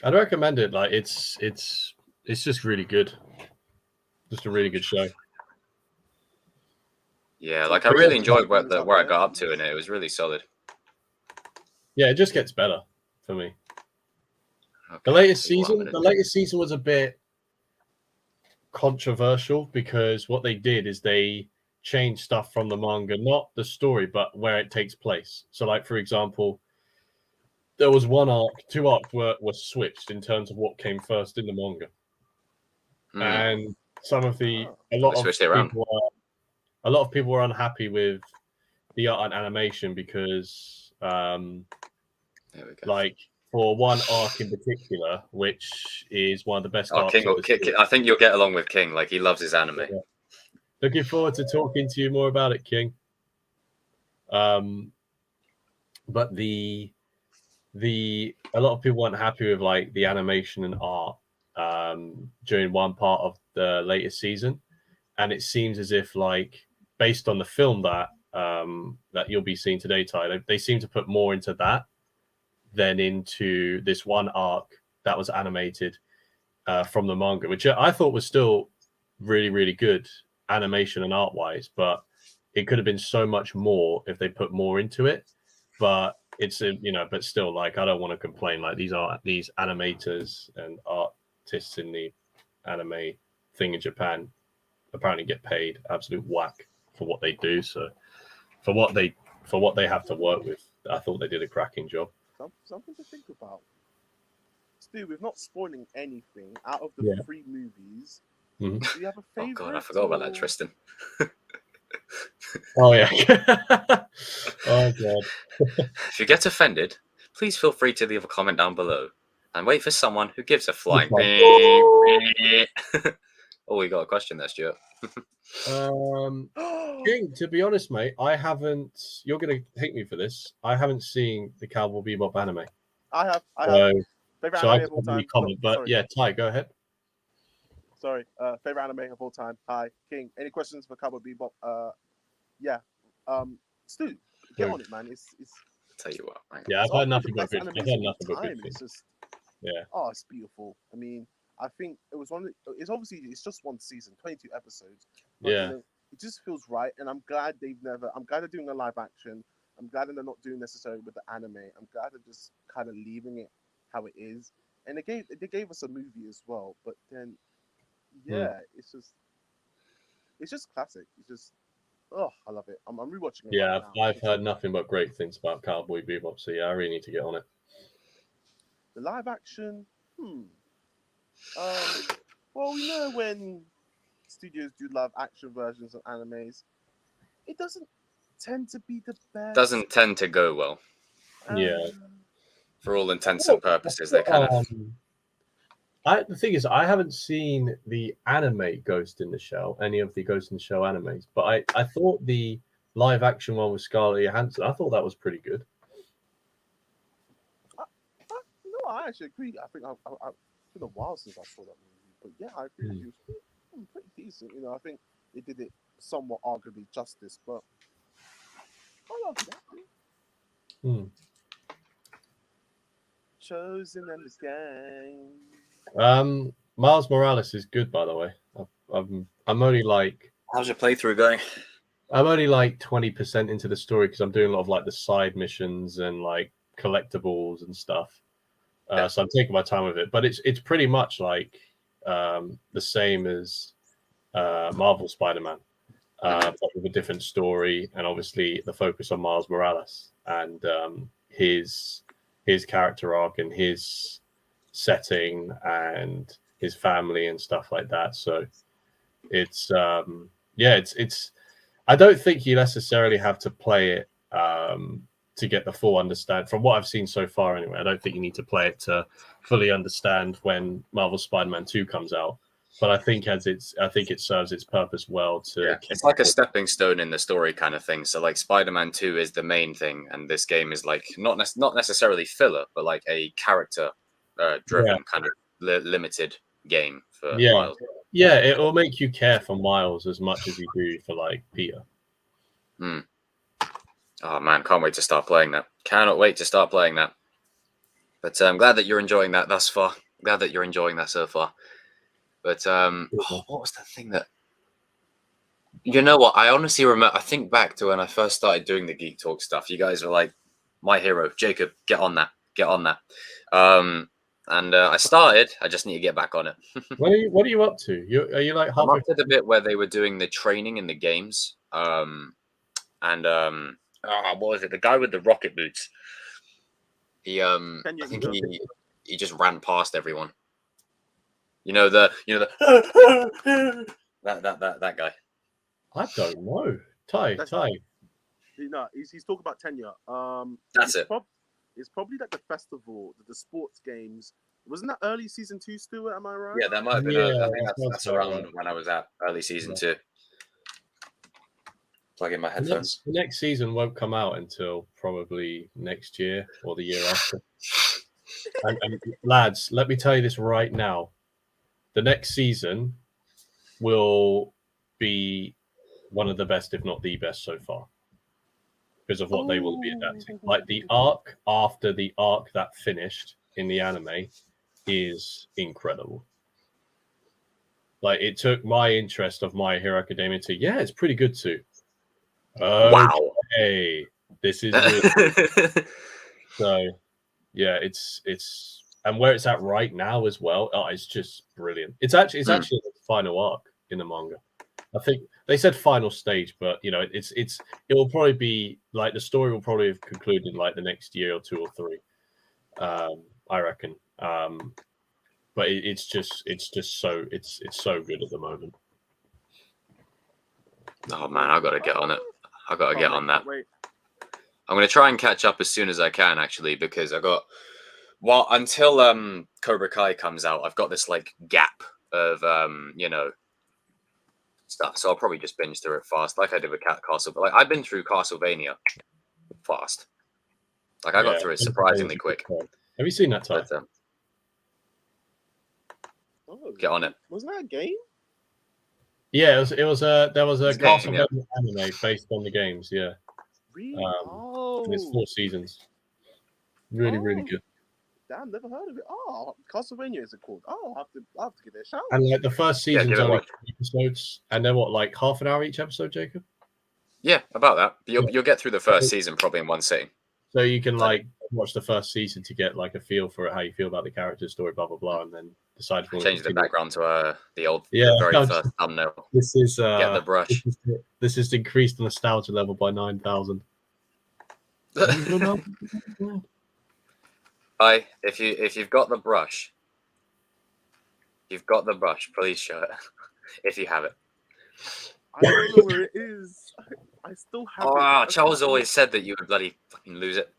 I'd recommend it. Like it's just really good. Just a really good show. Yeah, like I really enjoyed where I got up to in it. It was really solid. Yeah, it just gets better for me. Okay, the latest season was a bit controversial because what they did is they change stuff from the manga, not the story, but where it takes place. So, like for example, there was two arcs were switched in terms of what came first in the manga, and some of a lot of people were unhappy with the art and animation because, there we go. like for one arc in particular, which is one of the best arcs. King, I think you'll get along with King. Like he loves his anime. Yeah. Looking forward to talking to you more about it, King. But a lot of people weren't happy with like the animation and art during one part of the latest season, and it seems as if like based on the film that you'll be seeing today, Ty, they seem to put more into that than into this one arc that was animated from the manga, which I thought was still really, really good animation and art wise, but it could have been so much more if they put more into it. But it's but still, like I don't want to complain. Like these animators and artists in the anime thing in Japan apparently get paid absolute whack for what they do. So for what they have to work with, I thought they did a cracking job. Something to think about. Stu, we're not spoiling anything out of the 3 movies. Mm-hmm. Do you have a favorite? Oh god, I forgot about that, Tristan. Oh yeah. Oh god. If you get offended, please feel free to leave a comment down below and wait for someone who gives a flying beep. Oh, we got a question there, Stuart. King, to be honest, mate, I haven't. You're gonna hate me for this. I haven't seen the Cowboy Bebop anime. I have. Favorite so I anime of all can't really time. comment, but sorry. yeah, Ty, go ahead. Sorry. Favorite anime of all time. Hi, King. Any questions for Cowboy Bebop? Yeah. Stu, get on it, man. It's Tell you what, man. Yeah, I've heard nothing but good. It's just it's beautiful. I mean, I think it was it's just one season, 22 episodes. But, yeah. It just feels right, and I'm glad they're doing a live action. I'm glad that they're not doing necessarily with the anime. I'm glad they're just kind of leaving it how it is. And they gave us a movie as well, but then it's just classic. It's just I love it. I'm rewatching it. Yeah, right now. I've heard nothing but great things about Cowboy Bebop, so yeah, I really need to get on it. The live action, well, we know when studios do live action versions of animes, it doesn't tend to be the best. Doesn't tend to go well. Yeah. For all intents and purposes, they kind of. The thing is, I haven't seen the anime Ghost in the Shell, any of the Ghost in the Shell animes, but I thought the live action one with Scarlett Johansson, I thought that was pretty good. No, I actually agree. I think it's been a while since I saw that movie, but yeah, I agree with you. It's pretty decent. I think they did it somewhat arguably justice, but I love that. Chosen and the gang. Miles Morales is good, by the way. I'm only like. How's your playthrough going? I'm only like 20% into the story because I'm doing a lot of like the side missions and like collectibles and stuff. So I'm taking my time with it, but it's pretty much like the same as Marvel Spider-Man, but with a different story, and obviously the focus on Miles Morales and his character arc and his setting and his family and stuff like that. So it's I don't think you necessarily have to play it to get the full understand. From what I've seen so far anyway, I don't think you need to play it to fully understand when Marvel Spider-Man 2 comes out. But I think it serves its purpose well to it's like a stepping stone in the story kind of thing. So like Spider-Man 2 is the main thing, and this game is like not necessarily filler, but like a character driven kind of limited game for Miles. Yeah, it will make you care for Miles as much as you do for like Peter. Oh man, can't wait to start playing that. Cannot wait to start playing that. But I'm glad that you're enjoying that thus far. Glad that you're enjoying that so far. But what was the thing that? You know what? I honestly remember. I think back to when I first started doing the Geek Talk stuff. You guys were like, "My hero, Jacob, get on that, get on that." and I started. I just need to get back on it. What are you up to? Are you like I'm halfway? up to the bit where they were doing the training in the games. What was it? The guy with the rocket boots. He I think he just ran past everyone. That guy. I don't know. Ty. No, he's talking about tenure. That's it. It's probably like the festival, the sports games. Wasn't that early season 2, Stuart? Am I right? Yeah, that might have been. Yeah, I think that's around right. when I was at early season 2. Plug in my The headphones. next season won't come out until probably next year or the year after. and lads, let me tell you this right now. The next season will be one of the best, if not the best so far, because of what they will be adapting. Like the arc after the arc that finished in the anime is incredible. Like it took my interest of My Hero Academia to, it's pretty good too. Wow. Hey, this is good. So yeah, it's and where it's at right now as well. Oh, it's just brilliant. It's actually the final arc in the manga. I think they said final stage, but it will probably be like the story will probably have concluded like the next year or 2 or 3. I reckon. But it's so good at the moment. Oh man, I gotta get on it. I gotta get on that. Wait. I'm gonna try and catch up as soon as I can, actually, because until Cobra Kai comes out, I've got this like gap of stuff. So I'll probably just binge through it fast, like I did with Castle. But like I've been through Castlevania fast. Like I got through it surprisingly quick. Have you seen that time? Get on it. Wasn't that a game? Yeah, there was a Castlevania anime based on the games. Yeah. Really? And it's 4 seasons. Really good. Damn, never heard of it. Oh, Castlevania is it called? Oh, I'll have to give it a shout. And like the first season's only 2 episodes, and they're like half an hour each episode, Jacob? Yeah, about that. You'll get through the first season probably in one sitting. So you can like watch the first season to get like a feel for it, how you feel about the character, story, blah blah blah, and then decide if you want to change the background to the very first thumbnail. This is get the brush. This is increased the nostalgia level by 9,000. Hi, if you've got the brush, please show it. If you have it. I don't know where it is. I still have it. Charles always said that you would bloody fucking lose it.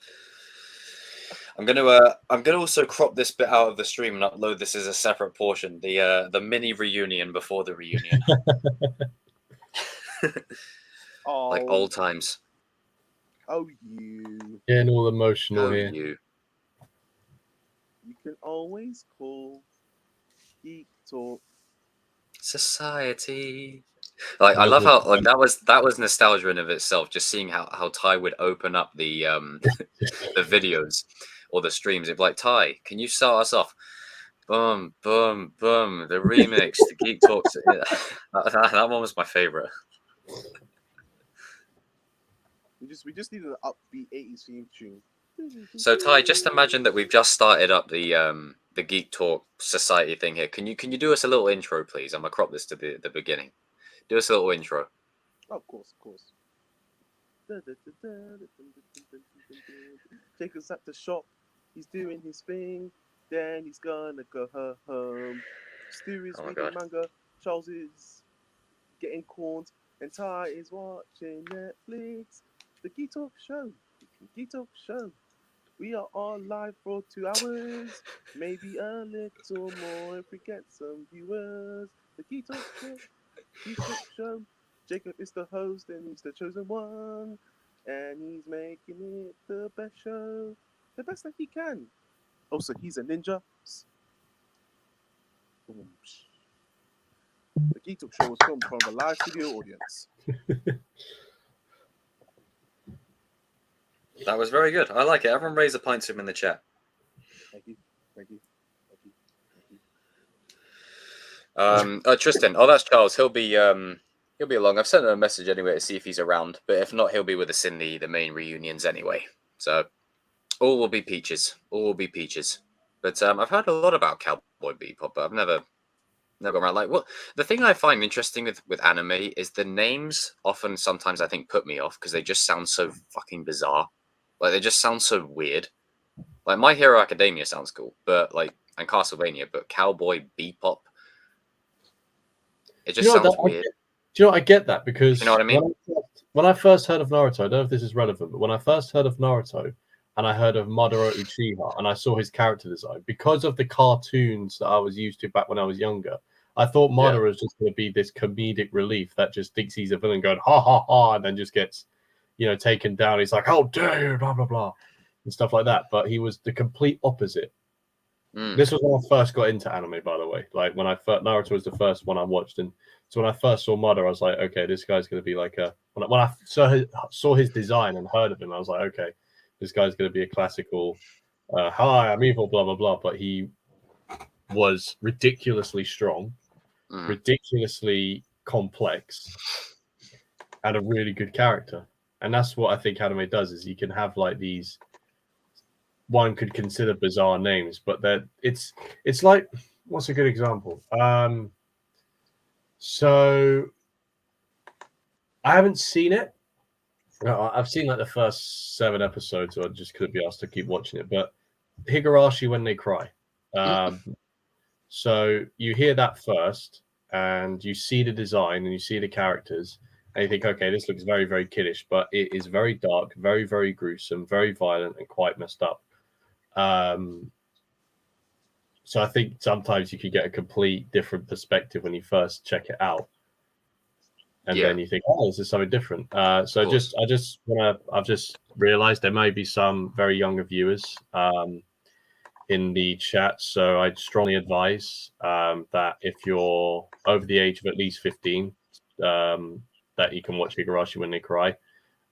I'm gonna also crop this bit out of the stream and upload this as a separate portion. The mini reunion before the reunion. Like old times. Oh, you. Getting all emotional here. You can always call Geek Talk Society. Like I love how like that was nostalgia in of itself. Just seeing how Ty would open up the the videos or the streams. It'd be like, Ty, can you start us off? Boom, boom, boom. The remix, the Geek Talks. Yeah. That one was my favorite. We just needed an upbeat 80s theme tune. So Ty, just imagine that we've just started up the Geek Talk Society thing here. Can you do us a little intro, please? I'm gonna crop this to the beginning. Do us a little intro. Oh, of course. Jacob's at the shop. He's doing his thing. Then he's gonna go home. Stu is reading manga. Charles is getting corned. And Ty is watching Netflix. The Geek Talk Show. We are on live for 2 hours. Maybe a little more if we get some viewers. The Geek Talk Show. Jacob is the host and he's the chosen one. And he's making it the best show. The best that he can. Also, he's a ninja. The Geek Talk Show was filmed from a live studio audience. That was very good. I like it. Everyone raise a pint to him in the chat. Thank you. Tristan. Oh, that's Charles. He'll be along. I've sent him a message anyway to see if he's around. But if not, he'll be with us in the main reunions anyway. So all will be peaches. But I've heard a lot about Cowboy Bebop, but I've never gone around. Like, what the thing I find interesting with anime is the names often sometimes I think put me off because they just sound so fucking bizarre. Like they just sound so weird. Like My Hero Academia sounds cool, but like and Castlevania, but Cowboy Bebop, it just sounds weird. Do you know what? I get that because You know what I mean? when I first heard of Naruto, I don't know if this is relevant, but when I first heard of Naruto and I heard of Madara Uchiha and I saw his character design, because of the cartoons that I was used to back when I was younger, I thought Madara was just going to be this comedic relief that just thinks he's a villain going, ha, ha, ha, and then just gets, taken down. He's like, how dare you, blah, blah, blah, and stuff like that. But he was the complete opposite. This was when I first got into anime, by the way. Like when Naruto was the first one I watched, and so when I first saw Madara, I was like, okay, this guy's going to be like a. When I saw his design and heard of him, I was like, okay, this guy's going to be a classical. Hi, I'm evil, blah blah blah. But he was ridiculously strong, ridiculously complex, and a really good character. And that's what I think anime does: is you can have like these. One could consider bizarre names, but it's like, what's a good example? So I haven't seen it. No, I've seen like the first 7 episodes, so I just couldn't be asked to keep watching it. But Higurashi When They Cry. So you hear that first, and you see the design, and you see the characters, and you think, okay, this looks very, very kiddish, but it is very dark, very, very gruesome, very violent, and quite messed up. So I think sometimes you could get a complete different perspective when you first check it out, and then you think, oh, this is something different. I've just realized there may be some very younger viewers in the chat, so I'd strongly advise that if you're over the age of at least 15, that you can watch Higurashi When They Cry.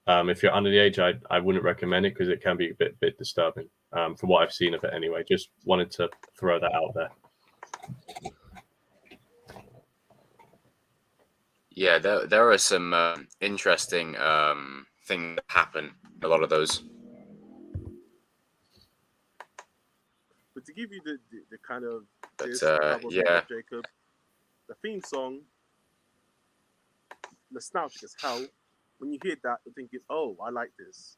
If you're under the age, I wouldn't recommend it because it can be a bit disturbing. From what I've seen of it anyway. Just wanted to throw that out there. Yeah, there are some interesting things that happen. A lot of those. But to give you the kind of Jacob, the theme song, nostalgic as hell. When you hear that, you're thinking, "Oh, I like this."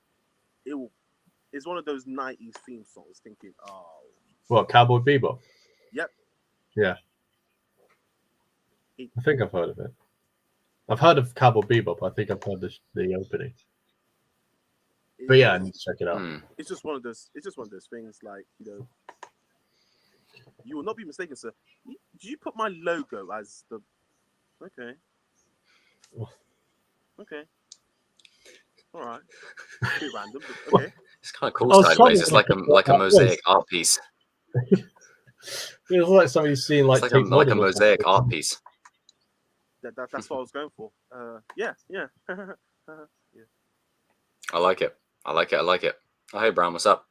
It's one of those 90s theme songs. Thinking, "Oh, what, Cowboy Bebop?" Yep. Yeah. I think I've heard of it. I've heard of Cowboy Bebop. I think I've heard the opening. But yeah, I need to check it out. It's just one of those. It's just one of those things. Like, you will not be mistaken, sir. Did you put my logo as the? Okay. Okay. All right. A bit random, but okay. It's kind of cool sideways. It's like a mosaic art piece. It's like somebody's seeing like a mosaic art piece. That's what I was going for. Yeah. Yeah. I like it. Oh, hey, Brown, what's up?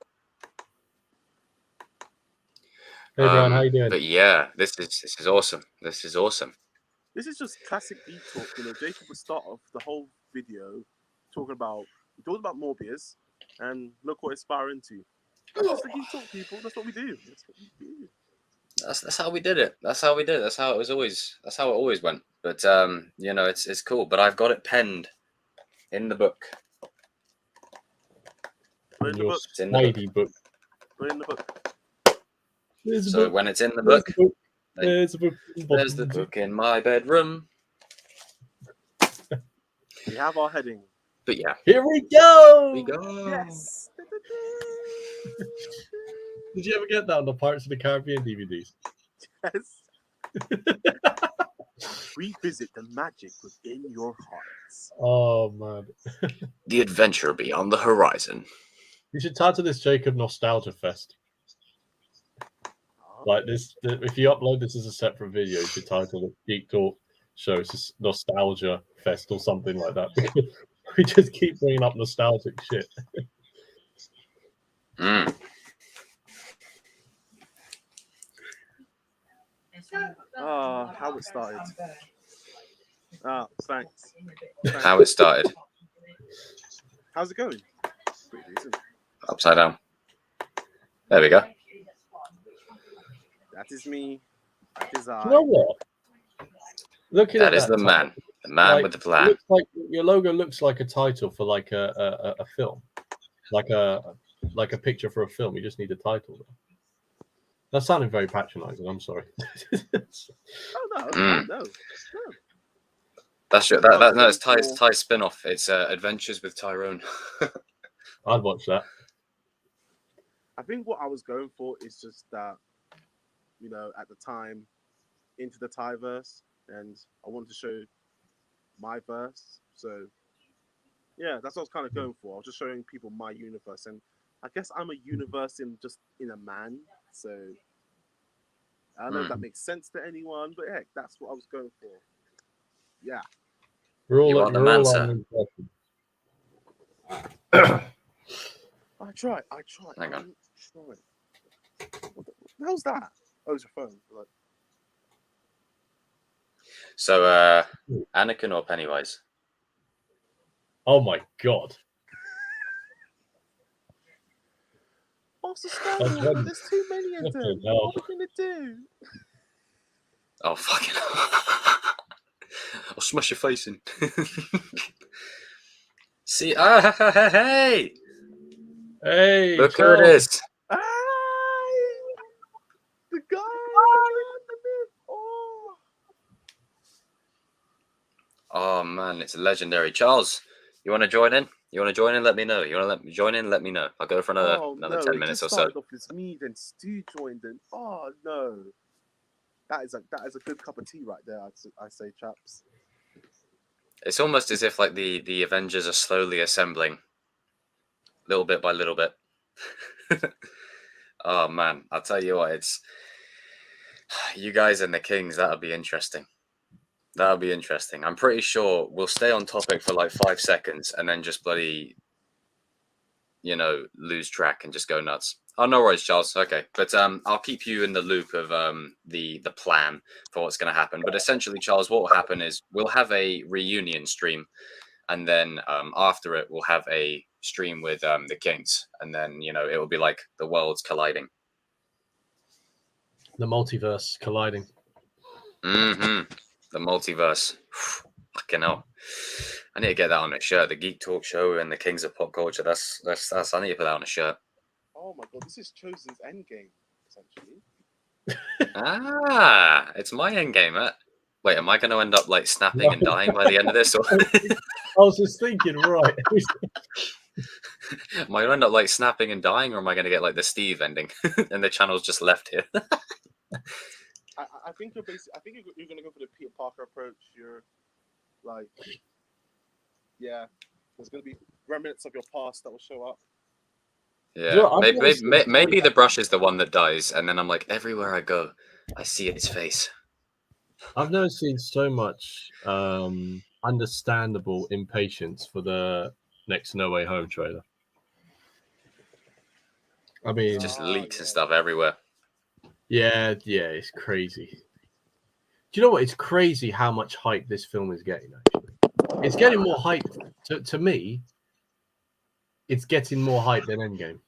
Hey, Brown, how you doing? But yeah, this is awesome. This is awesome. This is just classic Geek talk. Jacob would start off the whole video talking about Morbius, and look what it's far into. That's just the Geek talk, people. That's what we do. That's how we did it. That's how it always went. But it's cool. But I've got it penned in the book. Put in the book. It's in the book. Put in the book. So when it's in the book, there's the book in my bedroom. We have our heading. But yeah, here we go. Yes. Did you ever get that on the Pirates of the Caribbean DVDs? Yes. Revisit the magic within your hearts. Oh man. The adventure beyond the horizon. You should title this Jacob Nostalgia Fest. Like this, if you upload this as a separate video, you should title it Geek Talk Show. It's a Nostalgia Fest or something like that. We just keep bringing up nostalgic shit. How it started. Thanks. How it started. How's it going? Pretty decent. Upside down. There we go. is me. That is I. You know what? Looking That at is the title, man like, with the it plan. looks like your logo looks like a title for like a film, like a picture for a film. You just need a title. That sounded very patronising. I'm sorry. Oh Mm. no. That's true. No, it's Ty's spin-off. It's Adventures with Tyrone. I'd watch that. I think what I was going for is just that, you know, at the time, into the Tyverse, and I wanted to show my verse. So, yeah, that's what I was kind of going for. I was just showing people my universe, and I guess I'm a universe in a man. So, I don't know if that makes sense to anyone, but heck, that's what I was going for. Yeah. You are the man, sir. I try. Hang on. What the hell's that? Oh, it's your phone. Like, So, Anakin or Pennywise? Oh my god! Master Skywalker, there's too many of them. hell. What are we gonna do? Oh, fucking I'll smash your face in. See, hey! Look who it is. Ah, the guy, the myth. Oh man, it's legendary. Charles, you want to join in? You want to join in? Let me know. You want to join in? Let me know. I'll go for another 10 minutes or so. Off as me, then Stu joined in. Oh no, that is a good cup of tea right there. I say, chaps. It's almost as if like the Avengers are slowly assembling, little bit by little bit. Oh man, I'll tell you what, it's you guys and the Kings. That'll be interesting. That'll be interesting. I'm pretty sure we'll stay on topic for like 5 seconds and then just bloody, lose track and just go nuts. Oh, no worries, Charles. Okay, but I'll keep you in the loop of the plan for what's going to happen. But essentially, Charles, what will happen is we'll have a reunion stream, and then after it, we'll have a stream with the Kings, and then it will be like the worlds colliding. The multiverse colliding. Mm-hmm. The multiverse. Fucking hell. I need to get that on a shirt. The Geek Talk Show and the Kings of Pop Culture. That's I need to put that on a shirt. Oh my god, this is Chosen's endgame, essentially. It's my endgame, Matt. Wait, am I going to end up like snapping and dying by the end of this? Or... I was just thinking, right. Am I going to end up like snapping and dying, or am I going to get like the Steve ending and the channel's just left here? I think you're going to go for the Peter Parker approach. You're like, yeah, there's going to be remnants of your past that will show up. Yeah, maybe the brush is the one that dies, and then I'm like, everywhere I go, I see its face. I've never seen so much understandable impatience for the next No Way Home trailer. I mean, it's just leaks and stuff everywhere. Yeah, it's crazy. Do you know what? It's crazy how much hype this film is getting, actually. It's getting more hype. To me, it's getting more hype than Endgame.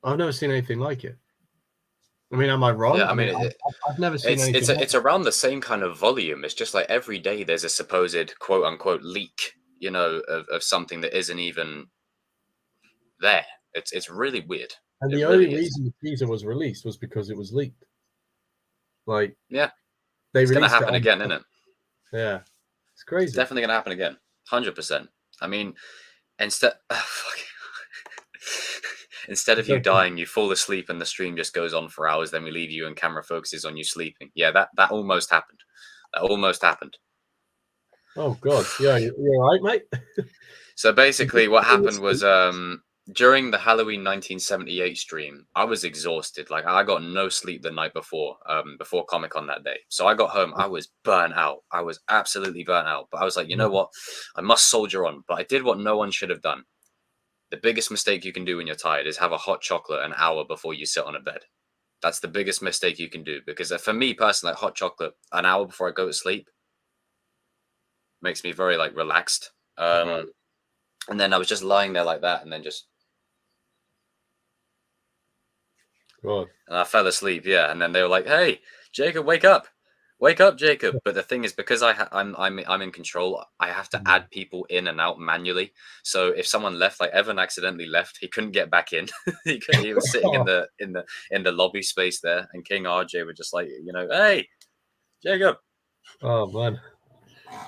I've never seen anything like it. I mean, am I wrong? Yeah, I've never seen anything. It's around the same kind of volume. It's just like every day there's a supposed quote unquote leak, of something that isn't even there. It's really weird. And the only reason the teaser was released was because it was leaked. Like, yeah, it's going to happen again, isn't it? Yeah, it's crazy. It's definitely going to happen again, 100%. I mean, instead of you dying, you fall asleep and the stream just goes on for hours. Then we leave you and camera focuses on you sleeping. Yeah, that almost happened. That almost happened. Oh God, yeah, you're all right, mate. So basically, what happened was during the Halloween 1978 stream, I was exhausted. Like I got no sleep the night before Comic-Con that day. So I got home, I was burnt out. I was absolutely burnt out. But I was like, you know what? I must soldier on. But I did what no one should have done. The biggest mistake you can do when you're tired is have a hot chocolate an hour before you sit on a bed. That's the biggest mistake you can do. Because for me personally, like hot chocolate an hour before I go to sleep makes me very like relaxed. And then I was just lying there like that, and then just God. And I fell asleep. Yeah, and then they were like, "Hey, Jacob, wake up, Jacob!" But the thing is, because I'm in control, I have to add people in and out manually. So if someone left, like Evan accidentally left, he couldn't get back in. He was sitting in the lobby space there, and King RJ were just like, "Hey, Jacob." Oh man.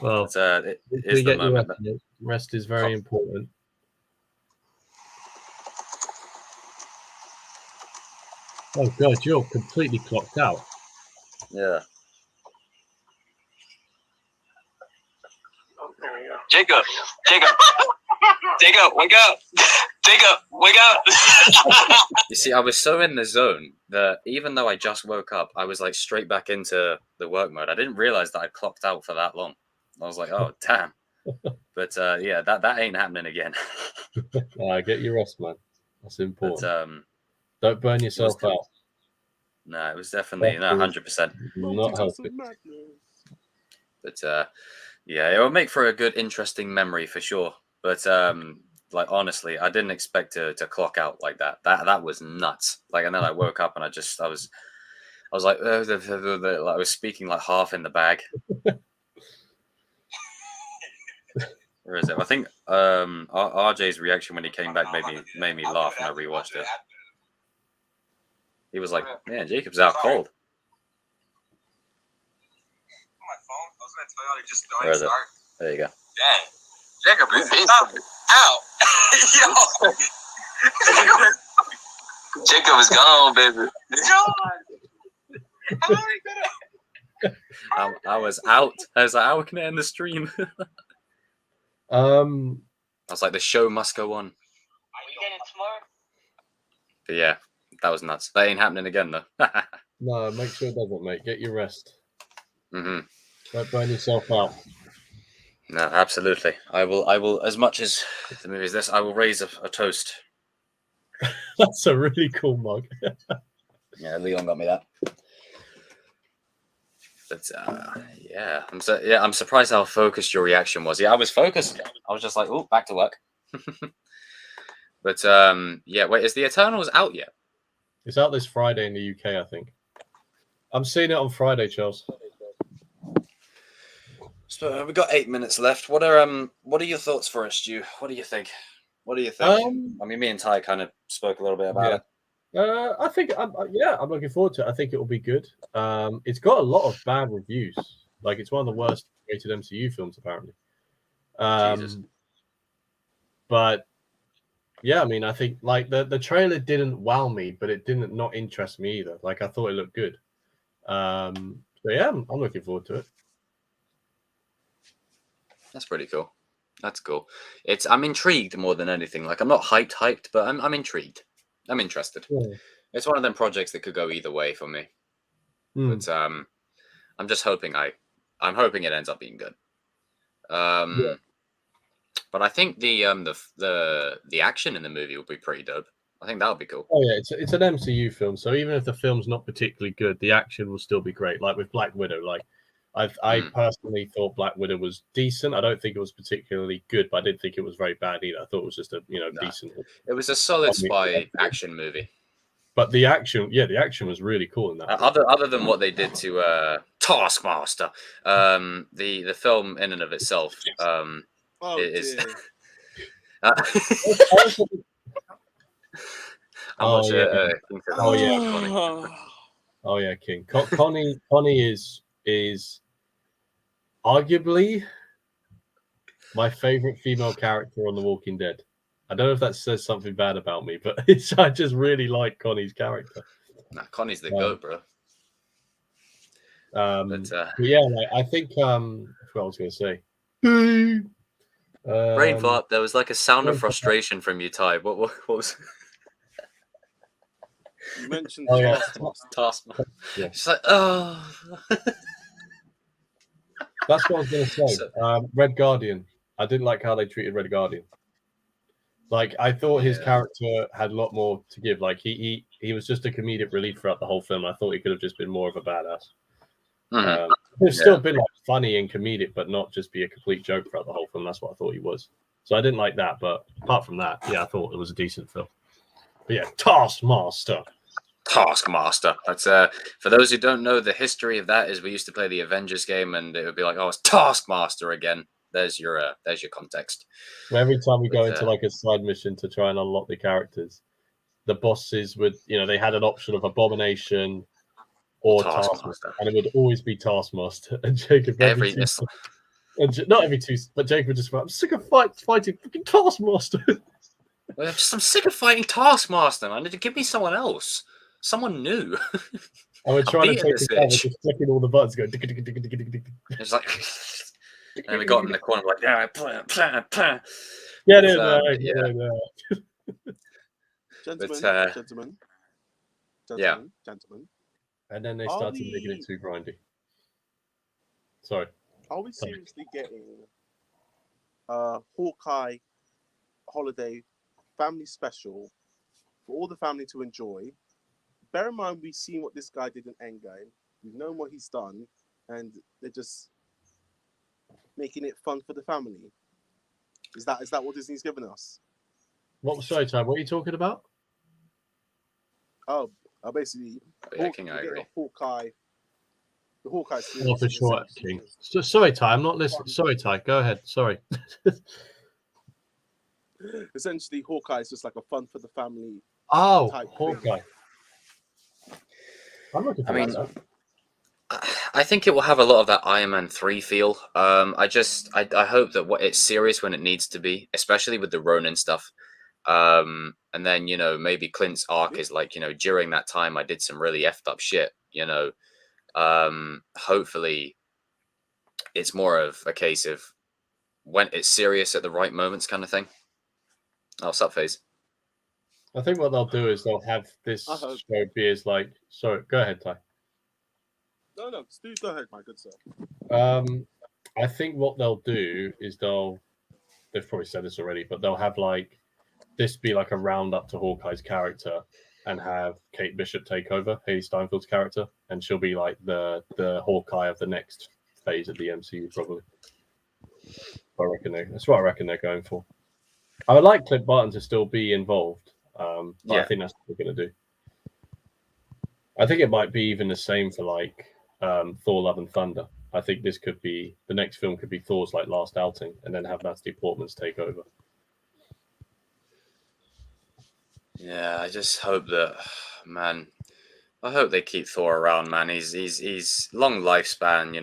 Well, It is we the get your moment. rest, mate. Rest is very important. Oh God, you're completely clocked out. Yeah. Jacob, wake up! Jacob, wake up! You see, I was so in the zone that even though I just woke up, I was like straight back into the work mode. I didn't realize that I clocked out for that long. I was like, oh damn. But yeah, that ain't happening again. Get your rest, man. That's important. But don't burn yourself out. No, it was definitely 100%. Not healthy. But yeah, it will make for a good, interesting memory for sure. But like honestly, I didn't expect to clock out like that. That was nuts. Like, and then I woke up and I was like, I was speaking like half in the bag. Where is it? I think RJ's reaction when he came back made me laugh when I rewatched it. He was like, "Man, Jacob's out cold." Where is it? There you go. Dang. Jacob is out. Yo. Jacob is gone, baby. I was out. I was like, how can I end the stream? I was like, the show must go on. Are we getting tomorrow? But yeah, that was nuts. That ain't happening again, though. No, make sure it doesn't, mate. Get your rest. Mm-hmm. Don't burn yourself out. No, absolutely. I will. As much as the movie is this, I will raise a toast. That's a really cool mug. Yeah, Leon got me that. But yeah, I'm surprised how focused your reaction was. Yeah, I was focused. I was just like, oh, back to work. But yeah, wait, is the Eternals out yet? It's out this Friday in the UK, I think. I'm seeing it on Friday, Charles. So we've got 8 minutes left. What are your thoughts for us, Stu? What do you think? I mean, me and Ty kind of spoke a little bit about it. I think, I'm looking forward to it. I think it will be good. It's got a lot of bad reviews. Like, it's one of the worst rated MCU films, apparently. Jesus. But yeah, I mean, I think like the trailer didn't wow me, but it didn't not interest me either. Like, I thought it looked good. So yeah, I'm looking forward to it. That's pretty cool. That's cool. I'm intrigued more than anything. Like, I'm not hyped, but I'm intrigued. I'm interested. Yeah. It's one of them projects that could go either way for me. But I'm just hoping I'm hoping it ends up being good. But I think the action in the movie will be pretty dope. I think that'll be cool. Oh yeah, it's an MCU film, so even if the film's not particularly good, the action will still be great. Like with Black Widow, like I personally thought Black Widow was decent. I don't think it was particularly good, but I didn't think it was very bad either. I thought it was just a decent. It was a solid spy action movie. But the action was really cool in that. Other than what they did to Taskmaster, the film in and of itself is. King. Connie is arguably my favorite female character on The Walking Dead. I don't know if that says something bad about me, but I just really like Connie's character. Nah, Connie's the goat, bro. But yeah, I think what I was going to say. Brain fart. There was like a sound of frustration from you, Ty. What was? You mentioned Taskmaster. Yeah. It's like, oh. That's what I was going to say. Red Guardian. I didn't like how they treated Red Guardian. Like, I thought his character had a lot more to give. Like, he was just a comedic relief throughout the whole film. I thought he could have just been more of a badass. He's still been like, funny and comedic, but not just be a complete joke throughout the whole film. That's what I thought he was. So I didn't like that. But apart from that, yeah, I thought it was a decent film. But yeah, Taskmaster. Taskmaster. That's for those who don't know, the history of that is we used to play the Avengers game, and it would be like, oh, it's Taskmaster again. There's your context. Every time we go But, into like a side mission to try and unlock the characters, the bosses would, they had an option of Abomination or Taskmaster, and it would always be Taskmaster. And Jacob every not every two, but Jacob would just go, I'm sick of fighting fucking Taskmaster. I'm sick of fighting Taskmaster, man. Give me someone else, someone new. And we're trying to take this his cover, bitch. just clicking all the buttons, going. It's like, and we got him in the corner, like, yeah, Get in there, there, yeah. get in there. Gentlemen, yeah. gentlemen. And then they started making it too grindy. Sorry. Are we seriously getting Hawkeye holiday family special for all the family to enjoy? Bear in mind, we've seen what this guy did in Endgame. We've known what he's done, and they're just making it fun for the family. Is that what Disney's given us? Sorry, Tom, what are you talking about? Oh, basically, King, I agree. The Hawkeye series. Oh, for sure, King. Sorry, Ty, I'm not listening. Sorry, Ty, go ahead. Sorry. Essentially, Hawkeye is just like a fun for the family. Oh, type Hawkeye. thing. I'm looking for that. I think it will have a lot of that Iron Man 3 feel. I hope that it's serious when it needs to be, especially with the Ronin stuff. And then, maybe Clint's arc is like, during that time I did some really effed up shit, hopefully it's more of a case of when it's serious at the right moments kind of thing. Oh, sup, FaZe? I think what they'll do is they'll have this show be as like. Sorry, go ahead, Ty. No, Stu, go ahead, my good sir. I think what they'll do is they've probably said this already, but they'll have like this be like a roundup to Hawkeye's character and have Kate Bishop take over, Haley Steinfeld's character, and she'll be like the Hawkeye of the next phase of the MCU, probably. That's what I reckon they're going for. I would like Clint Barton to still be involved, but I think that's what they're going to do. I think it might be even the same for like Thor: Love and Thunder. I think this could be the next film could be Thor's like last outing, and then have Natalie Portman's take over. Yeah, I just hope that, man. I hope they keep Thor around, man. He's long lifespan,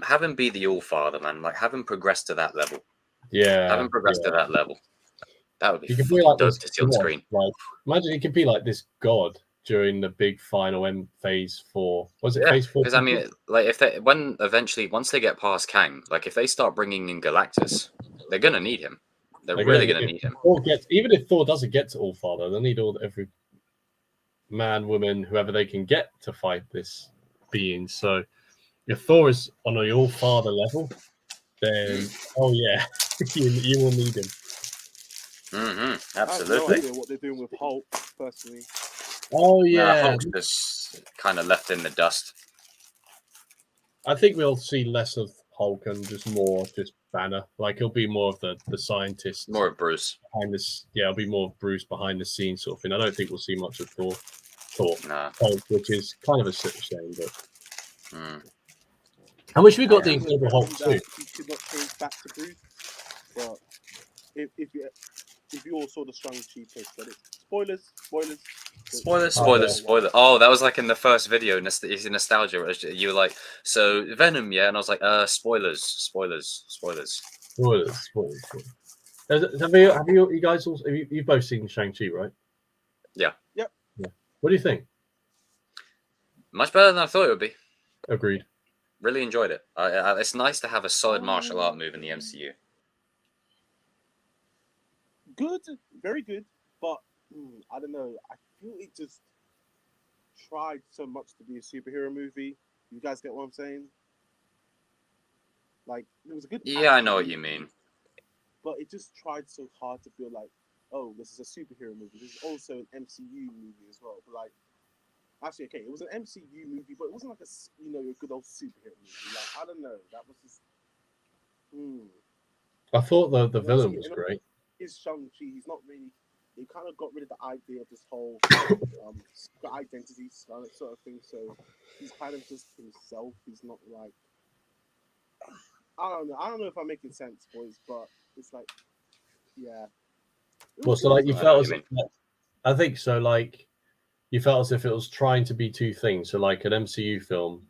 Have him be the All Father, man. Like, have him progress to that level. Yeah, have him progress to that level. That would be he could be like dope this, to see on screen. Like, imagine he could be like this god during the big final phase 4. Was it phase 4? Because I mean, like, once they get past Kang, like if they start bringing in Galactus, they're gonna need him. They're really gonna need him. Even if Thor doesn't get to All Father, they'll need every man, woman, whoever they can get to fight this being. So if Thor is on a All Father level, then you will need him. Mm-hmm. Absolutely. I have no idea what they're doing with Hulk, personally. Oh yeah, Hulk's just kind of left in the dust. I think we'll see less of Hulk and just more Banner. Like he'll be more of the scientist, more of Bruce behind this. Yeah, it'll be more of Bruce behind the scenes sort of thing. I don't think we'll see much of Thor, Hulk, which is kind of a shame. But I wish we got the Incredible Hulk too. He could not change back to Bruce, but if you all saw the Shang-Chi post-credit, spoilers. Oh, that was like in the first video. It's Nostalgia. You were like, so Venom, yeah, and I was like, spoilers. Have you guys also? You've both seen Shang-Chi, right? Yeah. Yep. Yeah. What do you think? Much better than I thought it would be. Agreed. Really enjoyed it. It's nice to have a solid martial art move in the MCU. Good, very good, but I don't know. I feel it just tried so much to be a superhero movie. You guys get what I'm saying? Like, it was a good. Yeah, I know what you mean. But it just tried so hard to feel like, oh, this is a superhero movie. This is also an MCU movie as well. But like, actually, okay, it was an MCU movie, but it wasn't like a good old superhero movie. Like, I don't know. That was just. I thought the villain was great. Is Shang-Chi. He's not really It kind of got rid of the idea of this whole secret identity sort of thing. So he's kind of just himself. He's not like, I don't know. I don't know if I'm making sense, boys, but it's like, yeah. Well, so like you felt as I think so. Like you felt as if it was trying to be two things. So like an MCU film,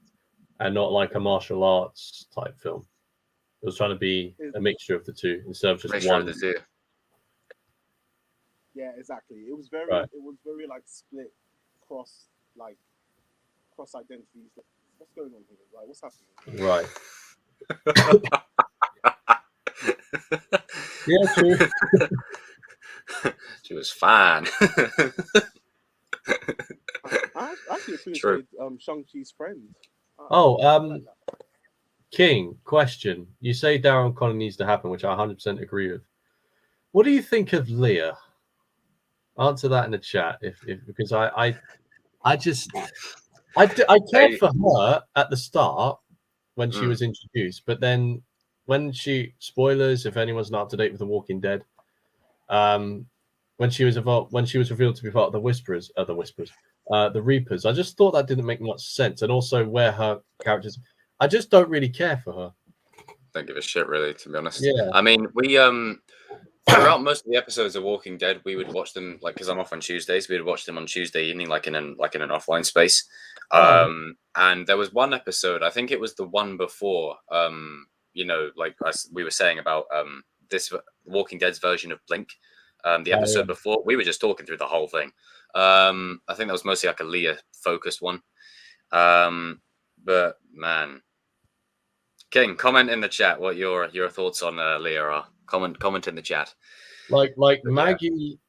and not like a martial arts type film. It was trying to be a mixture of the two instead of just Mixture one. of the two. Yeah, exactly. It was very, Right. it was very like split, cross identities. What's going on here? Like, what's happening? Right. Yeah, true. She was fine. I actually appreciate Shang-Chi's friend. King, question. You say Darren Connor needs to happen, which I 100% agree with. What do you think of Leah? Answer that in the chat, if because I cared for her at the start when she was introduced, but then when spoilers, if anyone's not up to date with The Walking Dead, when she was revealed to be part of the the Reapers, I just thought that didn't make much sense, and also where her characters, I just don't really care for her. Don't give a shit, really, to be honest. Yeah. I mean, we throughout most of the episodes of Walking Dead, we would watch them like because I'm off on Tuesdays. We would watch them on Tuesday evening, like in an offline space. And there was one episode, I think it was the one before, like we were saying about this Walking Dead's version of Blink. The episode before, we were just talking through the whole thing. I think that was mostly like a Leah focused one. But man, King, comment in the chat what your thoughts on Leah are. Comment in the chat. Like Maggie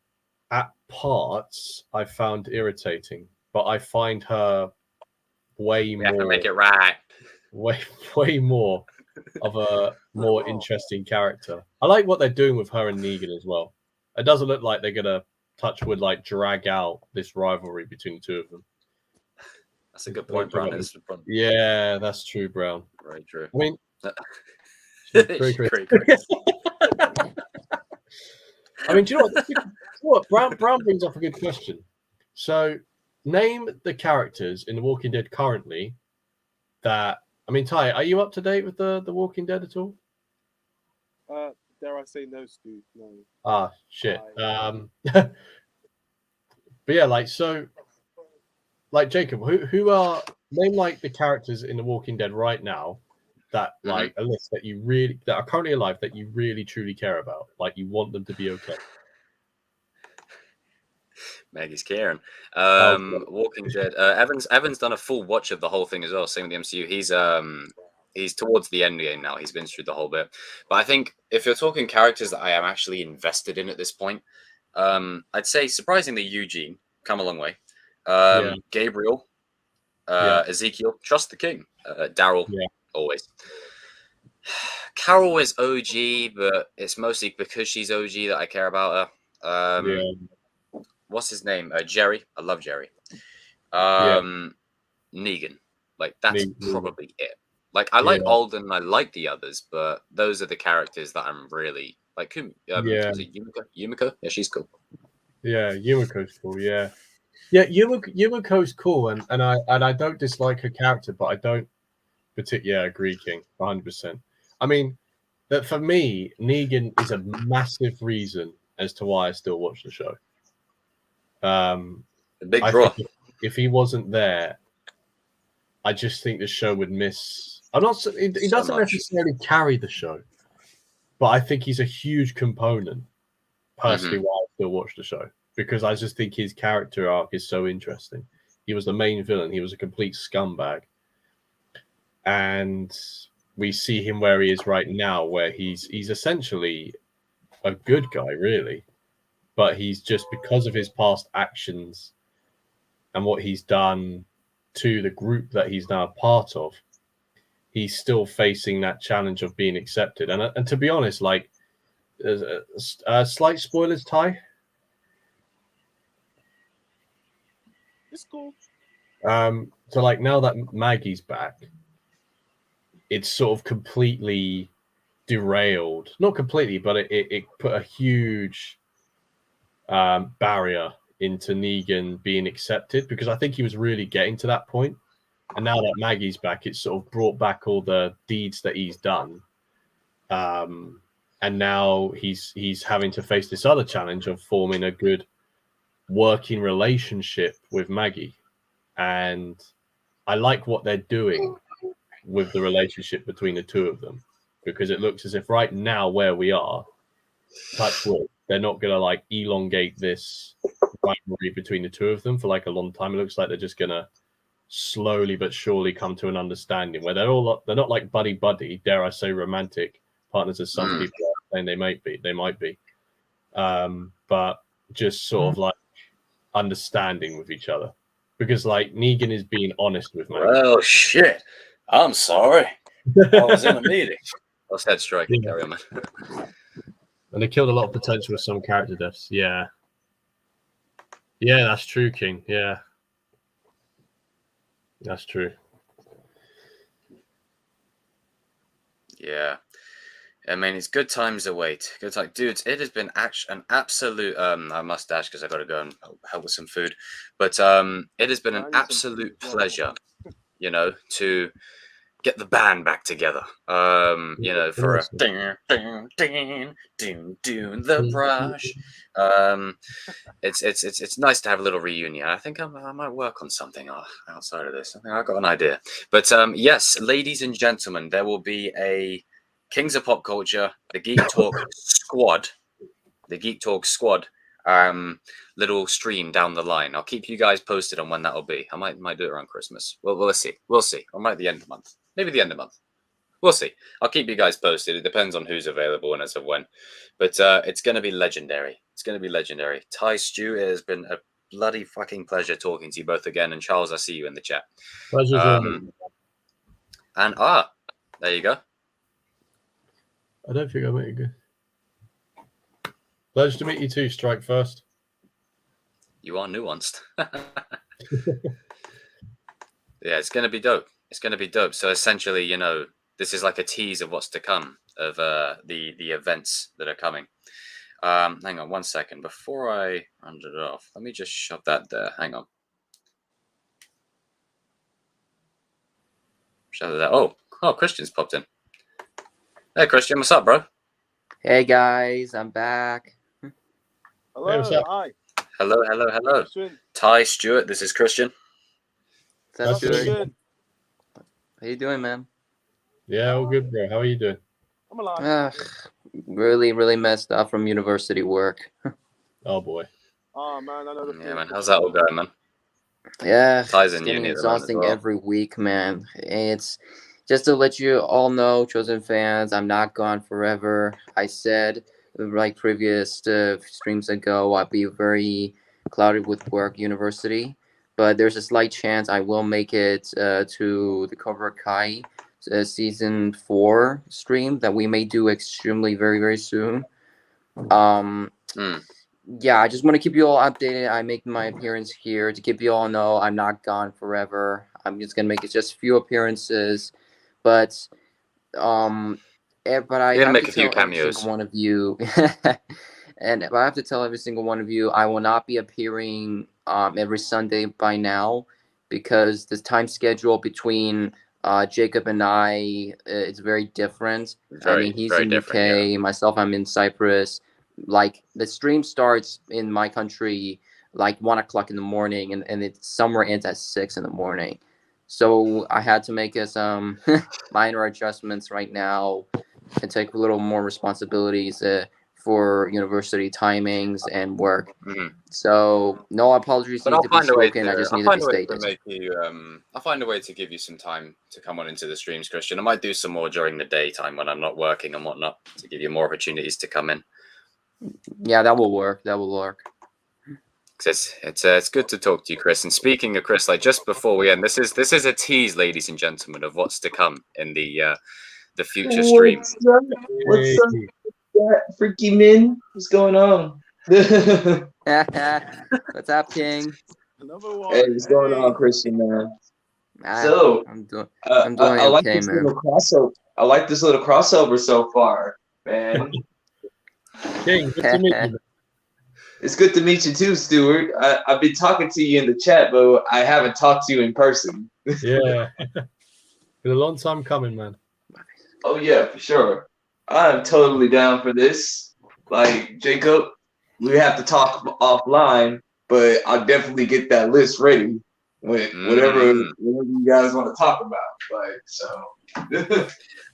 at parts I found irritating, but I find her way more. To make it right. Way more of a more interesting character. I like what they're doing with her and Negan as well. It doesn't look like they're gonna touch wood, like drag out this rivalry between the two of them. That's a good point, Brown. Yeah, that's true, Brown. Very true. I mean, great. I mean, do you know what? Brown brings up a good question. So, name the characters in The Walking Dead currently that. I mean, Ty, are you up to date with the Walking Dead at all? Dare I say no, Stu? No. Ah, shit. But yeah, like Jacob, who are name like the characters in The Walking Dead right now that like a list that are currently alive that you really truly care about, like you want them to be okay. Maggie's Karen. Walking Dead. Evan's done a full watch of the whole thing as well. Same with the MCU. He's towards the end game now. He's been through the whole bit. But I think if you're talking characters that I am actually invested in at this point, I'd say surprisingly Eugene, come a long way. Gabriel, Ezekiel, trust the king. Daryl, always. Carol is OG, but it's mostly because she's OG that I care about her. What's his name? Jerry. I love Jerry. Negan. Like that's probably it. Like I like Alden and I like the others, but those are the characters that I'm really like. Is it Yumiko? Yeah, she's cool. Yeah, Yumiko's cool. Yeah, Yumiko's cool, and I don't dislike her character, but I don't particularly agree, King, 100%. I mean, that for me, Negan is a massive reason as to why I still watch the show. The big draw. If he wasn't there, I just think the show would miss. He doesn't necessarily carry the show, but I think he's a huge component. Personally, why I still watch the show, because I just think his character arc is so interesting. He was the main villain. He was a complete scumbag, and we see him where he is right now, where he's essentially a good guy, really. But he's just, because of his past actions and what he's done to the group that he's now a part of, he's still facing that challenge of being accepted. And to be honest, like, slight spoilers, Ty. It's cool. So like now that Maggie's back, it's sort of completely derailed. Not completely, but it put a huge barrier into Negan being accepted, because I think he was really getting to that point. And now that Maggie's back, it's sort of brought back all the deeds that he's done. And now he's having to face this other challenge of forming a good working relationship with Maggie. And I like what they're doing with the relationship between the two of them, because it looks as if right now where we are, touch wood, they're not going to like elongate this rivalry between the two of them for like a long time. It looks like they're just going to slowly but surely come to an understanding where they're not like buddy, dare I say romantic partners as some people are saying they might be. But just sort of like understanding with each other, because like Negan is being honest with Maggie. Oh shit! I'm sorry. I was in a meeting. I was head striking. Carry on, man. And they killed a lot of potential with some character deaths. Yeah, that's true, King. Yeah, that's true. Yeah. I mean, it's good times to wait. Good time, dudes. It has been an absolute. I must dash because I got to go and help with some food. But it has been an absolute pleasure, to get the band back together. For a the brush. It's nice to have a little reunion. I think I might work on something outside of this. I think I got an idea. But yes, ladies and gentlemen, there will be a Kings of Pop Culture, the Geek Talk Squad, little stream down the line. I'll keep you guys posted on when that'll be. I might do it around Christmas. Well, we'll see. Or might the end of the month. Maybe the end of the month. We'll see. I'll keep you guys posted. It depends on who's available and as of when. But it's going to be legendary. Ty, Stu, it has been a bloody fucking pleasure talking to you both again. And Charles, I see you in the chat. Pleasure's and there you go. I don't think I met you good. Pleasure to meet you too, Strike First. You are nuanced. Yeah, it's going to be dope. So essentially, this is like a tease of what's to come, of the events that are coming. Hang on 1 second. Before I round it off, let me just shove that there. Hang on. Shove that. Oh, Christian's popped in. Hey, Christian, what's up, bro? Hey, guys, I'm back. Hello, Hey, what's up? hi. Hello. Ty, Stuart, this is Christian. That's good. good. How you doing, man? Yeah, all good, bro. How are you doing? I'm alive. Really, really messed up from university work. Oh, boy. Oh, man, I know the Yeah, man. How's that all going, man? Yeah, Ty's it's in getting uni at the moment as exhausting well. every week, man. It's just to let you all know, Chosen fans, I'm not gone forever. I said, like previous streams ago, I'll be very clouded with work, university. But there's a slight chance I will make it to the Cobra Kai season 4 stream that we may do extremely very, very soon. Yeah, I just want to keep you all updated. I make my appearance here to keep you all know I'm not gone forever. I'm just gonna make it just a few appearances, but I have make to a few tell every cameos. single one of you, and I have to tell every single one of you, I will not be appearing every Sunday by now, because the time schedule between Jacob and I is very different. I mean, he's in UK, myself, I'm in Cyprus. Like, the stream starts in my country like 1 o'clock in the morning, and it somewhere ends at 6 in the morning. So I had to make some minor adjustments right now and take a little more responsibilities for university timings and work. So no apologies need to be spoken. I just need to be stated. I'll find a way to give you some time to come on into the streams, Christian. I might do some more during the daytime when I'm not working and whatnot, to give you more opportunities to come in. Yeah, that will work. It's good to talk to you, Chris. And speaking of Chris, like just before we end, this is a tease, ladies and gentlemen, of what's to come in the future stream. What's up? Freaky Min? What's going on? What's up, King? Hey, what's going on, Christian, man? So I'm doing I like okay, this man. little crossover. I like this little crossover so far, man. King, good to meet you. It's good to meet you too, Stuart. I've been talking to you in the chat, but I haven't talked to you in person. Yeah. Been a long time coming, man. Oh yeah, for sure. I'm totally down for this. Like Jacob, we have to talk offline, but I'll definitely get that list ready with whatever you guys want to talk about. Like so.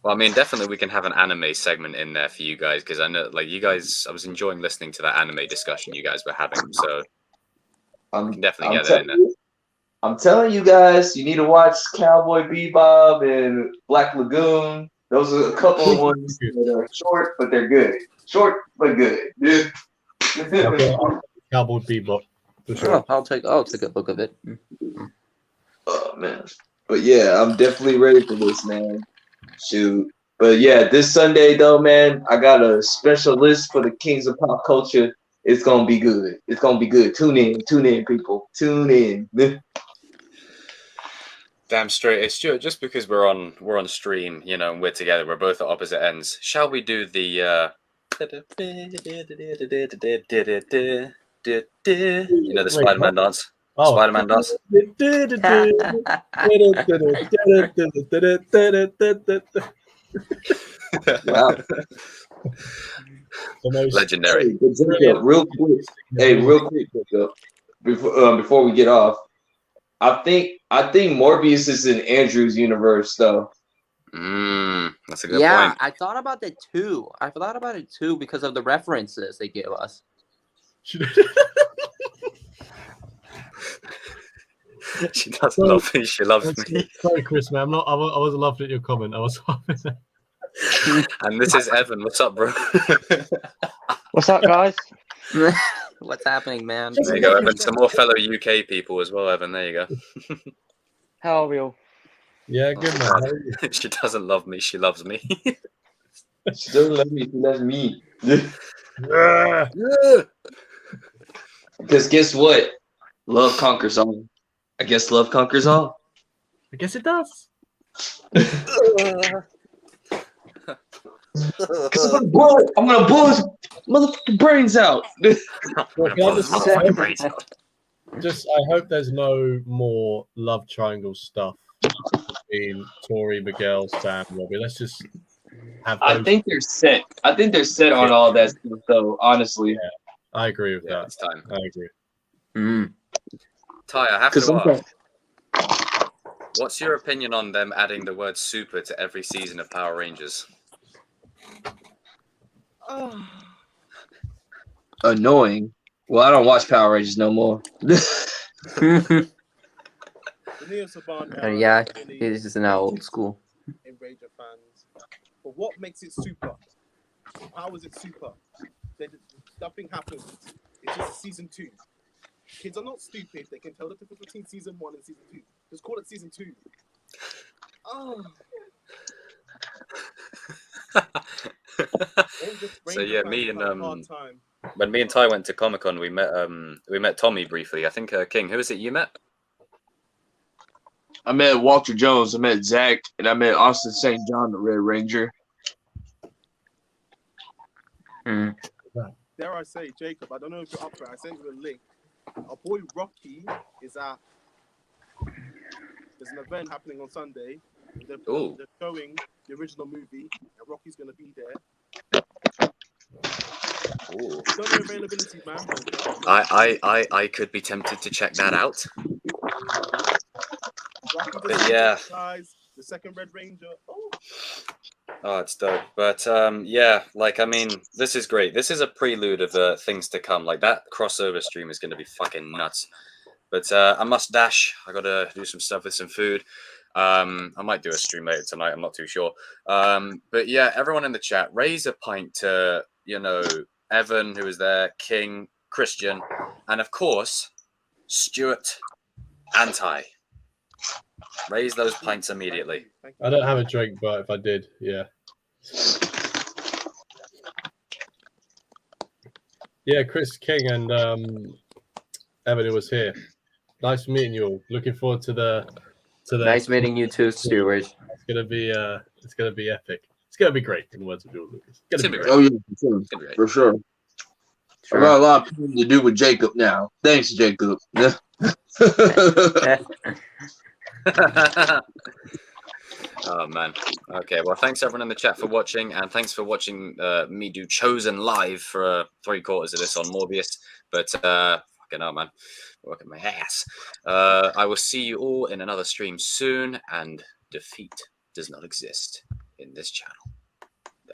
Well, I mean, definitely we can have an anime segment in there for you guys because I know, like, you guys. I was enjoying listening to that anime discussion you guys were having, so we can definitely get that in there. I'm telling you guys, you need to watch Cowboy Bebop and Black Lagoon. Those are a couple of ones that are short, but they're good. Short but good. Cowboy Bebop. For sure. Oh, I'll take a look of it. Oh man. But yeah, I'm definitely ready for this, man. Shoot. But yeah, this Sunday though, man, I got a special list for the Kings of Pop Culture. It's gonna be good. It's gonna be good. Tune in, people. Tune in. Damn straight. It's just because we're on stream, you know, and we're together. We're both at opposite ends. Shall we do the you know, the Spider-Man dance? Oh. Spider-Man dance. Wow. Legendary. Hey, Jacob, real quick, Jacob, before we get off, I think Morbius is in Andrew's universe, though. That's a good point. I thought about it too. Because of the references they gave us. She doesn't love me. She loves me. Sorry, Chris, man. I wasn't laughing at your comment. I was laughing. And this is Evan. What's up, bro? What's up, guys? What's happening, man? There you go, Evan. Some more fellow UK people as well, Evan. There you go. How are we all? Yeah, good man. She doesn't love me. She loves me. She doesn't love me. She loves me. Because guess what? Love conquers all. I guess love conquers all. I guess it does. I'm gonna blow his motherfucking brains out. I hope there's no more love triangle stuff between Tori, Miguel, Sam, Robbie. Let's just have. I think they're set. On all that stuff, though. Honestly, yeah, I agree with that. It's time. I agree. Ty, I have to ask. What's your opinion on them adding the word super to every season of Power Rangers? Annoying. Well, I don't watch Power Rangers no more. Yeah, this is now old school. Ranger fans. But what makes it super? How is it super? Nothing happens. It's just season 2. Kids are not stupid. They can tell the difference between season 1 and season 2. Just call it season 2. So yeah, when me and Ty went to Comic-Con, we met Tommy briefly. I think King, who is it you met? I met Walter Jones, I met Zach, and I met Austin St. John, the Red Ranger. Dare I say, Jacob, I don't know if you're up for it. I sent you a link. Our boy Rocky is at. There's an event happening on Sunday. They're showing the original movie, and Rocky's going to be there. Ooh. Don't know availability, man. I could be tempted to check that out. But yeah, guys, the second Red Ranger. Oh, it's dope. But yeah, like, I mean, this is great. This is a prelude of things to come. Like, that crossover stream is going to be fucking nuts. But I must dash. I got to do some stuff with some food. I might do a stream later tonight. I'm not too sure. But yeah, everyone in the chat, raise a pint to, you know, Evan, who was there, King, Christian, and of course, Stuart and Ty. Raise those pints immediately. I don't have a drink, but if I did, yeah. Yeah, Chris, King, and Evan, who was here. Nice meeting you all. Looking forward to the. Nice meeting you too, Stuart. It's gonna be epic. It's gonna be great. In the words of George Lucas. Oh yeah, for sure. For sure. I got a lot of to do with Jacob now. Thanks, Jacob. Oh man. Okay, well thanks everyone in the chat for watching, and thanks for watching me do Chosen live for 3/4 of this on Morbius. But fucking hell, man, working my ass. I will see you all in another stream soon, and defeat does not exist in this channel.